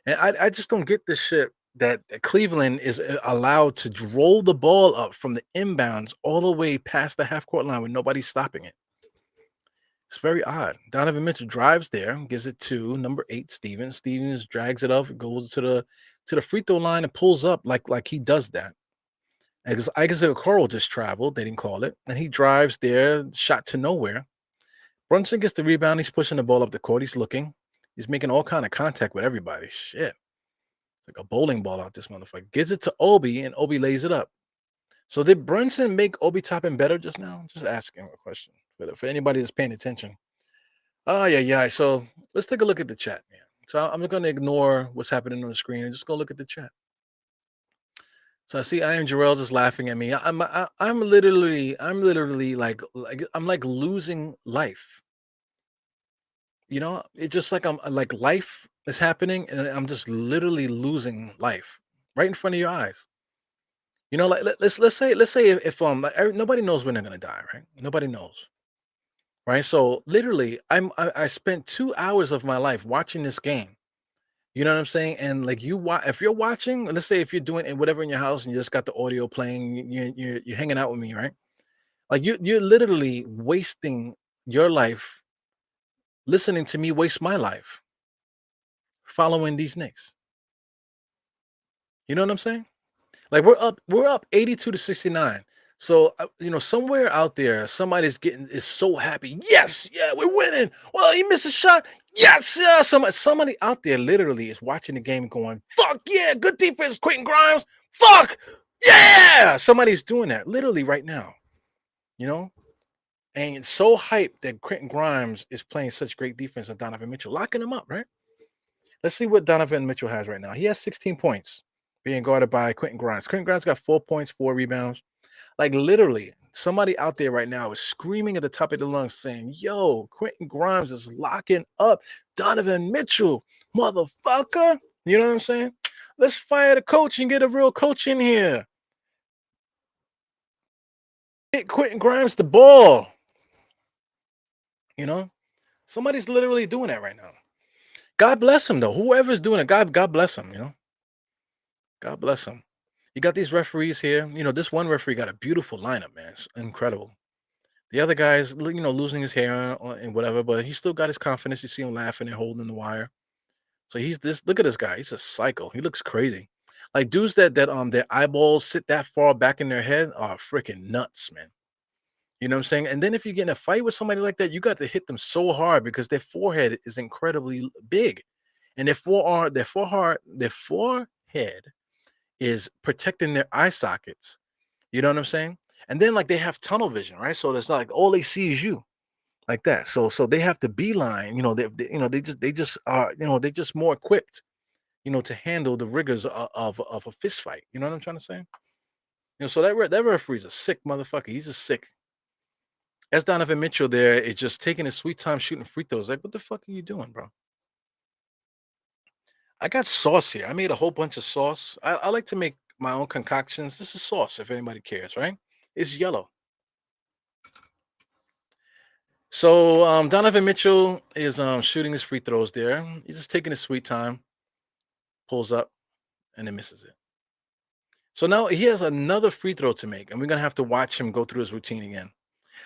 And I just don't get this shit that Cleveland is allowed to roll the ball up from the inbounds all the way past the half court line with nobody stopping it. It's very odd. Donovan Mitchell drives there, gives it to number 8, Stevens. Stevens drags it up, goes to the free throw line and pulls up like he does that. Because Isaac Okoro just traveled, they didn't call it, and he drives there, shot to nowhere. Brunson gets the rebound. He's pushing the ball up the court. He's looking. He's making all kind of contact with everybody. Shit. It's like a bowling ball out this motherfucker. Gives it to Obi, and Obi lays it up. So did Brunson make Obi Toppin better just now? Just asking a question for anybody that's paying attention. Oh, yeah. So let's take a look at the chat, man. So I'm going to ignore what's happening on the screen and just go look at the chat. So I see I am Jarrell just laughing at me. I'm literally like I'm like losing life. It's just like I'm like life is happening and I'm just literally losing life right in front of your eyes. Like let's say if like, nobody knows when they're gonna die, right? Nobody knows, right? So literally, I spent 2 hours of my life watching this game. You know what I'm saying? And like if you're watching, let's say if you're doing whatever in your house and you just got the audio playing, you're hanging out with me, right? Like you're literally wasting your life listening to me waste my life following these Knicks. You know what I'm saying? Like we're up 82-69. So somewhere out there, somebody's is so happy. Yes, yeah, we're winning. Well, he missed a shot. Yes, yeah. Somebody out there literally is watching the game going, fuck yeah, good defense, Quentin Grimes. Fuck yeah. Somebody's doing that literally right now. You know, and it's so hyped that Quentin Grimes is playing such great defense on Donovan Mitchell, locking him up, right? Let's see what Donovan Mitchell has right now. He has 16 points being guarded by Quentin Grimes. Quentin Grimes got 4 points, 4 rebounds. Like literally, somebody out there right now is screaming at the top of their lungs saying, yo, Quentin Grimes is locking up Donovan Mitchell, motherfucker. You know what I'm saying? Let's fire the coach and get a real coach in here. Hit Quentin Grimes the ball. Somebody's literally doing that right now. God bless him, though. Whoever's doing it, God bless him, God bless him. You got these referees here. This one referee got a beautiful lineup, man. It's incredible. The other guy's, losing his hair and whatever, but he still got his confidence. You see him laughing and holding the wire. So he's this. Look at this guy. He's a psycho. He looks crazy. Like dudes that their eyeballs sit that far back in their head are freaking nuts, man. You know what I'm saying? And then if you get in a fight with somebody like that, you got to hit them so hard because their forehead is incredibly big, and their forehead is protecting their eye sockets. You know what I'm saying? And then like they have tunnel vision, right? So it's not like all they see is you, like that. So they have to beeline. They just are. They just more equipped. To handle the rigors of a fist fight. You know what I'm trying to say? So that referee's a sick motherfucker. He's just sick. As Donovan Mitchell there is just taking his sweet time shooting free throws. Like, what the fuck are you doing, bro? I got sauce here. I made a whole bunch of sauce. I like to make my own concoctions. This is sauce, if anybody cares, right? It's yellow. So Donovan Mitchell is shooting his free throws there. He's just taking his sweet time, pulls up, and then misses it. So now he has another free throw to make, and we're gonna have to watch him go through his routine again.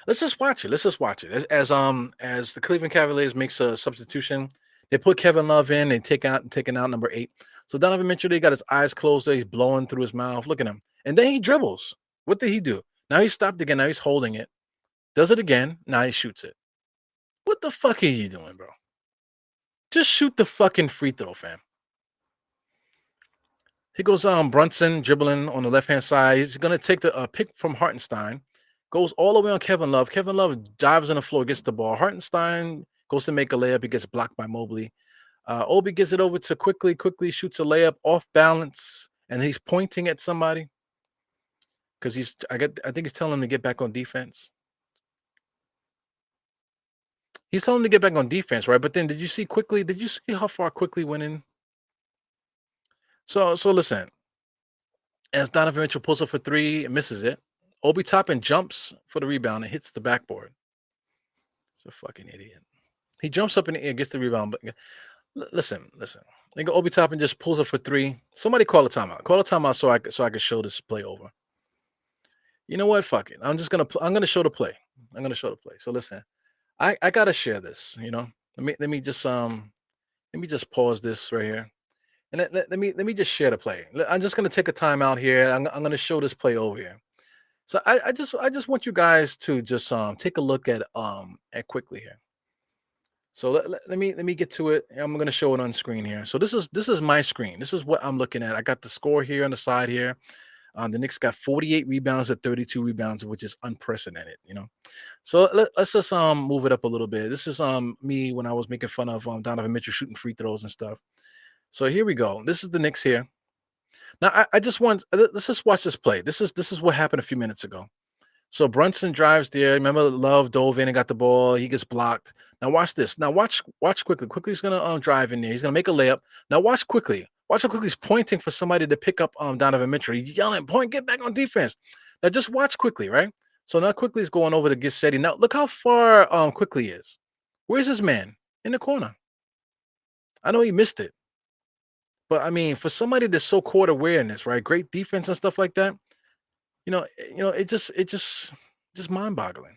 Let's just watch it. Let's just watch it. As the Cleveland Cavaliers makes a substitution, they put Kevin Love in. They taking out number 8. So Donovan Mitchell, they got his eyes closed. There, he's blowing through his mouth. Look at him, and then he dribbles. What did he do? Now he stopped again. Now he's holding it. Does it again. Now he shoots it. What the fuck are you doing, bro? Just shoot the fucking free throw, fam. He goes Brunson dribbling on the left hand side. He's gonna take the pick from Hartenstein, goes all the way on Kevin Love. Kevin Love dives on the floor, gets the ball. Hartenstein goes to make a layup. He gets blocked by Mobley. Obi gets it over to quickly shoots a layup off balance, and he's pointing at somebody because I think he's telling him to get back on defense. He's telling him to get back on defense, right? But then did you see quickly? Did you see how far quickly went in? So listen, as Donovan Mitchell pulls up for 3 and misses it, Obi Toppin jumps for the rebound and hits the backboard. It's a fucking idiot. He jumps up in the air, gets the rebound, but listen. Nigga Obi Toppin just pulls up for 3. Somebody call a timeout. Call a timeout so I can show this play over. You know what? Fuck it. I'm gonna show the play. I'm gonna show the play. So listen, I gotta share this. Let me just pause this right here. And let me just share the play. I'm just gonna take a time out here. I'm gonna show this play over here. So I just want you guys to just take a look at quickly here. So let me get to it. I'm gonna show it on screen here. So this is my screen. This is what I'm looking at. I got the score here on the side here. The Knicks got 48 rebounds at 32 rebounds, which is unprecedented, you know. So let's just move it up a little bit. This is me when I was making fun of Donovan Mitchell shooting free throws and stuff. So here we go. This is the Knicks here. Now I just want let's just watch this play. This is what happened a few minutes ago. So Brunson drives there. Remember, Love dove in and got the ball. He gets blocked. Now watch this. Now watch quickly. Quickly he's gonna drive in there. He's gonna make a layup. Now watch quickly. Watch how quickly he's pointing for somebody to pick up Donovan Mitchell. He's yelling, "Point, get back on defense." Now just watch quickly, right? So now quickly he's going over to get Getsetti. Now look how far quickly is. Where's his man? In the corner. I know he missed it. But I mean, for somebody that's so court awareness, right? Great defense and stuff like that. It just mind-boggling.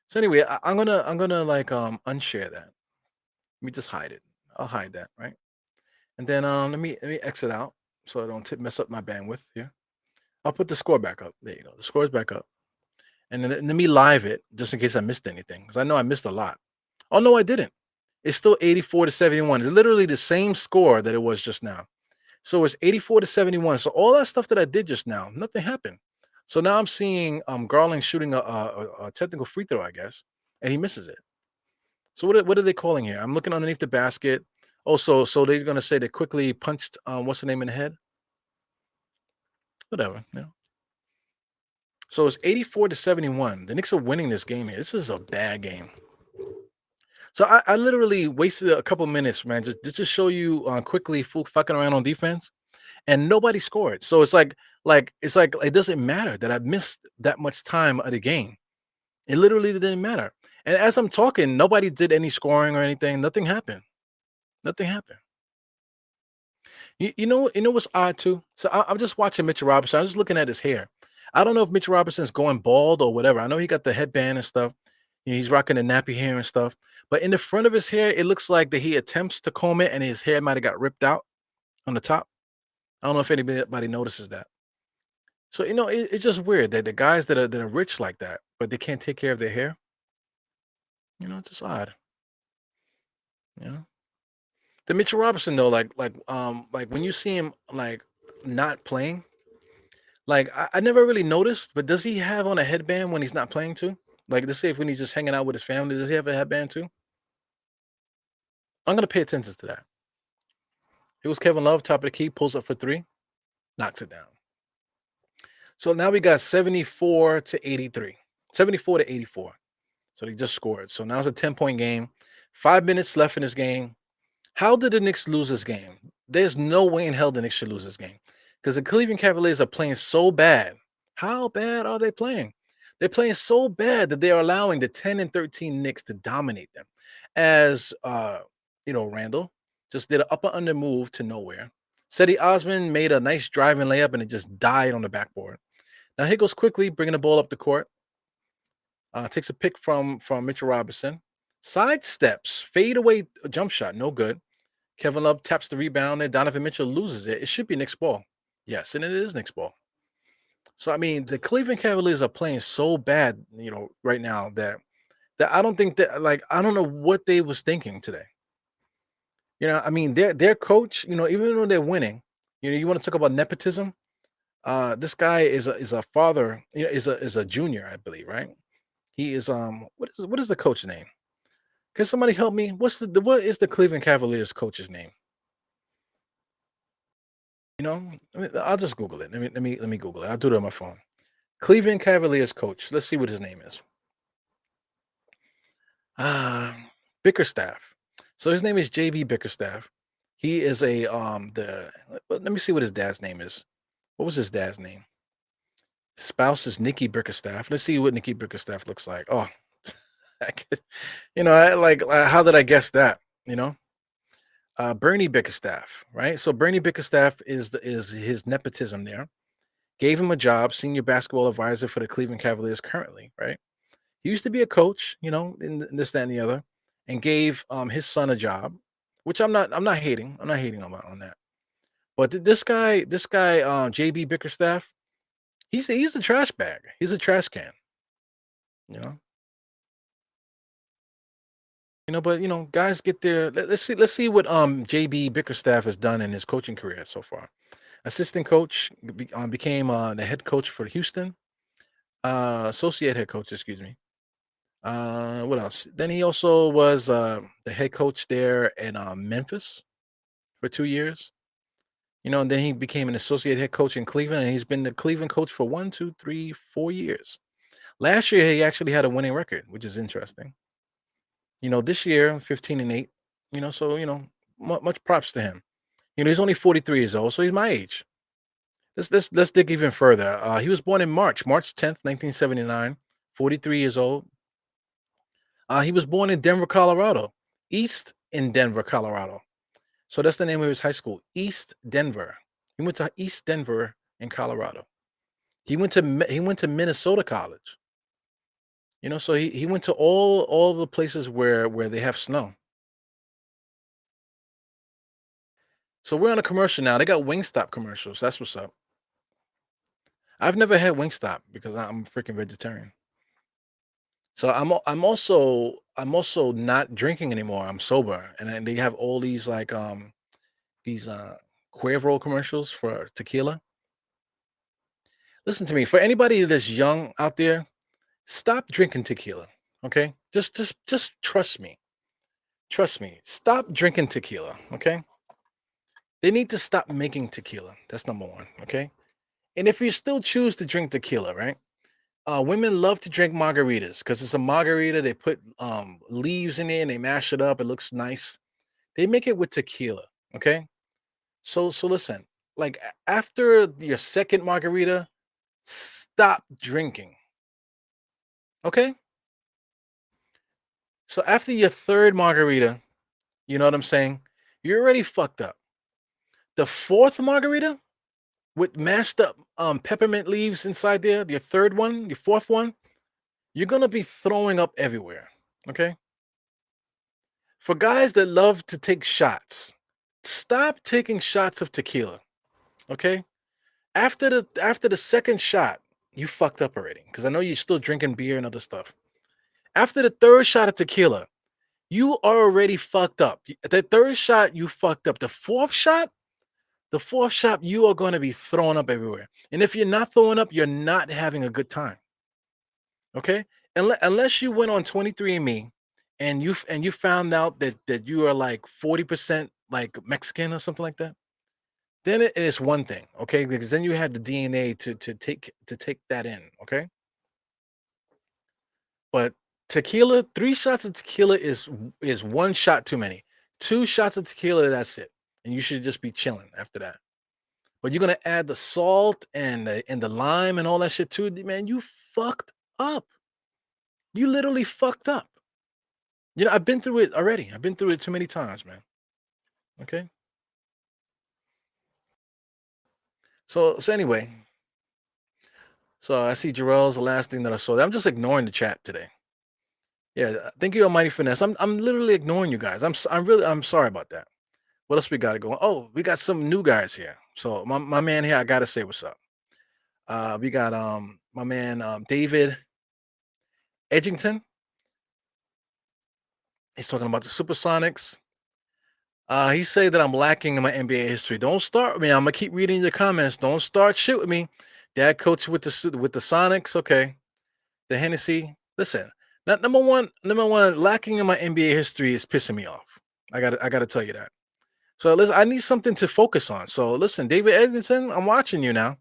So anyway, I'm gonna like unshare that. Let me just hide it. I'll hide that, right? And then let me exit out so I don't mess up my bandwidth here. I'll put the score back up. There you go. The score is back up. And then let me live it just in case I missed anything. Because I know I missed a lot. Oh no, I didn't. It's still 84-71. It's literally the same score that it was just now. So it's 84-71. So all that stuff that I did just now, nothing happened. So now I'm seeing Garland shooting a technical free throw, I guess, and he misses it. So what are they calling here? I'm looking underneath the basket. Also, so they're gonna say they quickly punched what's the name in the head? Whatever. Yeah. So it's 84-71. The Knicks are winning this game here. This is a bad game. So I literally wasted a couple minutes, man, just to show you quickly fucking around on defense, and nobody scored. So it's like it doesn't matter that I missed that much time of the game. It literally didn't matter. And as I'm talking, nobody did any scoring or anything. Nothing happened. Nothing happened. You know what's odd too? So I'm just watching Mitchell Robinson. I'm just looking at his hair. I don't know if Mitchell Robinson's going bald or whatever. I know he got the headband and stuff. He's rocking the nappy hair and stuff. But in the front of his hair, it looks like that he attempts to comb it and his hair might have got ripped out on the top. I don't know if anybody notices that. So it's just weird that the guys that are rich like that, but they can't take care of their hair. It's just odd. You know. The Mitchell Robinson though, like when you see him like not playing, like I never really noticed, but does he have on a headband when he's not playing too? Like let's say if when he's just hanging out with his family, does he have a headband too? I'm gonna pay attention to that. It was Kevin Love, top of the key, pulls up for 3, knocks it down. So now we got 74-83, 74-84. So they just scored. So now it's a 10-point game. 5 minutes left in this game. How did the Knicks lose this game? There's no way in hell the Knicks should lose this game because the Cleveland Cavaliers are playing so bad. How bad are they playing? They're playing so bad that they're allowing the 10 and 13 Knicks to dominate them. As Randall just did an upper under move to nowhere. Seti Osman made a nice driving layup and it just died on the backboard. Now here goes quickly, bringing the ball up the court. Takes a pick from Mitchell Robinson. Side steps, fade away jump shot, no good. Kevin Love taps the rebound, and Donovan Mitchell loses it. It should be Knicks ball. Yes, and it is Knicks ball. So I mean, the Cleveland Cavaliers are playing so bad, right now that I don't think that I don't know what they was thinking today. I mean, their coach, even though they're winning, you want to talk about nepotism. This guy is a father, is a junior, I believe, right? He is what is the coach's name? Can somebody help me? What is the Cleveland Cavaliers coach's name? I'll just Google it. Let me Google it. I'll do it on my phone. Cleveland Cavaliers coach. Let's see what his name is. Bickerstaff. So his name is JB Bickerstaff. He is let me see what his dad's name is. What was his dad's name? Spouse is Nikki Bickerstaff. Let's see what Nikki Bickerstaff looks like. Oh, I could, how did I guess that? Bernie Bickerstaff, right? So Bernie Bickerstaff is his nepotism there. Gave him a job, senior basketball advisor for the Cleveland Cavaliers currently, right? He used to be a coach, in this, that, and the other, and gave his son a job, which I'm not hating. I'm not hating on that. But this guy, JB Bickerstaff, he's a trash bag. He's a trash can, you know. But guys get there. Let's see what JB Bickerstaff has done in his coaching career so far. Assistant coach became the head coach for Houston. Associate head coach, excuse me. What else? Then he also was the head coach there in Memphis for 2 years. And then he became an associate head coach in Cleveland, and he's been the Cleveland coach for 1, 2, 3, 4 years. Last year, he actually had a winning record, which is interesting. This year, 15-8. So much props to him. He's only 43 years old, so he's my age. Let's dig even further. He was born in March 10th, 1979. 43 years old. He was born in Denver, Colorado. East in Denver, Colorado. So that's the name of his high school, East Denver. He went to East Denver in Colorado. He went to Minnesota College. So he went to all the places where they have snow. So we're on a commercial now. They got Wingstop commercials. That's what's up. I've never had Wingstop because I'm a freaking vegetarian. So I'm also not drinking anymore. I'm sober, and then they have all these these Cuervo commercials for tequila. Listen to me. For anybody that's young out there, stop drinking tequila. Okay, just trust me. Trust me. Stop drinking tequila. Okay, they need to stop making tequila. That's number one. Okay, and if you still choose to drink tequila, right? Women love to drink margaritas because it's a margarita. They put leaves in it and they mash it up. It looks nice. They make it with tequila. Okay, so listen. After your second margarita, stop drinking. Okay. So after your third margarita, you know what I'm saying? You're already fucked up. The fourth margarita with mashed up peppermint leaves inside there, your third one, your fourth one, you're gonna be throwing up everywhere. Okay. For guys that love to take shots, stop taking shots of tequila. Okay. After the second shot, you fucked up already. Because I know you're still drinking beer and other stuff. After the third shot of tequila, you are already fucked up. The third shot, you fucked up. The fourth shot, you are going to be throwing up everywhere. And if you're not throwing up, you're not having a good time. Okay? Unless you went on 23andMe and you found out that you are like 40% like Mexican or something like that, then it is one thing, okay? Because then you have the DNA to take that in, okay? But tequila, 3 shots of tequila is one shot too many. 2 shots of tequila, that's it. And you should just be chilling after that. but you're gonna add the salt and the lime and all that shit too, man. You fucked up. You literally fucked up. I've been through it already. I've been through it too many times, man. Okay. So anyway, so I see Jarrell's the last thing that I saw. I'm just ignoring the chat today. Yeah, thank you, Almighty Finesse. I'm literally ignoring you guys. I'm sorry about that. What else we got to go? Oh, we got some new guys here. So my man here, I gotta say what's up. We got my man David Edgington. He's talking about the Supersonics. He said that I'm lacking in my NBA history. Don't start with me. I'm gonna keep reading your comments. Don't start shit with me. Dad coach with the Sonics. Okay. The Hennessy. Listen, not number one, lacking in my NBA history is pissing me off. I gotta tell you that. So listen, I need something to focus on. So listen, David Edmondson, I'm watching you now.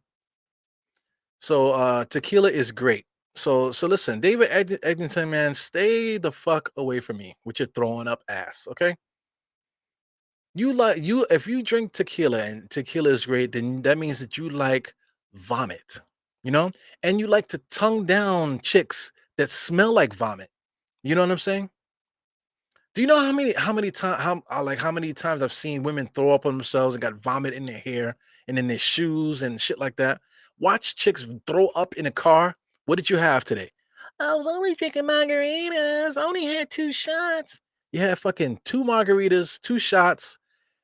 So tequila is great. So listen, David Edmondson, man, stay the fuck away from me with your throwing up ass. Okay. You if you drink tequila and tequila is great, then that means that you like vomit, you know, and you like to tongue down chicks that smell like vomit. You know what I'm saying? Do you know how many times how many times I've seen women throw up on themselves and got vomit in their hair and in their shoes and shit like that? Watch chicks throw up in a car. What did you have today? I was only drinking margaritas. I only had 2 shots. You had fucking 2 margaritas, 2 shots,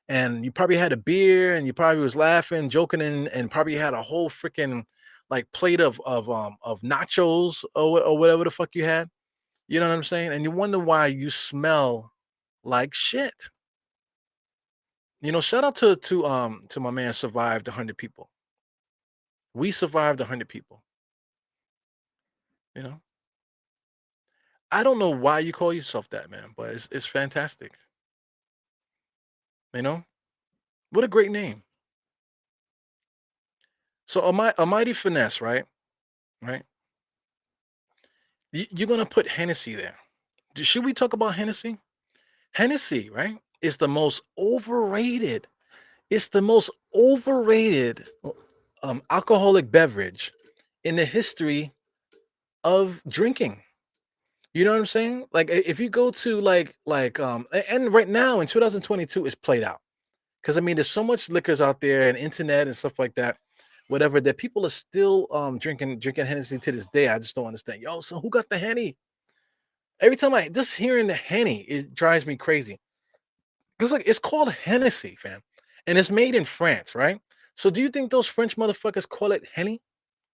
and you probably had a beer and you probably was laughing, joking, and probably had a whole freaking like plate of nachos or whatever the fuck you had. You know what I'm saying? And you wonder why you smell like shit. Shout out to my man survived 100 people. We survived 100 people. You know, I don't know why you call yourself that, man, but it's fantastic. You know, what a great name. So a mighty finesse, right? Right. You're gonna put Hennessy there. Should we talk about Hennessy? Hennessy, right, is the most overrated. It's the most overrated alcoholic beverage in the history of drinking. You know what I'm saying? Like if you go to and right now in 2022 it's played out. Because I mean there's so much liquors out there and internet and stuff like that, whatever, that people are still drinking Hennessy to this day. I just don't understand. Yo, so who got the Henny? Every time I just hearing the Henny, it drives me crazy. It's like it's called Hennessy, fam. And it's made in France, right? So do you think those French motherfuckers call it Henny?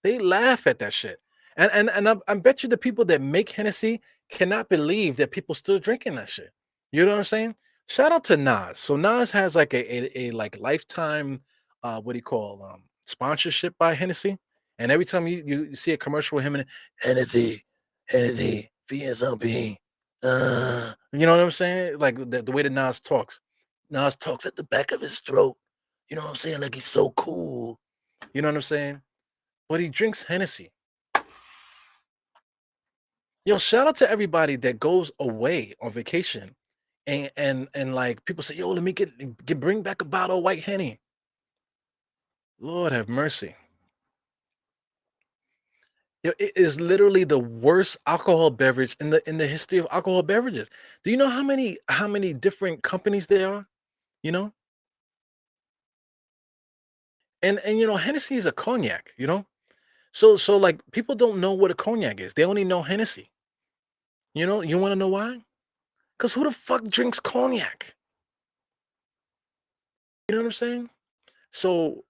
They laugh at that shit. And I bet you the people that make Hennessy cannot believe that people still drinking that shit. You know what I'm saying? Shout out to Nas. So Nas has like a like lifetime what do you call sponsorship by Hennessy. And every time you see a commercial with him and Hennessy, Hennessy, VSOP, you know what I'm saying? Like the way that Nas talks. Nas talks at the back of his throat. You know what I'm saying? Like he's so cool. You know what I'm saying? But he drinks Hennessy. Yo, shout out to everybody that goes away on vacation and like people say, yo, let me bring back a bottle of white Henny. Lord have mercy. Yo, it is literally the worst alcohol beverage in the history of alcohol beverages. Do you know how many different companies there are? You know? And Hennessy is a cognac, you know? So like people don't know what a cognac is. They only know Hennessy. You want to know why? Because who the fuck drinks cognac? You know what I'm saying? So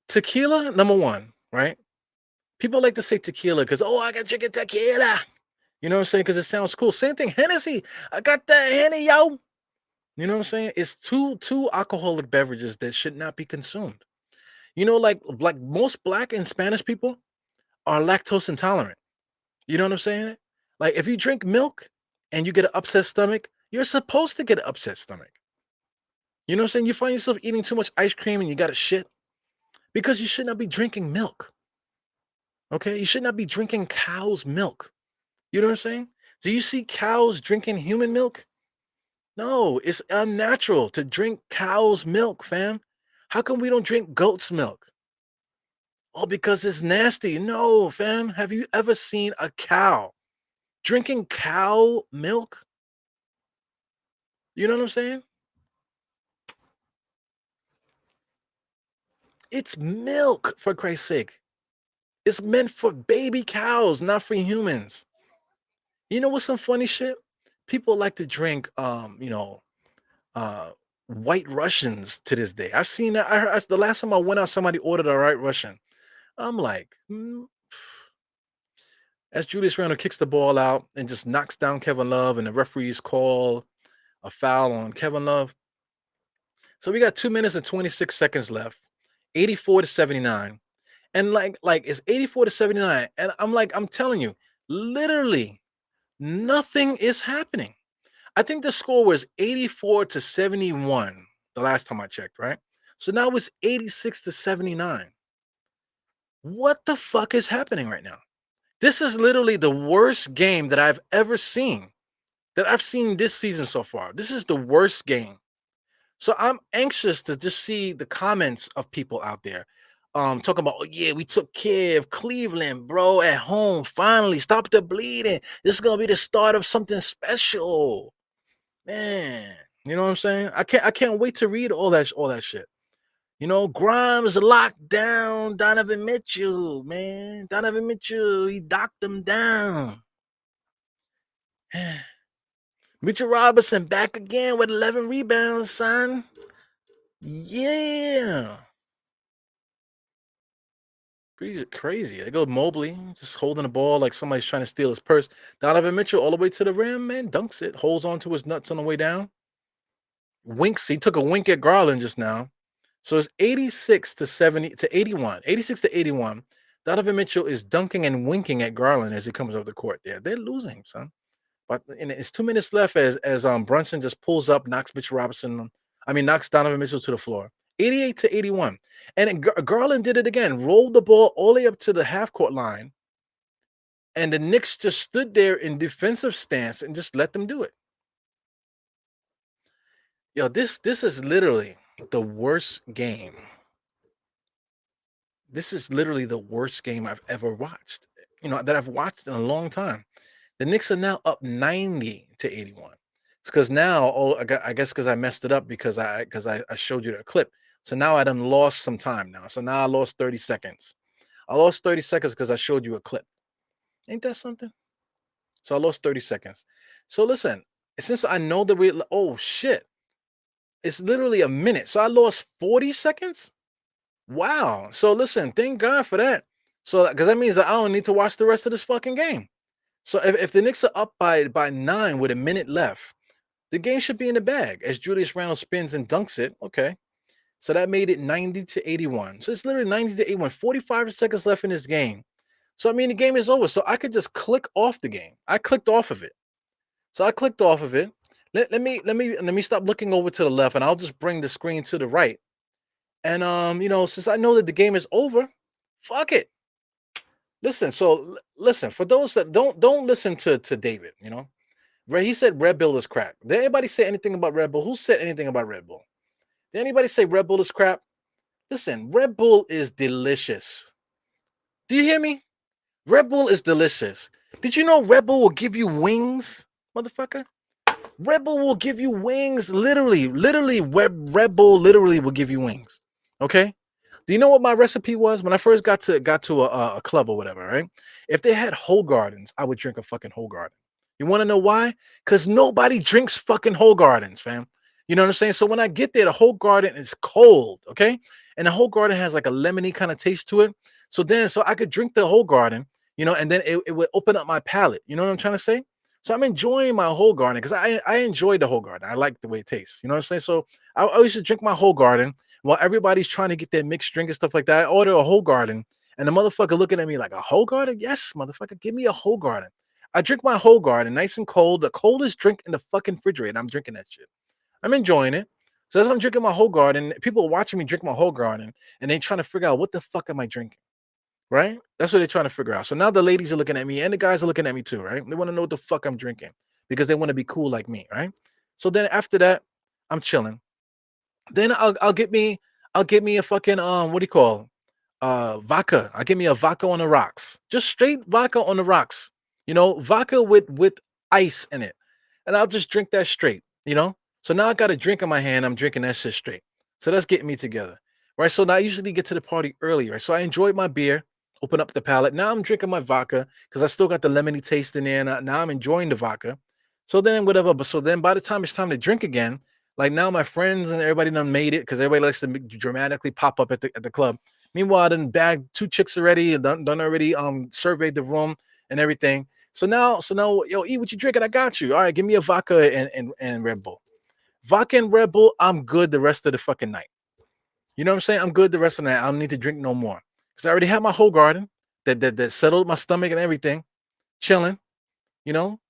tequila, number one, right? People like to say tequila because, oh, I got drinking tequila. You know what I'm saying? Because it sounds cool. Same thing, Hennessy. I got that Henny, yo. You know what I'm saying? It's two alcoholic beverages that should not be consumed. Like most black and Spanish people are lactose intolerant. You know what I'm saying? Like if you drink milk and you get an upset stomach, you're supposed to get an upset stomach. You know what I'm saying? You find yourself eating too much ice cream and you got a shit because you should not be drinking milk. Okay? You should not be drinking cow's milk. You know what I'm saying? Do you see cows drinking human milk? No, it's unnatural to drink cow's milk, fam. How come we don't drink goat's milk? Oh, because it's nasty. No, fam. Have you ever seen a cow drinking cow milk? You know what I'm saying? It's milk, for Christ's sake. It's meant for baby cows, not for humans. You know what's some funny shit? People like to drink, uh, White Russians to this day. I've seen that. The last time I went out, somebody ordered a White Russian. I'm like, as Julius Randle kicks the ball out and just knocks down Kevin Love, and the referees call a foul on Kevin Love. So we got 2 minutes and 26 seconds left, 84 to 79. And like it's 84 to 79. And I'm telling you, literally nothing is happening. I think the score was 84 to 71 the last time I checked, right? So now it's 86 to 79. What the fuck is happening right now? This is literally the worst game that I've ever seen, that I've seen this season so far. This is the worst game. So I'm anxious to just see the comments of people out there talking about, oh yeah, we took care of Cleveland, bro, at home. Finally, stop the bleeding. This is gonna be the start of something special. Man, you know what I'm saying? I can't wait to read all that shit. You know, Grimes locked down Donovan Mitchell, man. Donovan Mitchell, he docked him down. Mitchell Robinson back again with 11 rebounds, son. Yeah. Crazy. They go Mobley, just holding the ball like somebody's trying to steal his purse. Donovan Mitchell all the way to the rim, man, dunks it, holds on to his nuts on the way down. Winks. He took a wink at Garland just now. So it's 86 to 70 to 81. 86 to 81. Donovan Mitchell is dunking and winking at Garland as he comes over the court there. They're losing, son. But it's 2 minutes left as Brunson just pulls up, knocks Donovan Mitchell to the floor. 88 to 81. And Garland did it again, rolled the ball all the way up to the half court line. And the Knicks just stood there in defensive stance and just let them do it. Yo, this is literally the worst game. This is literally the worst game I've ever watched, that I've watched in a long time. The Knicks are now up 90 to 81. It's because now, I guess because I messed it up because I showed you the clip. So now I done lost some time now. So now I lost 30 seconds. I lost 30 seconds because I showed you a clip. Ain't that something? So I lost 30 seconds. So listen, since I know that oh shit, it's literally a minute. So I lost 40 seconds. Wow. So listen, thank God for that. So because that means that I don't need to watch the rest of this fucking game. So if the Knicks are up by 9 with a minute left, the game should be in the bag as Julius Randle spins and dunks it. Okay. So that made it 90 to 81. So it's literally 90 to 81, 45 seconds left in this game. So I mean the game is over. So I could just click off the game. I clicked off of it. So I clicked off of it. Let me stop looking over to the left and I'll just bring the screen to the right. And since I know that the game is over, fuck it. Listen, listen, for those that don't listen to David, he said Red Bull is crap. Did anybody say anything about Red Bull? Who said anything about Red Bull? Did anybody say Red Bull is crap? Listen, Red Bull is delicious. Do you hear me? Red Bull is delicious. Did you know Red Bull will give you wings, motherfucker? Red Bull will give you wings, literally. Red Bull literally will give you wings. Okay. Do you know what my recipe was when I first got to a club or whatever? Right. If they had whole gardens, I would drink a fucking whole garden. You want to know why? Because nobody drinks fucking whole gardens, fam. You know what I'm saying? So when I get there, the whole garden is cold. Okay. And the whole garden has like a lemony kind of taste to it. So I could drink the whole garden, and then it would open up my palate. You know what I'm trying to say? So I'm enjoying my whole garden because I enjoy the whole garden. I like the way it tastes. You know what I'm saying? So I used to drink my whole garden while everybody's trying to get their mixed drink and stuff like that. I order a whole garden, and the motherfucker looking at me like, a whole garden? Yes, motherfucker, give me a whole garden. I drink my whole garden, nice and cold, the coldest drink in the fucking refrigerator. I'm drinking that shit. I'm enjoying it. So as I'm drinking my whole garden, people are watching me drink my whole garden, and they trying to figure out what the fuck am I drinking. Right? That's what they're trying to figure out. So now the ladies are looking at me and the guys are looking at me too, right? They want to know what the fuck I'm drinking because they want to be cool like me, right? So then after that, I'm chilling. Then I'll get me a fucking what do you call vodka. I'll give me a vodka on the rocks. Just straight vodka on the rocks. Vodka with ice in it. And I'll just drink that straight. So now I got a drink in my hand. I'm drinking that shit straight. So that's getting me together. Right. So now I usually get to the party early, right? So I enjoyed my beer, open up the palate. Now I'm drinking my vodka because I still got the lemony taste in there. And now I'm enjoying the vodka. So then whatever. But so then by the time it's time to drink again, like now my friends and everybody done made it because everybody likes to dramatically pop up at the club. Meanwhile, I done bagged two chicks already and done already surveyed the room and everything. So now, yo, eat what you drinking. I got you. All right, give me a vodka and Red Bull. Vodka and Red Bull, I'm good the rest of the fucking night. You know what I'm saying? I'm good the rest of the night. I don't need to drink no more. Because I already had my whole garden that settled my stomach and everything, chilling, you know,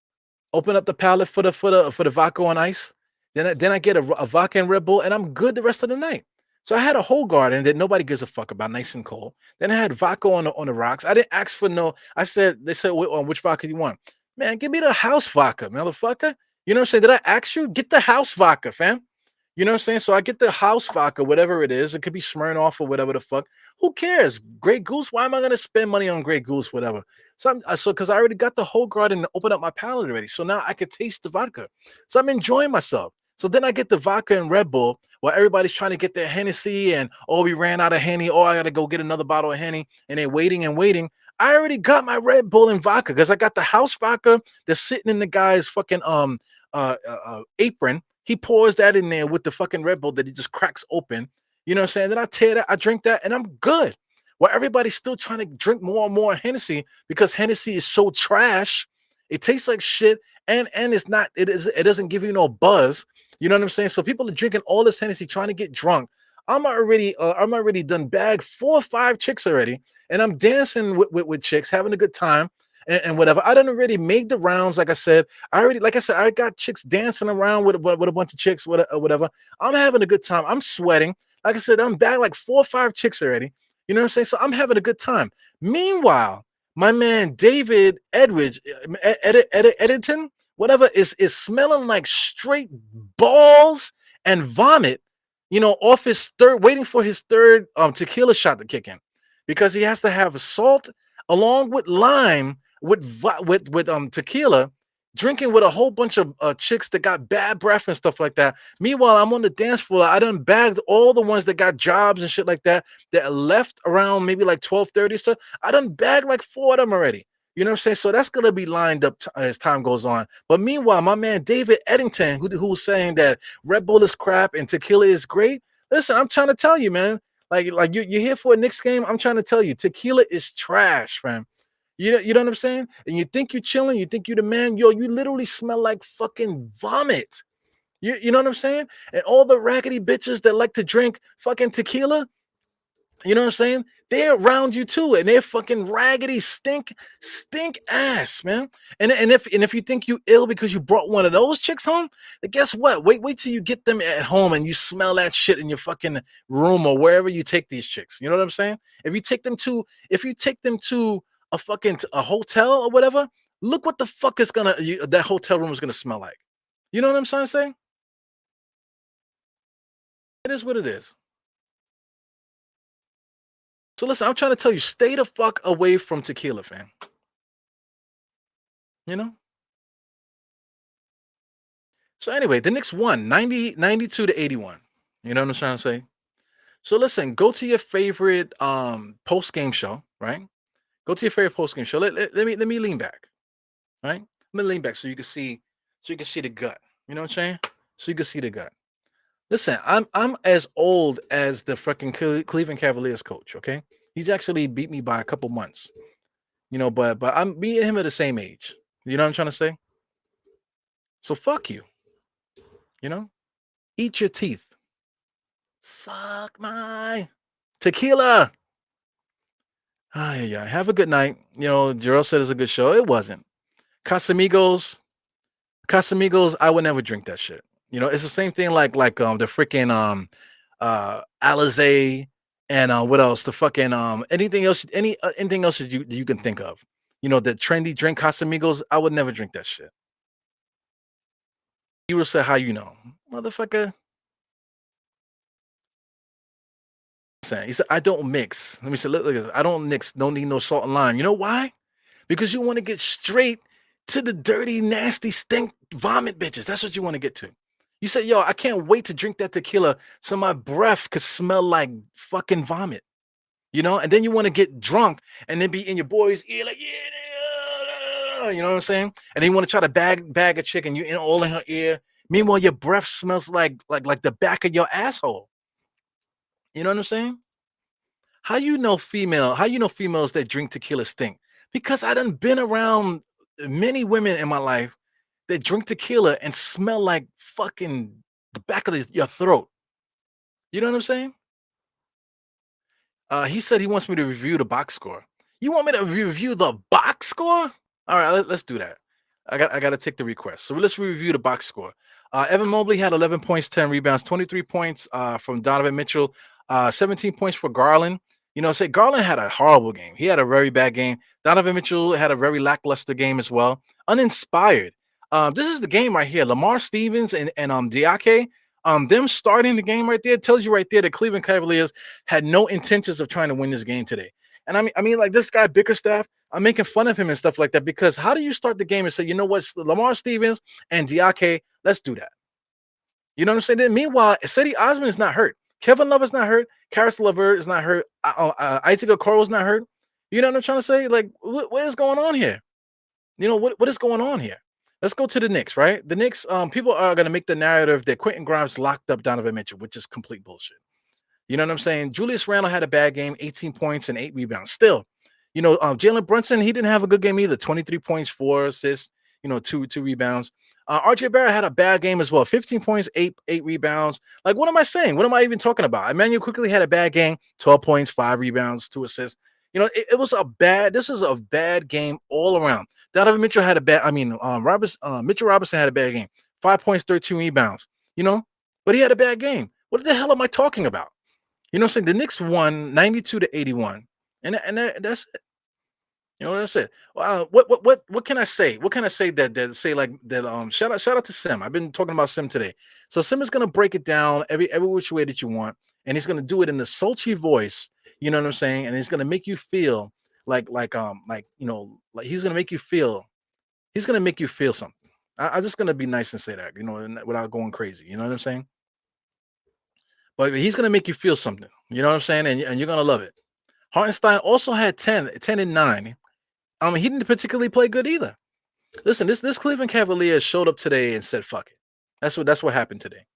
open up the palate for the vodka on ice. Then I get a vodka and Red Bull, and I'm good the rest of the night. So I had a whole garden that nobody gives a fuck about, nice and cold. Then I had vodka on the rocks. I didn't ask for no. I said they said which vodka do you want? Man, give me the house vodka, motherfucker. You know what I'm saying? Did I ask you? Get the house vodka, fam. You know what I'm saying? So I get the house vodka, whatever it is. It could be Smirnoff or whatever the fuck. Who cares? Grey Goose. Why am I gonna spend money on Grey Goose? Whatever. So because I already got the whole garden to open up my palate already. So now I could taste the vodka. So I'm enjoying myself. So then I get the vodka and Red Bull while everybody's trying to get their Hennessy and oh, we ran out of Henny. Oh, I gotta go get another bottle of Henny. And they're waiting and waiting. I already got my Red Bull and vodka because I got the house vodka that's sitting in the guy's fucking apron. He pours that in there with the fucking Red Bull that he just cracks open. You know what I'm saying? Then I tear that, I drink that, and I'm good. While everybody's still trying to drink more and more Hennessy because Hennessy is so trash. It tastes like shit, and it doesn't give you no buzz. You know what I'm saying? So people are drinking all this Hennessy trying to get drunk. I'm already done bagged 4 or 5 chicks already, and I'm dancing with chicks, having a good time and whatever. I done already made the rounds, like I said. Like I said, I got chicks dancing around with a bunch of chicks, whatever. I'm having a good time. I'm sweating. Like I said, I'm back like 4 or 5 chicks already. You know what I'm saying? So I'm having a good time. Meanwhile, my man David Edwards, Eddington, whatever, is smelling like straight balls and vomit. Off his third, waiting for his third tequila shot to kick in, because he has to have salt along with lime with tequila, drinking with a whole bunch of chicks that got bad breath and stuff like that. Meanwhile, I'm on the dance floor. I done bagged all the ones that got jobs and shit like that left around maybe like 12:30 stuff. I done bagged like 4 of them already. You know what I'm saying? So that's gonna be lined up as time goes on. But meanwhile, my man David Eddington, who's saying that Red Bull is crap and tequila is great. Listen, I'm trying to tell you, man. Like you're here for a Knicks game. I'm trying to tell you, tequila is trash, fam. You know what I'm saying? And you think you're chilling, you think you're the man, yo, you literally smell like fucking vomit. You know what I'm saying? And all the raggedy bitches that like to drink fucking tequila, you know what I'm saying? They're around you too, and they're fucking raggedy, stink ass, man. And if you think you ill because you brought one of those chicks home, then guess what? Wait till you get them at home and you smell that shit in your fucking room or wherever you take these chicks. You know what I'm saying? If you take them to a hotel or whatever, look what the fuck that hotel room is gonna smell like. You know what I'm trying to say? It is what it is. So listen, I'm trying to tell you, stay the fuck away from tequila, fam. You know? So anyway, the Knicks won 92 to 81. You know what I'm trying to say? So listen, go to your favorite post-game show, right? Go to your favorite post-game show. Let me lean back, right? Let me lean back so you can see the gut. You know what I'm saying? So you can see the gut. Listen, I'm as old as the fucking Cleveland Cavaliers coach, okay? He's actually beat me by a couple months. But I'm me and him are the same age. You know what I'm trying to say? So fuck you, you know? Eat your teeth. Suck my tequila. Ah, yeah. Have a good night. Jarrell said it's a good show. It wasn't. Casamigos, Casamigos, I would never drink that shit. It's the same thing like the freaking Alizé and what else? The fucking anything else that you can think of. The trendy drink Casamigos, I would never drink that shit. You will say how you know. Motherfucker. saying. He said, I don't mix. Let me say, look at this. I don't mix, don't need no salt and lime. You know why? Because you want to get straight to the dirty, nasty, stink vomit bitches. That's what you want to get to. You say, yo, I can't wait to drink that tequila so my breath could smell like fucking vomit. And then you want to get drunk and then be in your boy's ear, like, yeah, you know what I'm saying? And then you want to try to bag a chick and you're in all in her ear. Meanwhile, your breath smells like the back of your asshole. You know what I'm saying? How you know females that drink tequila stink? Because I done been around many women in my life that drink tequila and smell like fucking the back of your throat. You know what I'm saying? He said he wants me to review the box score. You want me to review the box score? All right, let's do that. I got to take the request. So let's review the box score. Evan Mobley had 11 points, 10 rebounds, 23 points from Donovan Mitchell, 17 points for Garland. Say Garland had a horrible game. He had a very bad game. Donovan Mitchell had a very lackluster game as well. Uninspired. This is the game right here. Lamar Stevens and Diake. Them starting the game right there tells you right there that Cleveland Cavaliers had no intentions of trying to win this game today. And I mean, like this guy Bickerstaff, I'm making fun of him and stuff like that because how do you start the game and say, you know what, Lamar Stevens and Diake, let's do that. You know what I'm saying? Then meanwhile, Cedi Osman is not hurt. Kevin Love is not hurt. Karis LeVert is not hurt. Isaac Okoro is not hurt. You know what I'm trying to say? Like, what is going on here? What is going on here? Let's go to the Knicks, right? The Knicks, people are going to make the narrative that Quentin Grimes locked up Donovan Mitchell, which is complete bullshit. You know what I'm saying? Julius Randle had a bad game, 18 points and 8 rebounds. Still, Jalen Brunson, he didn't have a good game either. 23 points, 4 assists, two rebounds. RJ Barrett had a bad game as well. 15 points, eight rebounds. Like, what am I saying? What am I even talking about? Emmanuel quickly had a bad game, 12 points, 5 rebounds, 2 assists. This is a bad game all around. Donovan Mitchell had a bad, Mitchell Robinson had a bad game. 5 points, 13 rebounds, but he had a bad game. What the hell am I talking about? You know what I'm saying? The Knicks won 92-81. That's it. That's it. What can I say? What can I say that say like that? Shout out to Sim. I've been talking about Sim today. So Sim is gonna break it down every which way that you want, and he's gonna do it in a sultry voice. You know what I'm saying? And he's gonna make you feel like he's gonna make you feel something. I'm just gonna be nice and say that, without going crazy. You know what I'm saying? But he's gonna make you feel something. You know what I'm saying? And you're gonna love it. Hartenstein also had 10 and 9. He didn't particularly play good either. Listen, this Cleveland Cavaliers showed up today and said, "Fuck it." That's what happened today.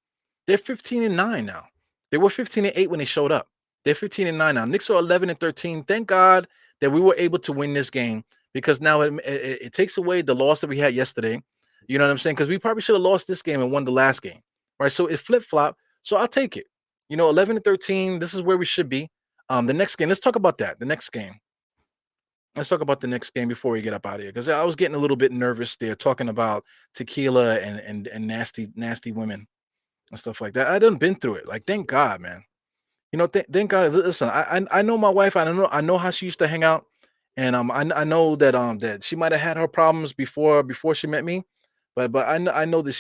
They're 15 and 9 now. They were 15 and 8 when they showed up. They're 15 and 9 now. Knicks are 11 and 13. Thank God that we were able to win this game because now it takes away the loss that we had yesterday. You know what I'm saying? Because we probably should have lost this game and won the last game, right? So it flip flop. So I'll take it. 11 and 13. This is where we should be. The next game. Let's talk about that. The next game. Let's talk about the next game before we get up out of here because I was getting a little bit nervous there talking about tequila and nasty women and stuff like that. I done been through it. Like, thank God, man. Thank God. Listen, I know my wife. I know how she used to hang out, and I know that she might have had her problems before she met me, but I know that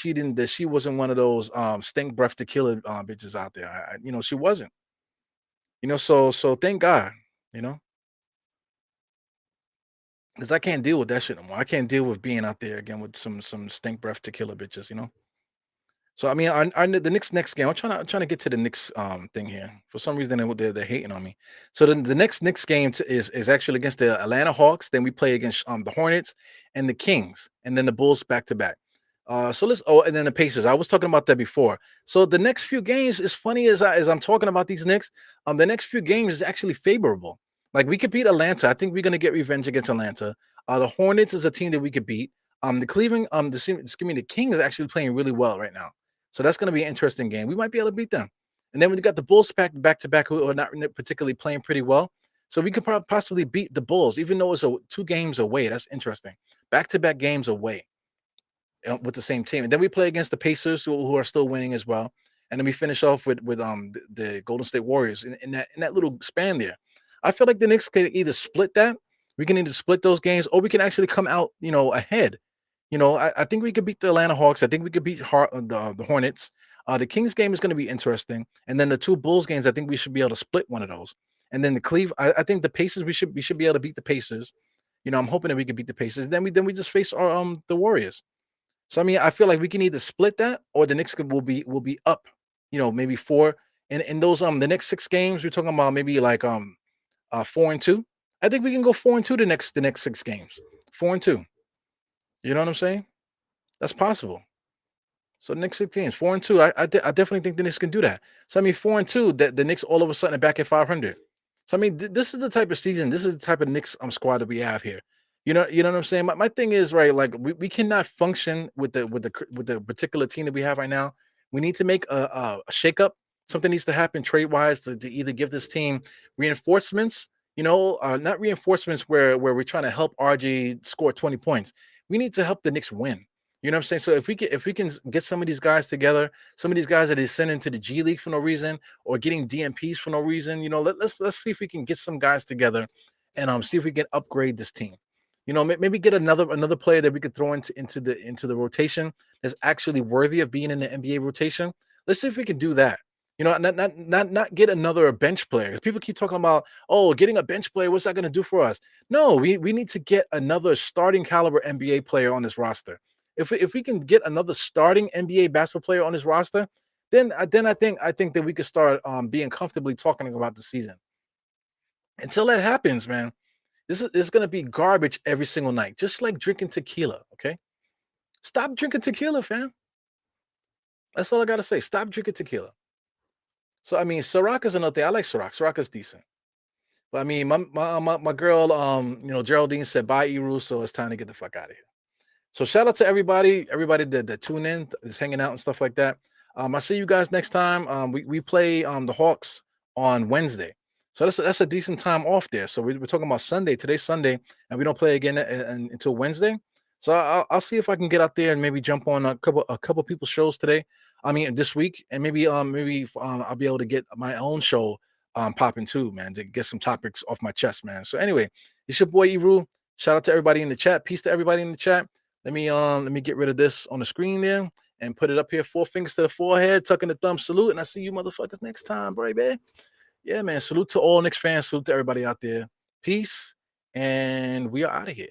she wasn't one of those stink breath tequila bitches out there. She wasn't. So thank God. You know. Because I can't deal with that shit no more. I can't deal with being out there again with some stink breath tequila bitches. So I mean, the next game, I'm trying to get to the Knicks thing here. For some reason, they're hating on me. So the next game is actually against the Atlanta Hawks. Then we play against the Hornets and the Kings, and then the Bulls back to back. And then the Pacers. I was talking about that before. So the next few games, as funny as I'm talking about these Knicks, the next few games is actually favorable. Like we could beat Atlanta. I think we're gonna get revenge against Atlanta. The Hornets is a team that we could beat. The Cleveland, the Kings is actually playing really well right now. So that's gonna be an interesting game. We might be able to beat them. And then we got the Bulls back to back, who are not particularly playing pretty well. So we could possibly beat the Bulls, even though it's 2 games away. That's interesting. Back to back games away with the same team. And then we play against the Pacers, who are still winning as well. And then we finish off with the Golden State Warriors in that little span there. I feel like the Knicks can either split that. We can either split those games, or we can actually come out, ahead. I think we could beat the Atlanta Hawks. I think we could beat the Hornets. The Kings game is going to be interesting, and then the two Bulls games, I think we should be able to split one of those. And then the I think the Pacers, we should be able to beat the Pacers. I'm hoping that we can beat the Pacers. Then we just face our the Warriors. So I mean, I feel like we can either split that or the Knicks will be up. Maybe four. And in those the next 6 games, we're talking about maybe like 4-2. I think we can go 4-2 the next 6 games. 4-2. You know what I'm saying? That's possible. So the next 6 games, 4-2. I definitely think the Knicks can do that. So I mean, 4-2, the Knicks all of a sudden are back at 500. So I mean, this is the type of season, this is the type of Knicks squad that we have here. You know what I'm saying? My thing is right, like we cannot function with the particular team that we have right now. We need to make a shakeup. Something needs to happen trade wise to either give this team reinforcements. Not reinforcements where we're trying to help RJ score 20 points. We need to help the Knicks win. You know what I'm saying? So if we can get some of these guys together, some of these guys that is sent into the G League for no reason or getting DMPs for no reason, let's see if we can get some guys together and see if we can upgrade this team. Maybe get another player that we could throw into the rotation that's actually worthy of being in the NBA rotation. Let's see if we can do that. Not get another bench player. Because people keep talking about, oh, getting a bench player, what's that going to do for us? No, we need to get another starting caliber NBA player on this roster. If we can get another starting NBA basketball player on this roster, then I think that we could start being comfortably talking about the season. Until that happens, man, this is gonna be garbage every single night, just like drinking tequila. Okay, stop drinking tequila, fam. That's all I gotta say. Stop drinking tequila. So I mean, Ciroc is another thing. I like Ciroc. Ciroc is decent. But I mean, my girl, Geraldine said bye, Eru, so it's time to get the fuck out of here. So shout out to everybody that tune in, is hanging out and stuff like that. I see you guys next time. We play the Hawks on Wednesday, so that's a decent time off there. So we're talking about Sunday. Today's Sunday, and we don't play again until Wednesday. So I'll see if I can get out there and maybe jump on a couple people's shows today. I mean this week, and maybe I'll be able to get my own show popping too, man, to get some topics off my chest, man. So anyway, it's your boy Eru. Shout out to everybody in the chat. Peace to everybody in the chat. Let me get rid of this on the screen there and put it up here. 4 fingers to the forehead, tucking the thumb, salute, and I see you motherfuckers next time, baby. Yeah, man. Salute to all Knicks fans. Salute to everybody out there. Peace, and we are out of here.